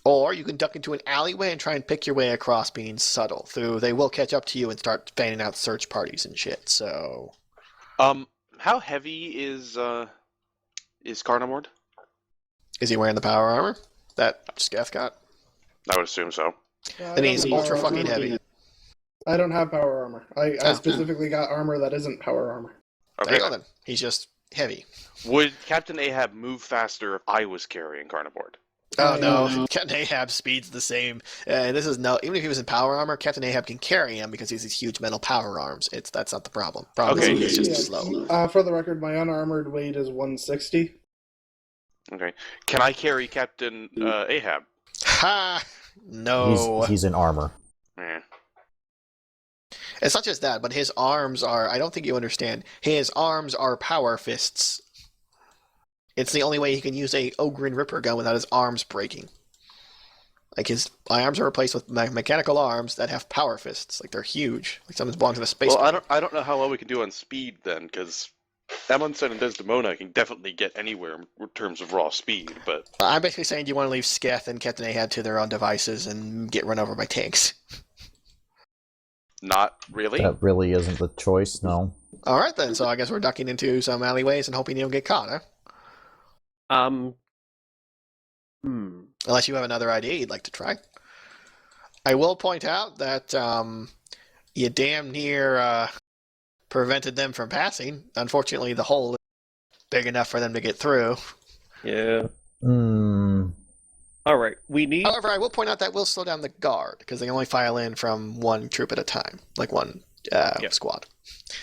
Or you can duck into an alleyway and try and pick your way across being subtle. They will catch up to you and start fanning out search parties and shit, so... How heavy is Carnamord? Is he wearing the power armor that Scath got? I would assume so. Then he's ultra fucking heavy. I don't have power armor. I Oh. specifically got armor that isn't power armor. There Okay. you go then. He's just heavy. Would Captain Ahab move faster if I was carrying Carnivore? Oh no, Captain Ahab speed's the same. This is no. Even if he was in power armor, Captain Ahab can carry him because he has these huge metal power arms. That's not the problem. Problem Okay. is he's just slow. For the record, my unarmored weight is 160. Okay. Can I carry Captain Ahab? Ha! No. He's in armor. Eh. It's not just that, but his arms are. I don't think you understand. His arms are power fists. It's the only way he can use a Ogren Ripper gun without his arms breaking. Like my arms are replaced with mechanical arms that have power fists. Like they're huge. Like something belongs to the space. Well, I don't know how well we can do on speed then, because Amundsen and Desdemona can definitely get anywhere in terms of raw speed. But I'm basically saying, do you want to leave Sketh and Captain Ahab to their own devices and get run over by tanks? not really. That really isn't the choice. No. All right then. So I guess we're ducking into some alleyways and hoping you don't get caught, huh? Unless you have another idea you'd like to try. I will point out that you damn near prevented them from passing. Unfortunately, the hole is big enough for them to get through. Yeah. Hmm. All right. We need. However, I will point out that will slow down the guard because they only file in from one troop at a time, like one squad.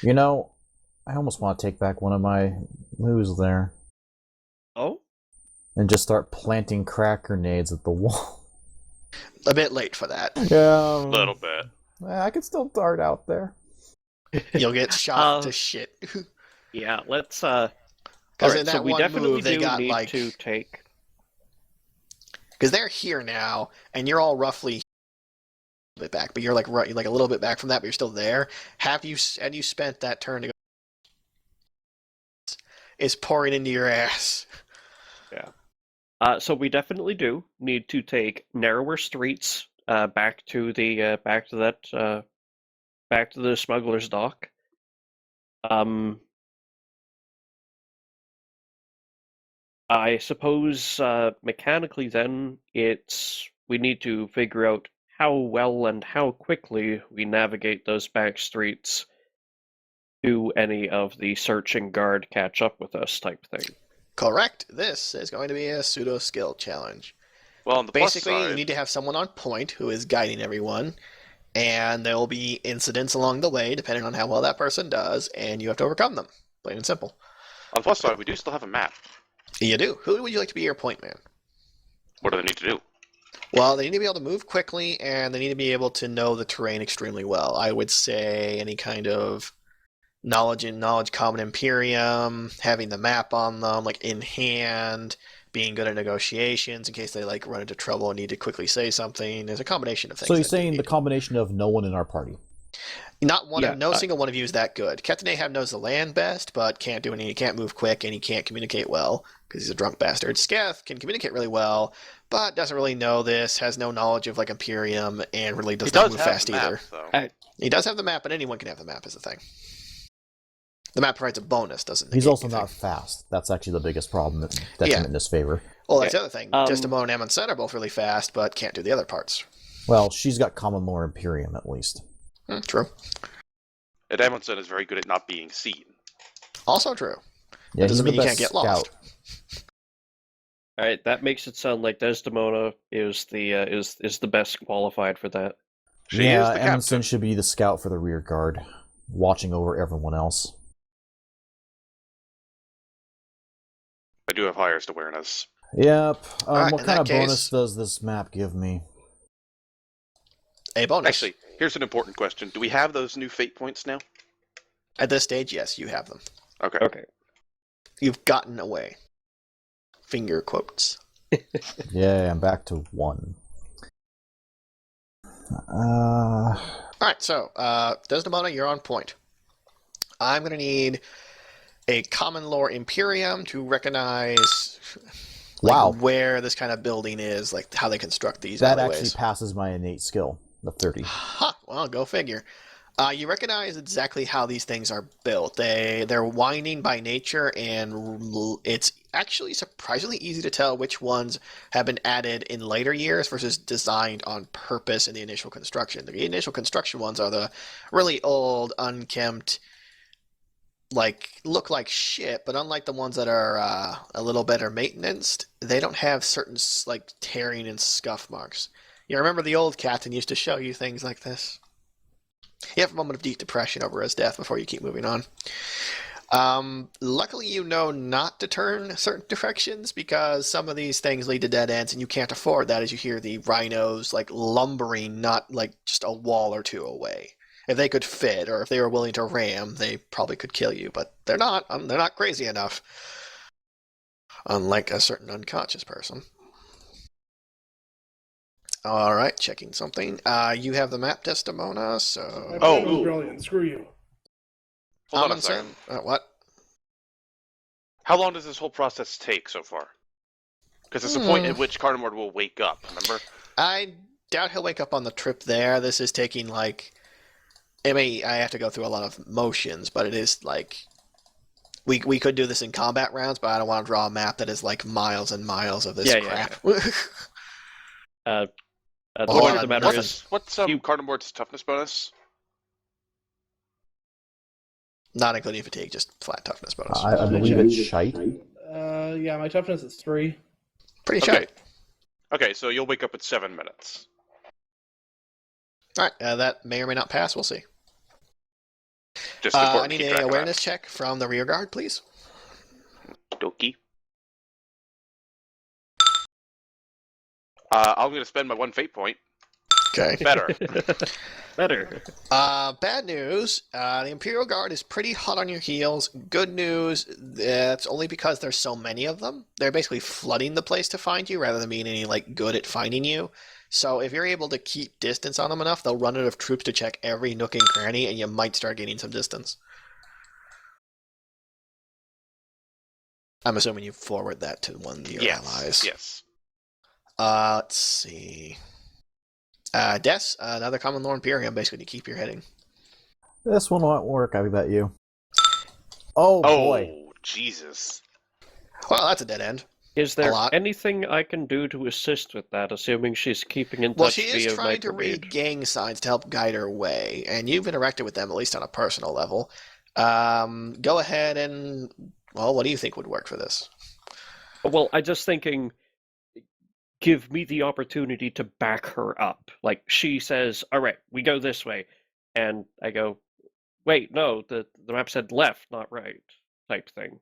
You know, I almost want to take back one of my moves there Oh. and just start planting crack grenades at the wall. A bit late for that. Yeah. A little bit. I could still dart out there. You'll get shot to shit. Yeah. Let's. Because in so that we one definitely move, they do got need like to take. because they're here now, and you're all roughly a bit back, but you're like a little bit back from that, but you're still there. Had you spent that turn to go? Is pouring into your ass. Yeah. So we definitely do need to take narrower streets back to the smuggler's dock. I suppose mechanically then we need to figure out how well and how quickly we navigate those back streets. Do any of the searching guard catch up with us type thing? Correct. This is going to be a pseudo skill challenge. Well, on the Basically, plus side, you need to have someone on point who is guiding everyone, and there will be incidents along the way depending on how well that person does, and you have to overcome them. Plain and simple. on the plus side, we do still have a map. You do. Who would you like to be your point man? What do they need to do? Well, they need to be able to move quickly, and they need to be able to know the terrain extremely well. I would say any kind of knowledge common Imperium, having the map on them, like in hand, being good at negotiations in case they like run into trouble and need to quickly say something. There's a combination of things. So you're that saying you the need. combination of no one in our party? No single one of you is that good. Captain Ahab knows the land best, but can't do any. He can't move quick, and he can't communicate well because he's a drunk bastard. Sketh can communicate really well, but doesn't really know this. Has no knowledge of like Imperium, and really does not move fast either. Though. He does have the map, but anyone can have the map. Is the thing. The map provides a bonus, doesn't it? He's also not fast. That's actually the biggest problem detriment in his favor. Well, that's the other thing. Desdemona and Amundsen are both really fast, but can't do the other parts. Well, she's got common lore Imperium at least. True. And Amundsen is very good at not being seen. Also true. Yeah, That doesn't he's mean the you best can't get lost. scout. All right, that makes it sound like Desdemona is the best qualified for that. She Yeah, is the Amundsen captain. should be the scout for the rear guard, watching over everyone else. I do have highest awareness. Yep. Alright, What in kind that of bonus case- does this map give me? A bonus. Actually, here's an important question. Do we have those new fate points now? At this stage, yes, you have them. Okay. Okay. You've gotten away. Finger quotes. Yeah, I'm back to 1. Alright, so, Desdemona, you're on point. I'm going to need a common lore Imperium to recognize Wow. where this kind of building is, like how they construct these That alleyways. actually passes my innate skill, the 30. Ha! Well, go figure. You recognize exactly how these things are built. They're winding by nature, and it's actually surprisingly easy to tell which ones have been added in later years versus designed on purpose in the initial construction. The initial construction ones are the really old, unkempt, look like shit, but unlike the ones that are a little better maintenanced, they don't have certain like tearing and scuff marks. You remember the old captain used to show you things like this? You have a moment of deep depression over his death before you keep moving on. Luckily, you know not to turn certain directions because some of these things lead to dead ends, and you can't afford that as you hear the rhinos like lumbering, not like just a wall or two away. If they could fit, or if they were willing to ram, they probably could kill you, but they're not. They're not crazy enough. Unlike a certain unconscious person. All right, checking something. You have the map, Desdemona, so... My Oh. plan was brilliant. Screw you. Hold on a Amundsen? second. What? How long does this whole process take so far? Because there's a point at which Carnimord will wake up, remember? I doubt he'll wake up on the trip there. This is taking, like... I have to go through a lot of motions, but it is, like... We could do this in combat rounds, but I don't want to draw a map that is, like, miles and miles of this crap. The Hold fact of on, the matter nothing. is, What's Carnimord's toughness bonus? Not including fatigue, just flat toughness bonus. I believe it's shite. Yeah, my toughness is 3. Pretty Okay. shite. Okay, so you'll wake up at 7 minutes. Alright, that may or may not pass, we'll see. Just I important to need keep an track of awareness check from the rear guard, please. that. Dokie. I'm going to spend my 1 fate point. Okay. Better. better. Bad news. The Imperial Guard is pretty hot on your heels. Good news. That's only because there's so many of them. They're basically flooding the place to find you rather than being any like good at finding you. So if you're able to keep distance on them enough, they'll run out of troops to check every nook and cranny, and you might start gaining some distance. I'm assuming you forward that to one of your allies. Yes. Let's see. Des, another common law Imperium, basically to keep your heading. This one won't work, I bet you. Oh, boy. Oh, Jesus. Well, that's a dead end. Is there lot. anything I can do to assist with that, assuming she's keeping in touch Well, she is via trying to microbreed? read gang signs to help guide her way, and you've interacted with them, at least on a personal level. Go ahead and... Well, what do you think would work for this? Well, I'm just thinking, give me the opportunity to back her up. Like, she says, all right, we go this way. And I go, wait, no, the map said left, not right, type thing.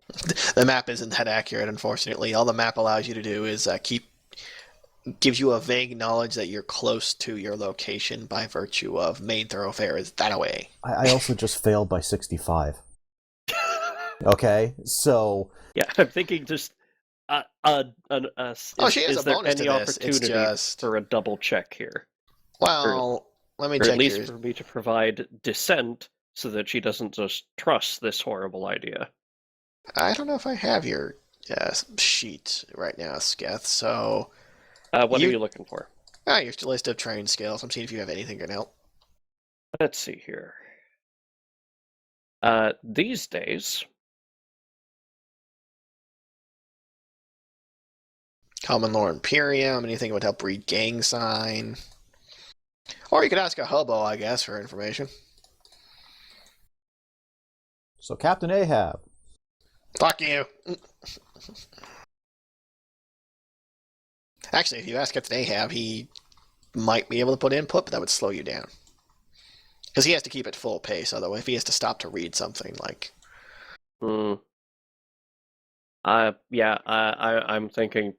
The map isn't that accurate, unfortunately. All the map allows you to do is gives you a vague knowledge that you're close to your location by virtue of main thoroughfare is that away. I also just failed by 65. Okay, so... Yeah, I'm thinking just... she has is a there bonus to any this. It's opportunity just... for a double check here? Well, let me Or check at least your... for me to provide dissent so that she doesn't just trust this horrible idea. I don't know if I have your sheet right now, Sketh, so... What are you looking for? Your list of training skills. I'm seeing if you have anything that can help. Let's see here. These days... Common Law Imperium, anything that would help read gang sign. Or you could ask a hobo, I guess, for information. So Captain Ahab. Fuck you. Actually, if you ask Captain Ahab, he might be able to put input, but that would slow you down. Because he has to keep it full pace, otherwise if he has to stop to read something, like... I'm thinking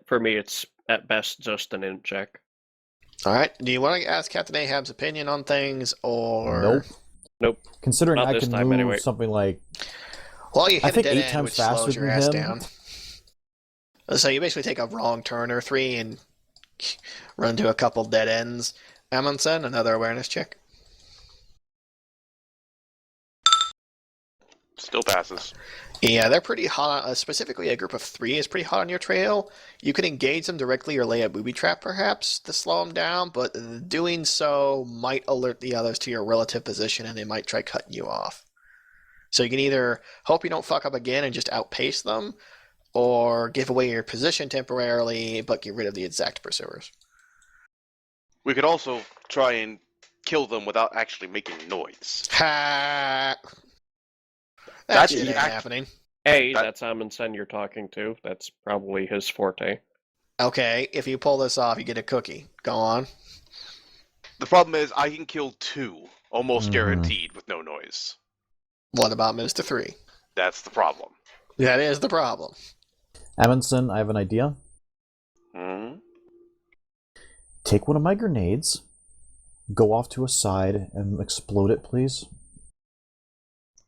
for me it's at best just an int check. Alright, do you want to ask Captain Ahab's opinion on things, or... Nope. Considering Not I this can time, move anyway. something like... Well, you hit I think a dead 8 end, times which slows faster your than ass him. down. So you basically take a wrong turn or 3 and run to a couple dead ends. Amundsen, another awareness check. Still passes. Yeah, they're pretty hot. Specifically, a group of 3 is pretty hot on your trail. You can engage them directly or lay a booby trap, perhaps, to slow them down, but doing so might alert the others to your relative position, and they might try cutting you off. So you can either hope you don't fuck up again and just outpace them, or give away your position temporarily, but get rid of the exact pursuers. We could also try and kill them without actually making noise. Ha! That That's shit ain't act- happening. Hey, That- that's Amundsen you're talking to. That's probably his forte. Okay, if you pull this off, you get a cookie. Go on. The problem is I can kill 2, almost Mhm. guaranteed, with no noise. What about Mr. 3? That's the problem. That is the problem. Amundsen, I have an idea. Hmm? Take one of my grenades, go off to a side, and explode it, please.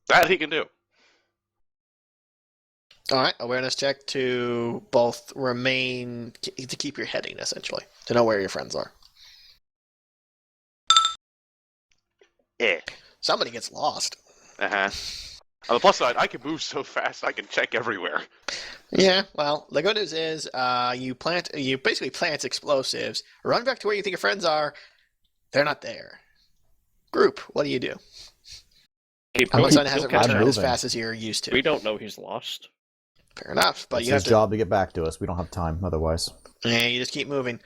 That he can do. Alright, awareness check to both remain, to keep your heading, essentially. To know where your friends are. Eh. Somebody gets lost. Uh-huh. On the plus side, I can move so fast I can check everywhere. Yeah, well, the good news is you basically plant explosives, run back to where you think your friends are, they're not there. Group, what do you do? Keep Amundsen going. hasn't He'll catch returned up. as moving. fast as you're used to. We don't know he's lost. Fair enough, but It's you have his to. job to get back to us. We don't have time otherwise. Yeah, you just keep moving.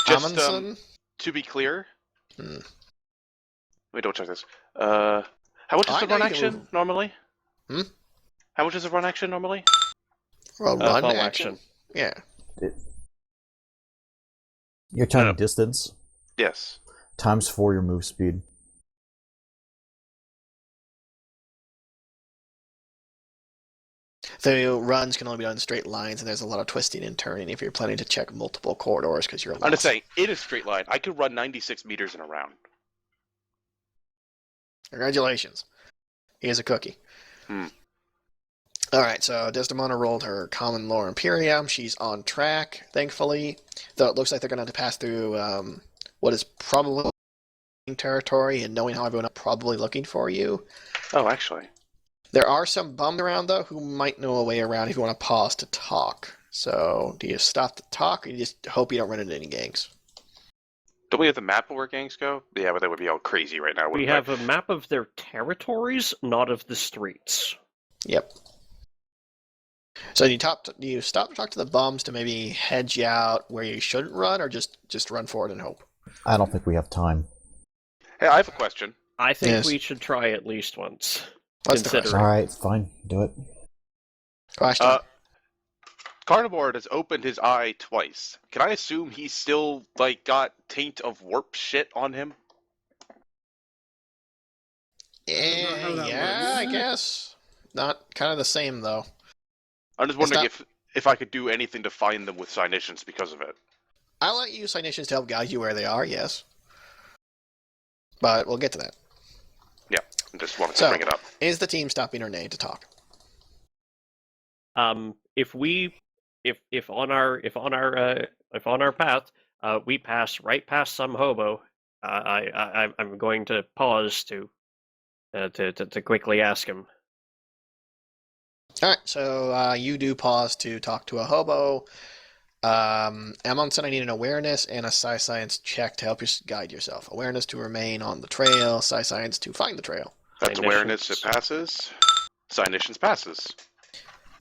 Just, Amundsen? To be clear... Hmm. Wait, don't check this. How much is I the know run you can action, move. normally? Hmm? How much is the run action, normally? Well, run Full action? Yeah. Your time No. distance Yes. times 4 your move speed. The runs can only be done in straight lines, and there's a lot of twisting and turning if you're planning to check multiple corridors because you're lost. I'm just saying, in a straight line, I could run 96 meters in a round. Congratulations. Here's a cookie. Hmm. Alright, so Desdemona rolled her Common Lore Imperium. She's on track, thankfully. Though it looks like they're going to have to pass through what is probably territory, and knowing how everyone is probably looking for you. Oh, actually. There are some bums around, though, who might know a way around if you want to pause to talk. So, do you stop to talk, or you just hope you don't run into any gangs? Don't we have the map of where gangs go? Yeah, but that would be all crazy right now. We wouldn't have a map of their territories, not of the streets. Yep. So do you stop to talk to the bums to maybe hedge you out where you shouldn't run, or just run forward and hope? I don't think we have time. Hey, I have a question. I think Yes. we should try at least once. What's the Consider question? Alright, fine. Do it. Question. Carnivore has opened his eye twice. Can I assume he's still, got taint of warp shit on him? don't know how that Yeah, I works. guess. Not kind of the same, though. I'm just wondering not- if I could do anything to find them with Cynitions because of it. I'll let you use Cynitions to help guide you where they are, yes. But we'll get to that. I just wanted to So- bring it up. Is the team stopping Renee to talk? If on our path, we pass right past some hobo, I'm going to pause to quickly ask him. Alright, so you do pause to talk to a hobo. Amundsen, I need an awareness and a science check to help you guide yourself. Awareness to remain on the trail, science to find the trail. That's Cynitions. awareness, it passes. Cynitions passes.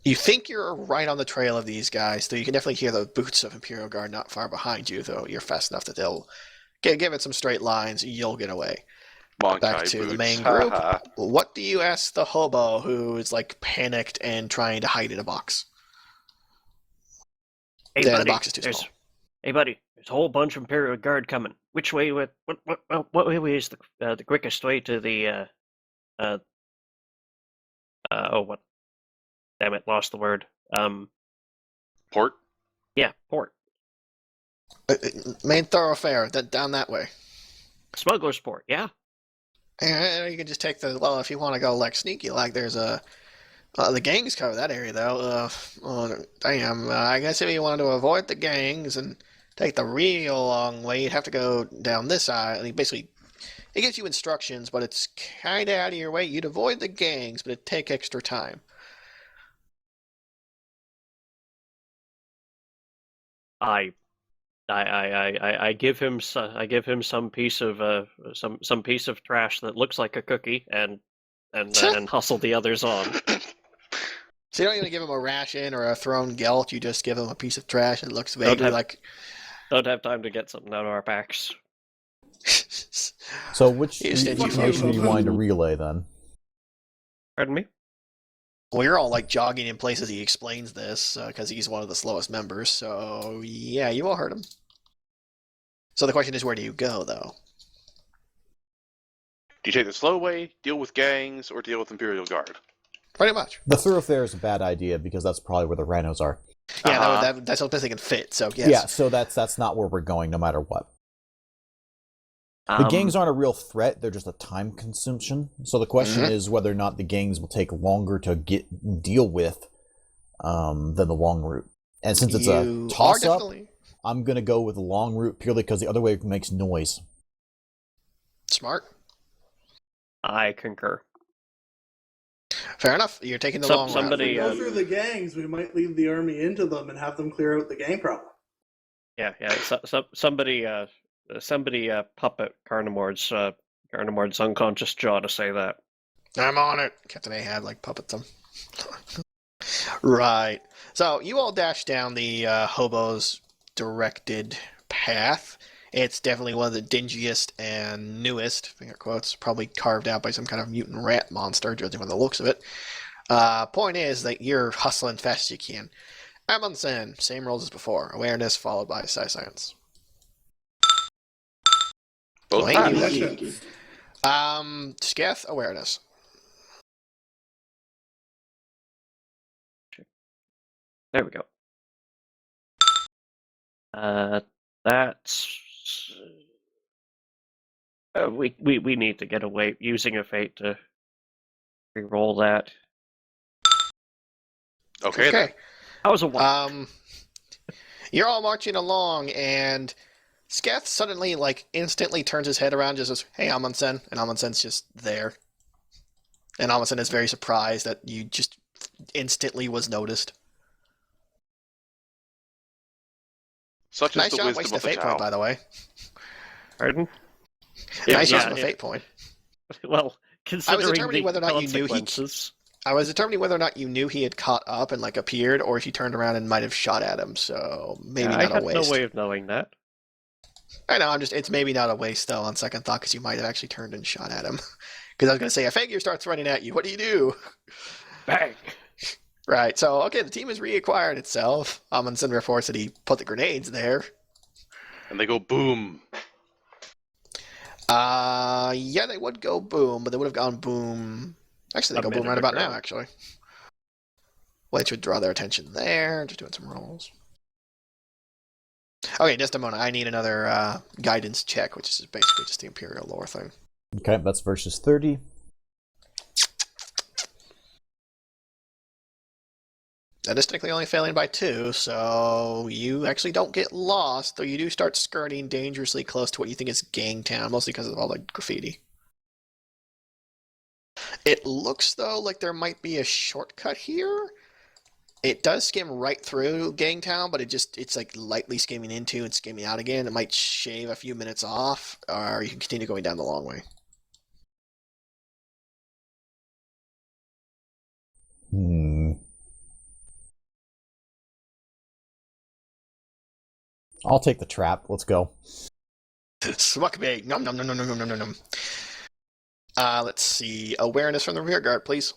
You think you're right on the trail of these guys, though you can definitely hear the boots of Imperial Guard not far behind you, though you're fast enough that they'll give it some straight lines, you'll get away. Monkai Back to the boots. main group. Haha. What do you ask the hobo who is panicked and trying to hide in a box? Hey The buddy, box is too small. Hey buddy, there's a whole bunch of Imperial Guard coming. Which way? What way is the quickest way to the oh what? Damn it, lost the word. Port? Yeah, port. Main thoroughfare, down that way. Smuggler's port. Yeah. And you can just take if you want to go sneaky, there's a the gangs cover that area though. Damn. I guess if you wanted to avoid the gangs and take the real long way, you'd have to go down this side. And it gives you instructions, but it's kind of out of your way. You'd avoid the gangs, but it'd take extra time. I give him some piece of some piece of trash that looks like a cookie and hustle the others on. So you don't even give them a ration or a thrown gelt. You just give them a piece of trash that looks Don't vaguely have- like. Don't have time to get something out of our packs. So which You said you information do you fucking- want to relay then? Pardon me? Well, you're all like jogging in place as he explains this because he's one of the slowest members. So yeah, you all heard him. So the question is, where do you go, though? Do you take the slow way, deal with gangs, or deal with Imperial Guard? Pretty much. The thoroughfare is a bad idea because that's probably where the rhinos are. Yeah, Uh-huh. that's the best they can fit. So yes. Yeah, so that's not where we're going, no matter what. The gangs aren't a real threat; they're just a time consumption. So the question is whether or not the gangs will take longer to deal with than the long route. And since it's a toss-up, I'm gonna go with the long route purely because the other way makes noise. Smart. I concur. Fair enough. You're taking the long route. Somebody, If we go through the gangs, we might leave the army into them and have them clear out the gang problem. Yeah. Somebody puppet Carnimord's unconscious jaw to say that. I'm on it. Captain Ahab like puppet them. Right. So you all dash down the hobos directed path. It's definitely one of the dingiest and newest, finger quotes, probably carved out by some kind of mutant rat monster, judging by the looks of it. Point is that you're hustling fast as you can. Amundsen, same rolls as before. Awareness followed by science. Both Thank times. you. Sketh, awareness. There we go. That's we need to get away using a fate to re-roll that. Okay. Then. That was a one. You're all marching along, and Sketh suddenly, instantly turns his head around, just says, "Hey, Amundsen," and Amundsen's just there. And Amundsen is very surprised that you just instantly was noticed. Such Nice is the job wisdom wasting a of the fate point, by Tao. the way. Pardon? Nice use of a fate point. Well, considering determining the whether or not you knew consequences. I was determining whether or not you knew he had caught up and appeared, or if he turned around and might have shot at him. So maybe I not a had waste. no way of knowing that. I know. It's maybe not a waste though on second thought, because you might have actually turned and shot at him. Because I was going to say, a figure starts running at you. What do? Bang! Right. So okay, the team has reacquired itself. Amundsen reports that he put the grenades there. And they go boom. Yeah, they would go boom, but they would have gone boom. Actually, they go boom right about now, actually. Which would draw their attention there. Just doing some rolls. Okay, just a moment. I need another guidance check, which is basically just the Imperial lore thing. Okay, that's versus 30. That is technically only failing by 2, so you actually don't get lost, though you do start skirting dangerously close to what you think is Gangtown, mostly because of all the graffiti. It looks, though, like there might be a shortcut here. It does skim right through Gangtown, but it's like lightly skimming into and skimming out again. It might shave a few minutes off, or you can continue going down the long way. I'll take the trap. Let's go. Smuck bait. Nom nom nom nom nom nom nom nom. Let's see. Awareness from the rear guard, please.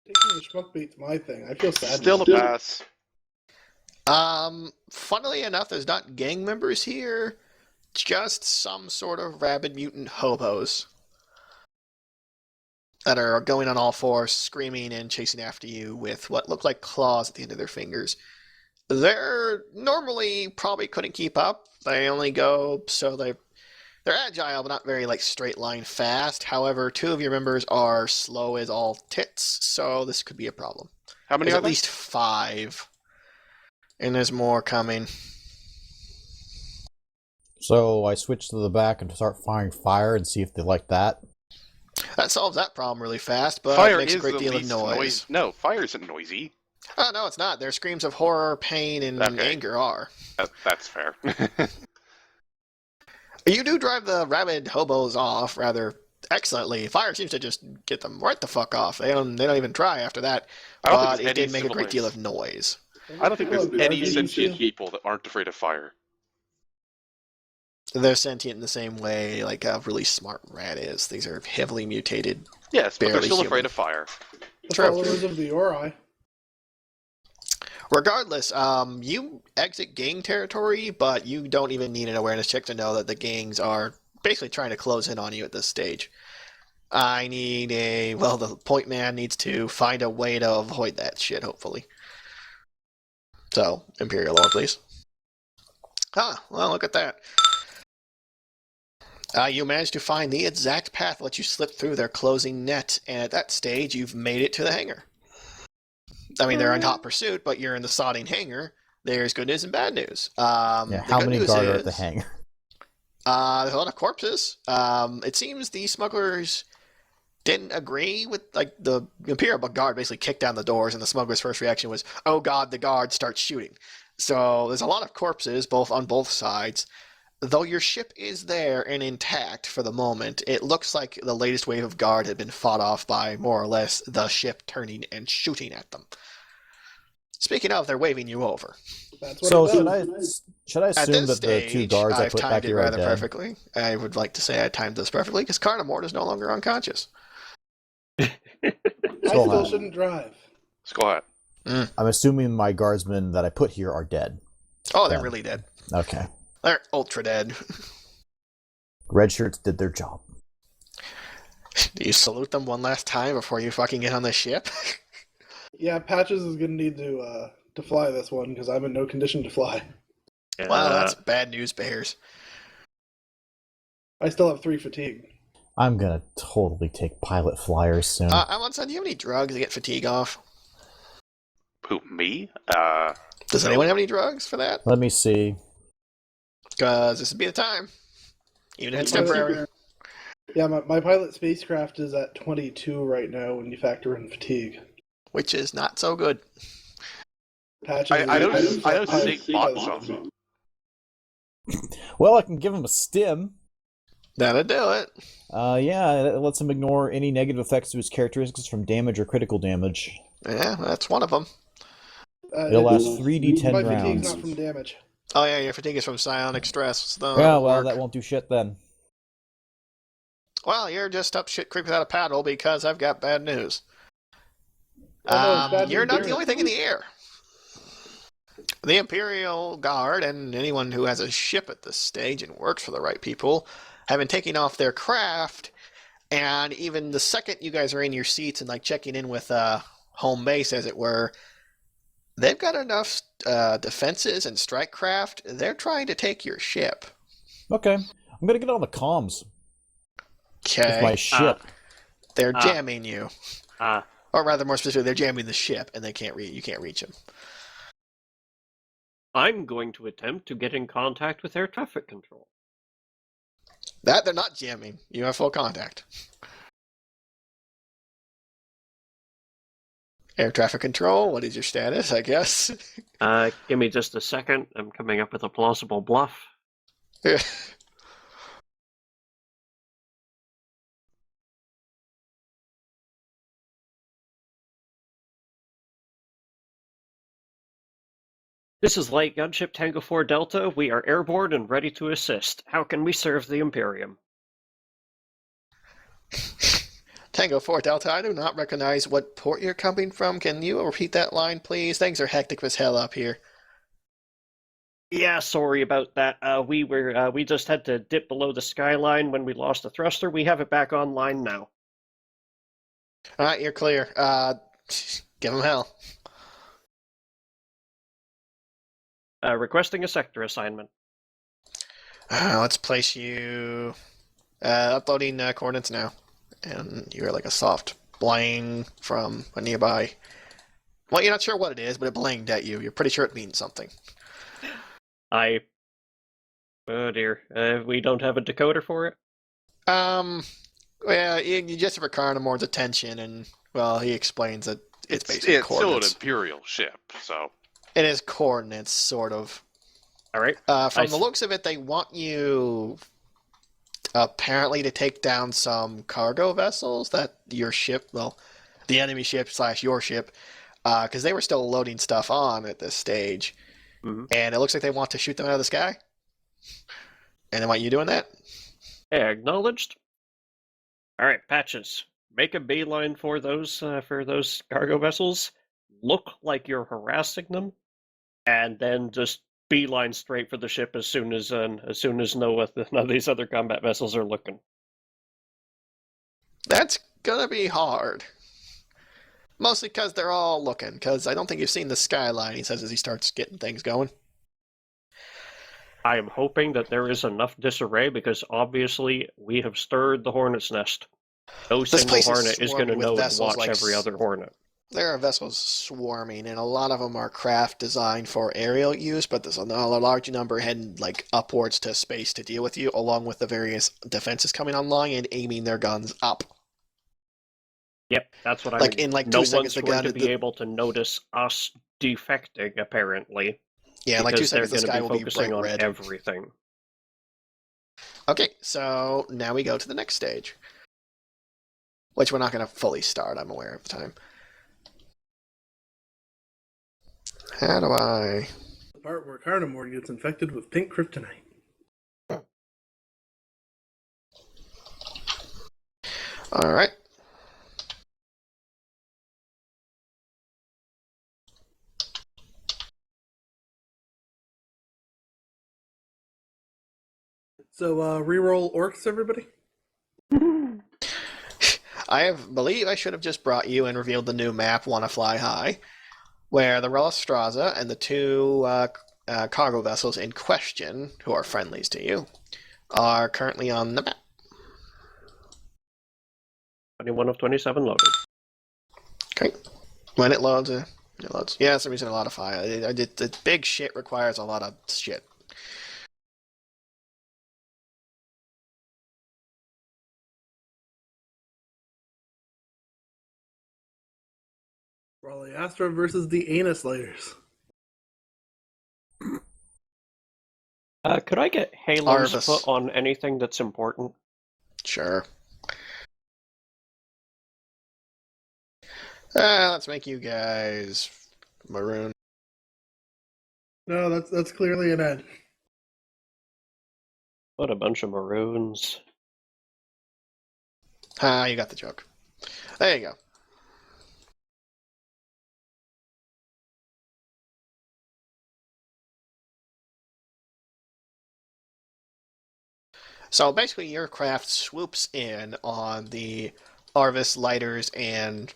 Taking the schmuck bait's my thing. I feel sad. Still a pass. Funnily enough, there's not gang members here. Just some sort of rabid mutant hobos that are going on all fours, screaming and chasing after you with what look like claws at the end of their fingers. They're normally probably couldn't keep up. They only go so they're agile, but not very straight line fast. However, 2 of your members are slow as all tits, so this could be a problem. How many There's are at there? least 5, and there's more coming. So I switch to the back and start firing fire and see if they like that. That solves that problem really fast, but Fire it makes is a great the deal of least noise. No, fire isn't noisy. Oh, no, it's not. Their screams of horror, pain, and Okay. anger are. That's fair. You do drive the rabid hobos off rather excellently. Fire seems to just get them right the fuck off. They don't even try after that. I don't think But there's it did any make a great deal civilized- of noise. I don't think there's Well, any are you sentient too? people that aren't afraid of fire. They're sentient in the same way like a really smart rat is. These are heavily mutated. Yes, but they're Barely still human. afraid of fire. The True. followers of the Ori. Regardless, you exit gang territory, but you don't even need an awareness check to know that the gangs are basically trying to close in on you at this stage. I need the point man needs to find a way to avoid that shit, hopefully. So, Imperial Lord, please. Ah, well, look at that. You managed to find the exact path that lets you slip through their closing net, and at that stage, you've made it to the hangar. I mean, they're in hot pursuit, but you're in the sodding hangar. There's good news and bad news. Yeah, how many guards are at the hangar? There's a lot of corpses. It seems the smugglers didn't agree with, like, the Imperial guard basically kicked down the doors, and the smugglers' first reaction was, "Oh God!" The guard starts shooting. So there's a lot of corpses, on both sides. Though your ship is there and intact for the moment, it looks like the latest wave of guard had been fought off by, more or less, the ship turning and shooting at them. Speaking of, they're waving you over. That's what So it should I At assume this that the two stage, guards I I've put back timed it here are rather dead? perfectly. I would like to say I timed this perfectly, because Carnamort is no longer unconscious. I Still still have. shouldn't drive. Let's go ahead. I'm assuming my guardsmen that I put here are dead. Oh, they're Dead. really dead. Okay. They're ultra dead. Red shirts did their job. Do you salute them one last time before you fucking get on the ship? Yeah, Patches is gonna need to fly this one because I'm in no condition to fly. Well, that's bad news, Bears. I still have 3 fatigue. I'm gonna totally take pilot flyers soon. Amonson, do you have any drugs to get fatigue off? Who, me? Does anyone have any drugs for that? Let me see. Because this would be the time. Even if it's temporary. Yeah, my pilot spacecraft is at 22 right now when you factor in fatigue. Which is not so good. Patches. I know pilot Snake bought pilot. some. Well, I can give him a stim. That'll do it. Yeah, it lets him ignore any negative effects to his characteristics from damage or critical damage. Yeah, that's one of them. It'll last 3d10 my fatigue's rounds. not from damage. Oh yeah, your fatigue is from psionic stress. So Yeah, well, that won't do shit then. Well, you're just up shit creek without a paddle because I've got bad news. Oh, no, You're not the only thing in the air. The Imperial Guard and anyone who has a ship at this stage and works for the right people have been taking off their craft, and even the second you guys are in your seats and like checking in with home base, as it were, they've got enough defenses and strike craft. They're trying to take your ship. Okay. I'm gonna get on the comms with Okay. my ship. They're jamming you. Ah. Or rather, more specifically, they're jamming the ship, and you can't reach them. I'm going to attempt to get in contact with air traffic control. That they're not jamming. You have full contact. Air traffic control, what is your status, I guess? Give me just a second. I'm coming up with a plausible bluff. This is Light Gunship Tango 4 Delta. We are airborne and ready to assist. How can we serve the Imperium? Tango 4 Delta, I do not recognize what port you're coming from. Can you repeat that line, please? Things are hectic as hell up here. Yeah, sorry about that. We just had to dip below the skyline when we lost the thruster. We have it back online now. Alright, you're clear. Give them hell. Requesting a sector assignment. Let's place you... uploading coordinates now. And you're like a soft blang from a nearby... Well, you're not sure what it is, but it blanged at you. You're pretty sure it means something. Oh dear. We don't have a decoder for it? Well, you just have Carnamor's attention, and, well, he explains that it's basically It's still an coordinates. Imperial ship, so... It is coordinates, sort of. Alright. From the looks of it, they want you apparently to take down some cargo vessels that your ship, well, the enemy ship / your ship, because they were still loading stuff on at this stage. Mm-hmm. And it looks like they want to shoot them out of the sky. And they want you doing that? Yeah, acknowledged. Alright, Patches. make a beeline for those cargo vessels. Look like you're harassing them, and then just beeline straight for the ship as soon as none of these other combat vessels are looking. That's gonna be hard. Mostly because they're all looking, because I don't think you've seen the skyline, he says as he starts getting things going. I am hoping that there is enough disarray, because obviously we have stirred the hornet's nest. No This single place is hornet is going to swarming with know to vessels watch like every other hornet. There are vessels swarming, and a lot of them are craft designed for aerial use, but there's a large number heading like upwards to space to deal with you, along with the various defenses coming online and aiming their guns up. Yep, that's what I Like mean. in like No 2 seconds, one's the going gun. to be able to notice us defecting, apparently. Yeah, in like 2 because they're seconds, the going sky to be will be focusing bright on red. everything. Okay, so now we go to the next stage, which we're not going to fully start. I'm aware of the time. How do I? The part where Carnivore gets infected with pink kryptonite. All right. So, reroll orcs, everybody? I believe I should have just brought you and revealed the new map, Wanna Fly High, where the Relistraza and the two cargo vessels in question, who are friendlies to you, are currently on the map. 21 of 27 loaded. Okay. When it loads, it loads. Yeah, I'm using a lot of fire. The big shit requires a lot of shit. Raleigh Astra versus the Anus Layers. Could I get halos Arvis. put on anything that's important? Sure. Let's make you guys maroon. No, that's clearly an Ed. What a bunch of maroons. Ah, you got the joke. There you go. So basically, your craft swoops in on the Arvis lighters and,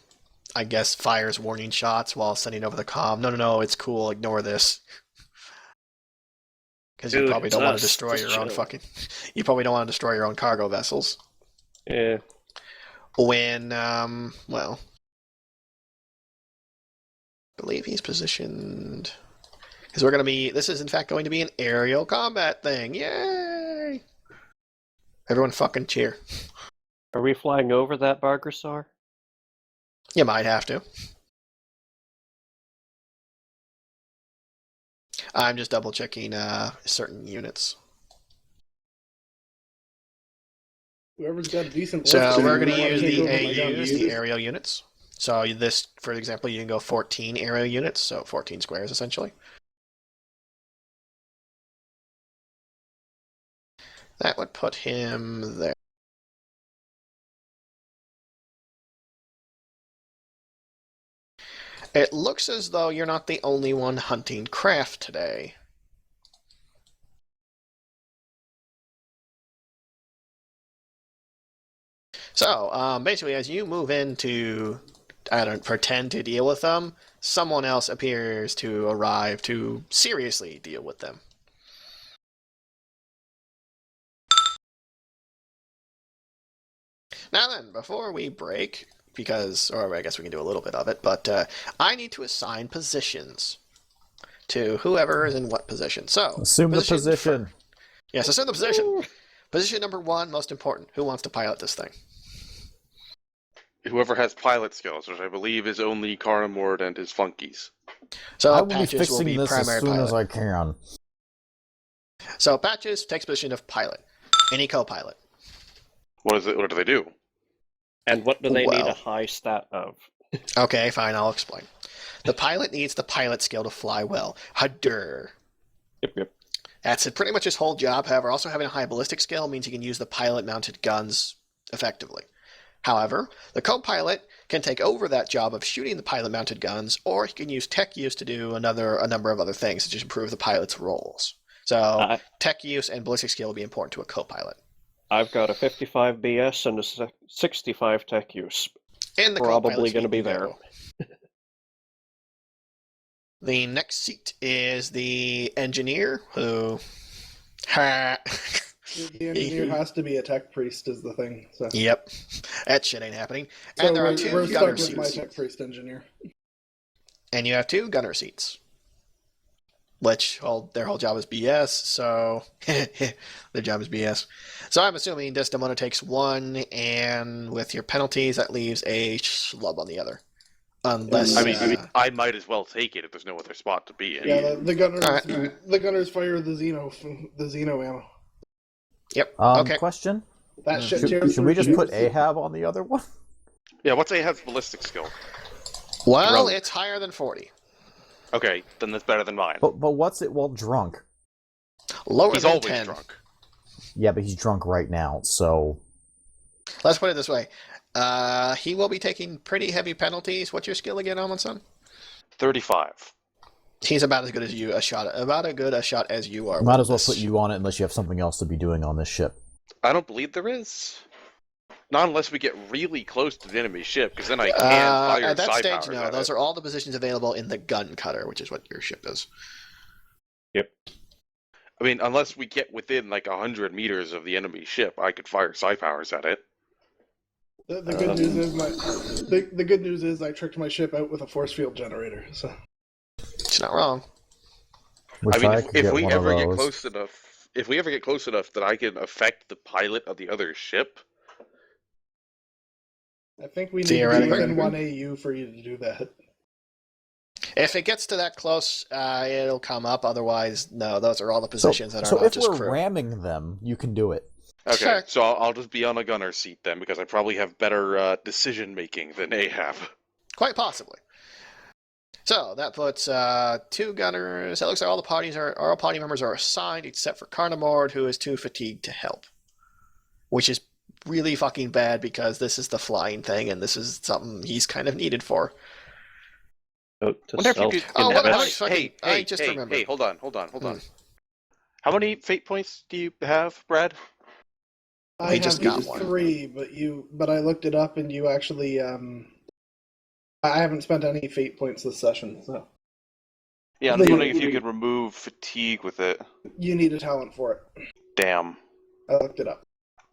I guess, fires warning shots while sending over the comm. No, it's cool. Ignore this. Because you Dude, probably it's don't want us. to destroy Just your own chill. fucking. You probably don't want to destroy your own cargo vessels. Yeah. When, well, I believe he's positioned. Because we're going to be. This is, in fact, going to be an aerial combat thing. Yay! Everyone fucking cheer. Are we flying over that Bargersar? You might have to. I'm just double checking certain units. Whoever's got a decent So orc we're team, going to I use wanna the take over my AUs, guns. the aerial units. So this, for example, you can go 14 aerial units, so 14 squares essentially. That would put him there. It looks as though you're not the only one hunting craft today. So, basically, as you move in to, pretend to deal with them, someone else appears to arrive to seriously deal with them. Now then, before we break, or I guess we can do a little bit of it, but I need to assign positions to whoever is in what position. So, Assume the position. Yes, assume the position. Position number 1, most important. Who wants to pilot this thing? Whoever has pilot skills, which I believe is only Carnimord and his flunkies. So I will be Patches will fixing be this as primary soon pilot. as I can. So Patches takes position of pilot. Any co-pilot. What is it? What do they do? And what do they need Well. a high stat of? Okay, fine, I'll explain. The pilot needs the pilot skill to fly well. Hadur. Yep. That's pretty much his whole job. However, also having a high ballistic skill means he can use the pilot-mounted guns effectively. However, the co-pilot can take over that job of shooting the pilot-mounted guns, or he can use tech use to do a number of other things, such as improve the pilot's roles. So tech use and ballistic skill will be important to a co-pilot. I've got a 55 BS and a 65 tech use. And the Probably going to be there. The next seat is the engineer, who... The engineer has to be a tech priest, is the thing. So. Yep, that shit ain't happening. So And there are 2 we're gunner stuck with my seats. tech priest engineer. And you have 2 gunner seats. Which, well, their whole job is BS, so... their job is BS. So I'm assuming Desdemona takes 1, and with your penalties, that leaves a schlub on the other. Unless... I might as well take it if there's no other spot to be in. Yeah, the gunners, All right. the gunners fire the Xeno ammo. Yep, okay. Question? That shit Should tears we through just put shields. Ahab on the other one? Yeah, what's Ahab's ballistic skill? Well, Relevant. it's higher than 40. Okay, then that's better than mine. But what's it while drunk? Lower He's than always 10. drunk. Yeah, but he's drunk right now, so... Let's put it this way. He will be taking pretty heavy penalties. What's your skill again, Amundsen? 35. He's about as good as you, about as good a shot as you are. Might with as well this. put you on it unless you have something else to be doing on this ship. I don't believe there is. Not unless we get really close to the enemy ship, because then I can fire At that psi stage, powers no. at Those it. are all the positions available in the gun cutter, which is what your ship is. Yep. I mean, unless we get within like 100 meters of the enemy ship, I could fire psi powers at it. The good news is the good news is I tricked my ship out with a force field generator. So It's not wrong. Wish I mean, could if get we one of ever get those. close enough, that I can affect the pilot of the other ship, I think we need to be Theoretically. within 1 AU for you to do that. If it gets to that close, it'll come up. Otherwise, no. Those are all the So, positions that are so not if just we're crew. ramming them, you can do it. okay, Sure. so I'll just be on a gunner seat then, because I probably have better decision making than Ahab. Quite possibly. So that puts 2 gunners. It looks like all party members are assigned except for Carnamord, who is too fatigued to help, which is really fucking bad because this is the flying thing, and this is something he's kind of needed for. Note to Wonder if you self. could. Oh, what invest- about fucking- I just hey, remembered. hey, hold on. How many fate points do you have, Brad? I He just got have one. 3, but I looked it up and you actually I haven't spent any fate points this session, so Yeah, I'm They- wondering if you could remove fatigue with it. you need a talent for it. Damn. I looked it up.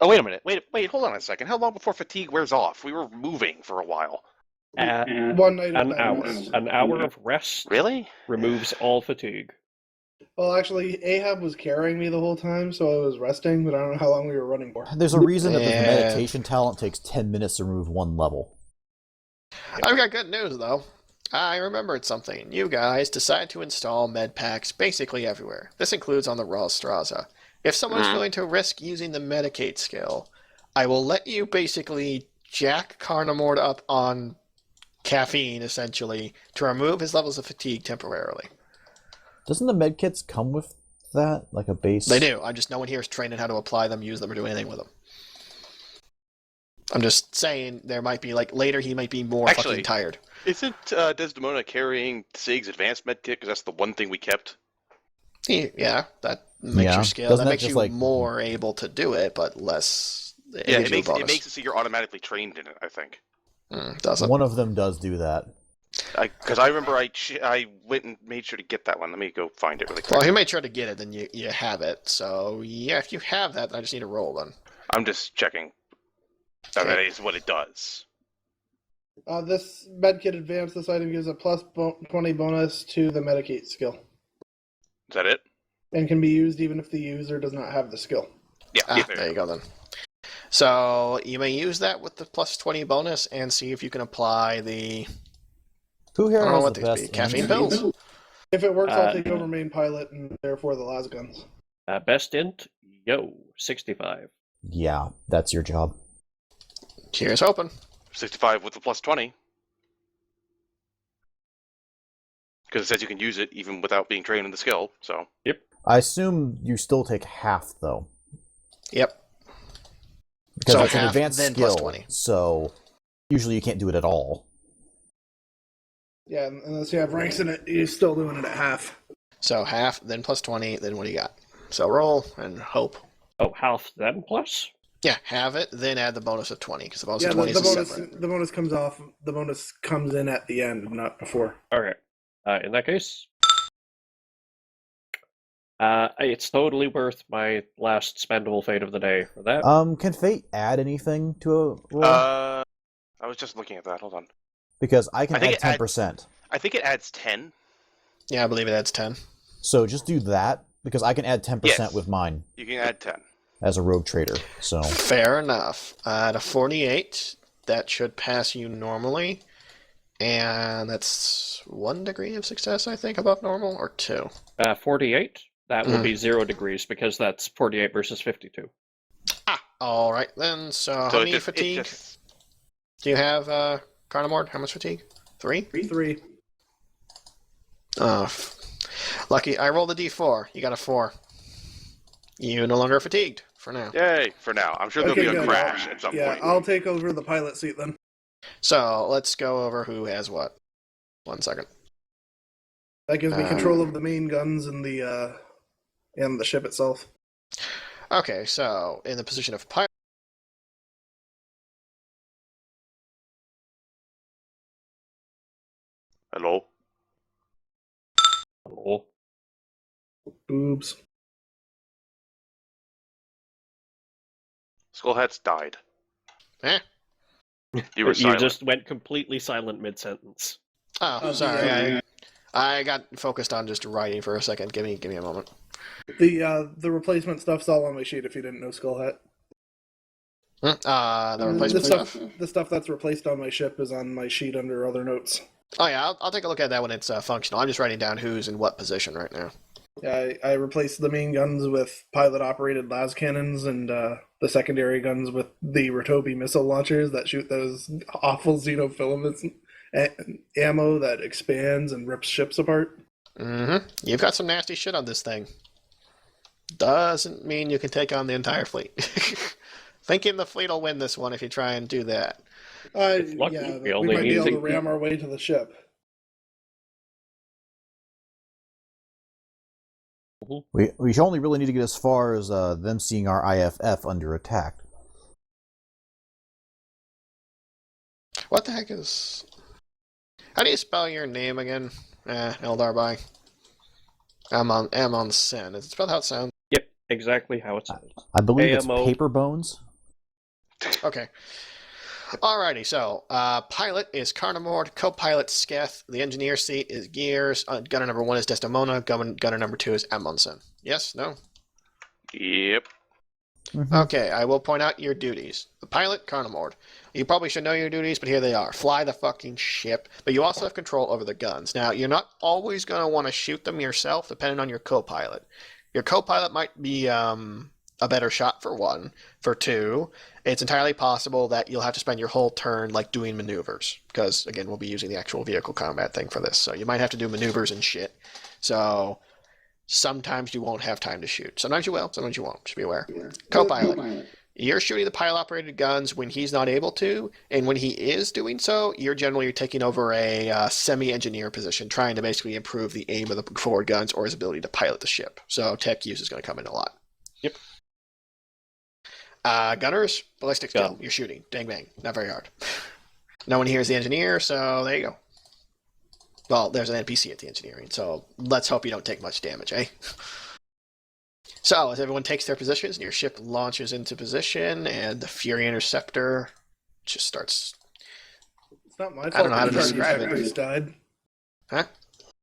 Oh, wait a minute. Wait, hold on a second. How long before fatigue wears off? We were moving for a while. 1 night of An hour. rest. An hour of rest Really? removes all fatigue. Well, actually, Ahab was carrying me the whole time, so I was resting, but I don't know how long we were running for. There's a reason that the Yeah. meditation talent takes 10 minutes to remove 1 level. I've got good news, though. I remembered something. You guys decide to install med packs basically everywhere. This includes on the Rostraza. If someone's willing to risk using the Medicate skill, I will let you basically jack Carnamord up on caffeine, essentially, to remove his levels of fatigue temporarily. Doesn't the medkits come with that? Like a base? They do. I'm just no one here is trained in how to apply them, use them, or do anything with them. I'm just saying there might be, like, later he might be more Actually- fucking tired. Isn't Desdemona carrying Sig's advanced med kit? Because that's the one thing we kept. Yeah, that makes Yeah. your skill. Doesn't That that makes just, you like- more able to do it, but less. Yeah, gives it you a makes bonus. it so you're automatically trained in it, I think. Doesn't. One of them does do that. Because I remember I went and made sure to get that one. Let me go find it really quick. Well, if you made sure to get it, then you have it. So, yeah, if you have that, then I just need a roll then. I'm just checking. That Okay. is what it does. This medkit advance, this item gives a plus 20 bonus to the Medicate skill, Is that it? and can be used even if the user does not have the skill. Yeah. There you go then. So, you may use that with the plus 20 bonus and see if you can apply the... Who here I don't know has what the these best be. Caffeine int? pills? If it works, I'll take Uh, over main pilot and therefore the las guns. Best int, 65. Yeah, that's your job. Here's hoping. 65 with the plus 20. Because it says you can use it even without being trained in the skill, so... I assume you still take half, though. Yep. Because So it's an half, advanced then skill, plus 20. so usually you can't do it at all. Yeah, unless you have ranks in it, you're still doing it at half. So half, then plus 20, then what do you got? So roll and hope. Oh, half then plus? Yeah, have it, then add the bonus of 20, because the bonus Yeah, of 20 the is bonus separate. the bonus comes off. The bonus comes in at the end, not before. Okay. In that case, it's totally worth my last spendable fate of the day for that. Can Fate add anything to a roll? I was just looking at that. Hold on. Because I can I think add it 10%. I think it adds 10. Yeah, I believe it adds 10. So just do that, because I can add 10% Yes. with mine You can add 10. as a rogue trader. So Fair enough. At a 48, that should pass you normally. And that's 1 degree of success, I think, above normal, or 2. 48, that will be 0 degrees because that's 48 versus 52. Alright then, so how many fatigue do you have, Carnimord? How much fatigue? 3? 3. Oh, lucky. I rolled a d4. You got a 4. You no longer fatigued, for now. Yay, for now. I'm sure there'll be a good. crash at some Yeah, point. I'll take over the pilot seat then. So, let's go over who has what. 1 second. That gives me control of the main guns and the ship itself. Okay, so, in the position of pilot. Hello? Oh. Boobs. Skullhat's died. Eh? You were You silent. just went completely silent mid-sentence. Oh, sorry. I got focused on just writing for a second. Give me a moment. The replacement stuff's all on my sheet if you didn't know Skull Hat. The replacement stuff? The stuff that's replaced on my ship is on my sheet under other notes. Oh yeah, I'll take a look at that when it's functional. I'm just writing down who's in what position right now. Yeah, I replaced the main guns with pilot-operated las cannons and the secondary guns with the Rotobi missile launchers that shoot those awful xenofilaments ammo that expands and rips ships apart. Mm-hmm. You've got some nasty shit on this thing. Doesn't mean you can take on the entire fleet. Thinking the fleet will win this one if you try and do that. lucky. Yeah, We we only might be need able to- to ram our way to the ship. we only really need to get as far as them seeing our IFF under attack. What the heck is... How do you spell your name again? Eldarby. Amon Sen. Is it spelled how it sounds? Yep, exactly how it sounds. I believe it's AMO. paper bones. Okay. Alrighty, so pilot is Carnimord, co-pilot Sketh, the engineer seat is Gears, gunner number 1 is Desdemona, gunner number 2 is Amundsen. Yes? No? Yep. Okay, I will point out your duties. The pilot, Carnimord. You probably should know your duties, but here they are. Fly the fucking ship, but you also have control over the guns. Now, you're not always going to want to shoot them yourself, depending on your co-pilot. Your co-pilot might be a better shot for 1. For 2, it's entirely possible that you'll have to spend your whole turn like doing maneuvers, because again, we'll be using the actual vehicle combat thing for this. So you might have to do maneuvers and shit. So sometimes you won't have time to shoot. Sometimes you will, sometimes you won't. Just be aware. Co-pilot. You're shooting the pilot-operated guns when he's not able to, and when he is doing so, you're generally taking over a semi-engineer position, trying to basically improve the aim of the forward guns or his ability to pilot the ship. So tech use is going to come in a lot. Yep. Gunners, ballistic skill. You're shooting. Dang bang. Not very hard. No one here is the engineer, so there you go. Well, there's an NPC at the engineering, so let's hope you don't take much damage, eh? So, as everyone takes their positions, your ship launches into position, and the Fury Interceptor just starts... It's not my fault. I don't know how to the Tardy's describe tech it. priest died. Huh?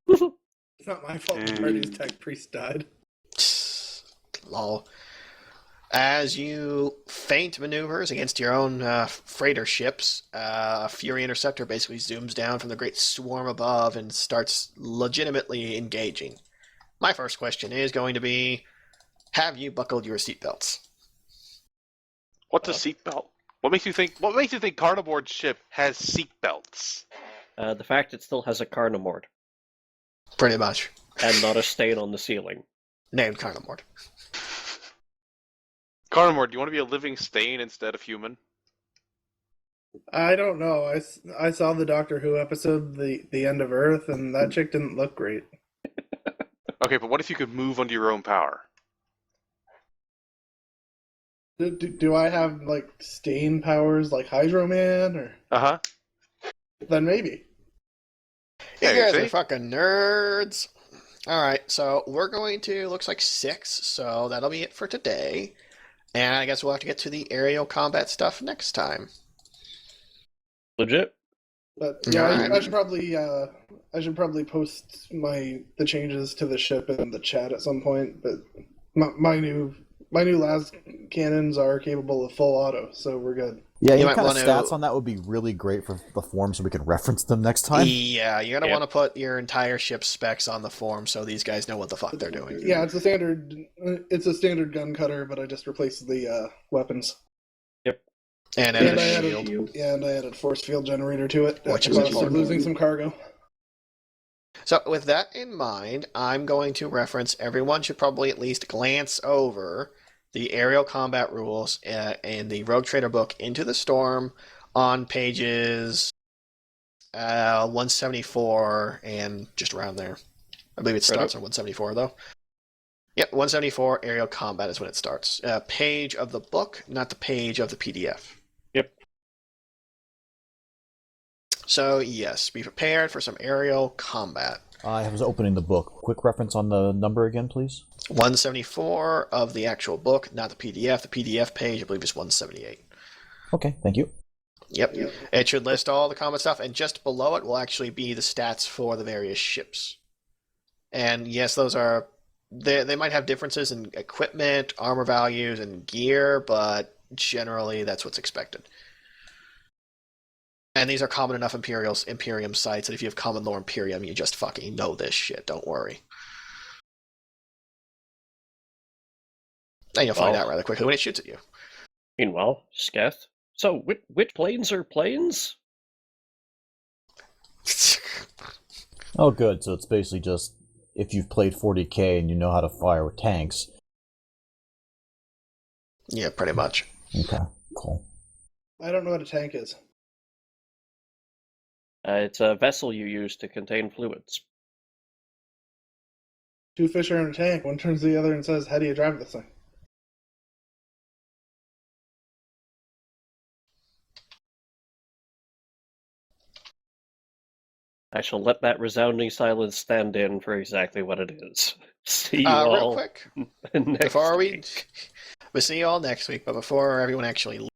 It's not my fault. The Tardy's tech priest died. Lol. As you feint maneuvers against your own freighter ships, Fury Interceptor basically zooms down from the great swarm above and starts legitimately engaging. My first question is going to be, have you buckled your seatbelts? What's a seatbelt? What makes you think Carnivord's ship has seatbelts? The fact it still has a Carnimord Pretty much. and not a stain on the ceiling. Named Carnimord. Carnivore, do you want to be a living stain instead of human? I don't know. I saw the Doctor Who episode, the End of Earth, and that chick didn't look great. Okay, but what if you could move under your own power? Do I have like stain powers like Hydro Man, or Uh-huh. then maybe? You Yeah, guys see? are fucking nerds. Alright, so we're going to, looks like 6, so that'll be it for today. And I guess we'll have to get to the aerial combat stuff next time. Legit. But yeah, Alright. I should probably post the changes to the ship in the chat at some point. But my new las cannons are capable of full auto, so we're good. Yeah, You any might kind of wanna- stats on that would be really great for the forum so we can reference them next time. Yeah, you're gonna Yep. want to put your entire ship specs on the form so these guys know what the fuck they're doing. Yeah, it's a standard gun cutter, but I just replaced the weapons. And And then I a added, shield. and I added force field generator to it. Which at is the cost of important. losing some cargo. So with that in mind, I'm going to reference everyone should probably at least glance over the aerial combat rules in the Rogue Trader book Into the Storm on pages 174 and just around there. I believe it starts on 174 though. Yep, 174 aerial combat is when it starts. Page of the book, not the page of the PDF. Yep. So yes, be prepared for some aerial combat. I was opening the book. Quick reference on the number again, please. 174 of the actual book, not the PDF. The PDF page, I believe, is 178. Okay, thank you. Yep. It should list all the combat stuff, and just below it will actually be the stats for the various ships. And yes, those are... They might have differences in equipment, armor values, and gear, but generally that's what's expected. And these are common enough Imperium sites that if you have common lore Imperium, you just fucking know this shit. Don't worry. And you'll find Well- out rather quickly when it shoots at you. Meanwhile, Sketh. So, which planes are planes? Oh, good. So it's basically just if you've played 40k and you know how to fire with tanks. Yeah, pretty much. Okay, cool. I don't know what a tank is. It's a vessel you use to contain fluids. Two fish are in a tank. One turns to the other and says, "How do you drive this thing?" I shall let that resounding silence stand in for exactly what it is. See you Real all quick, next before we week. we'll see you all next week, but before everyone actually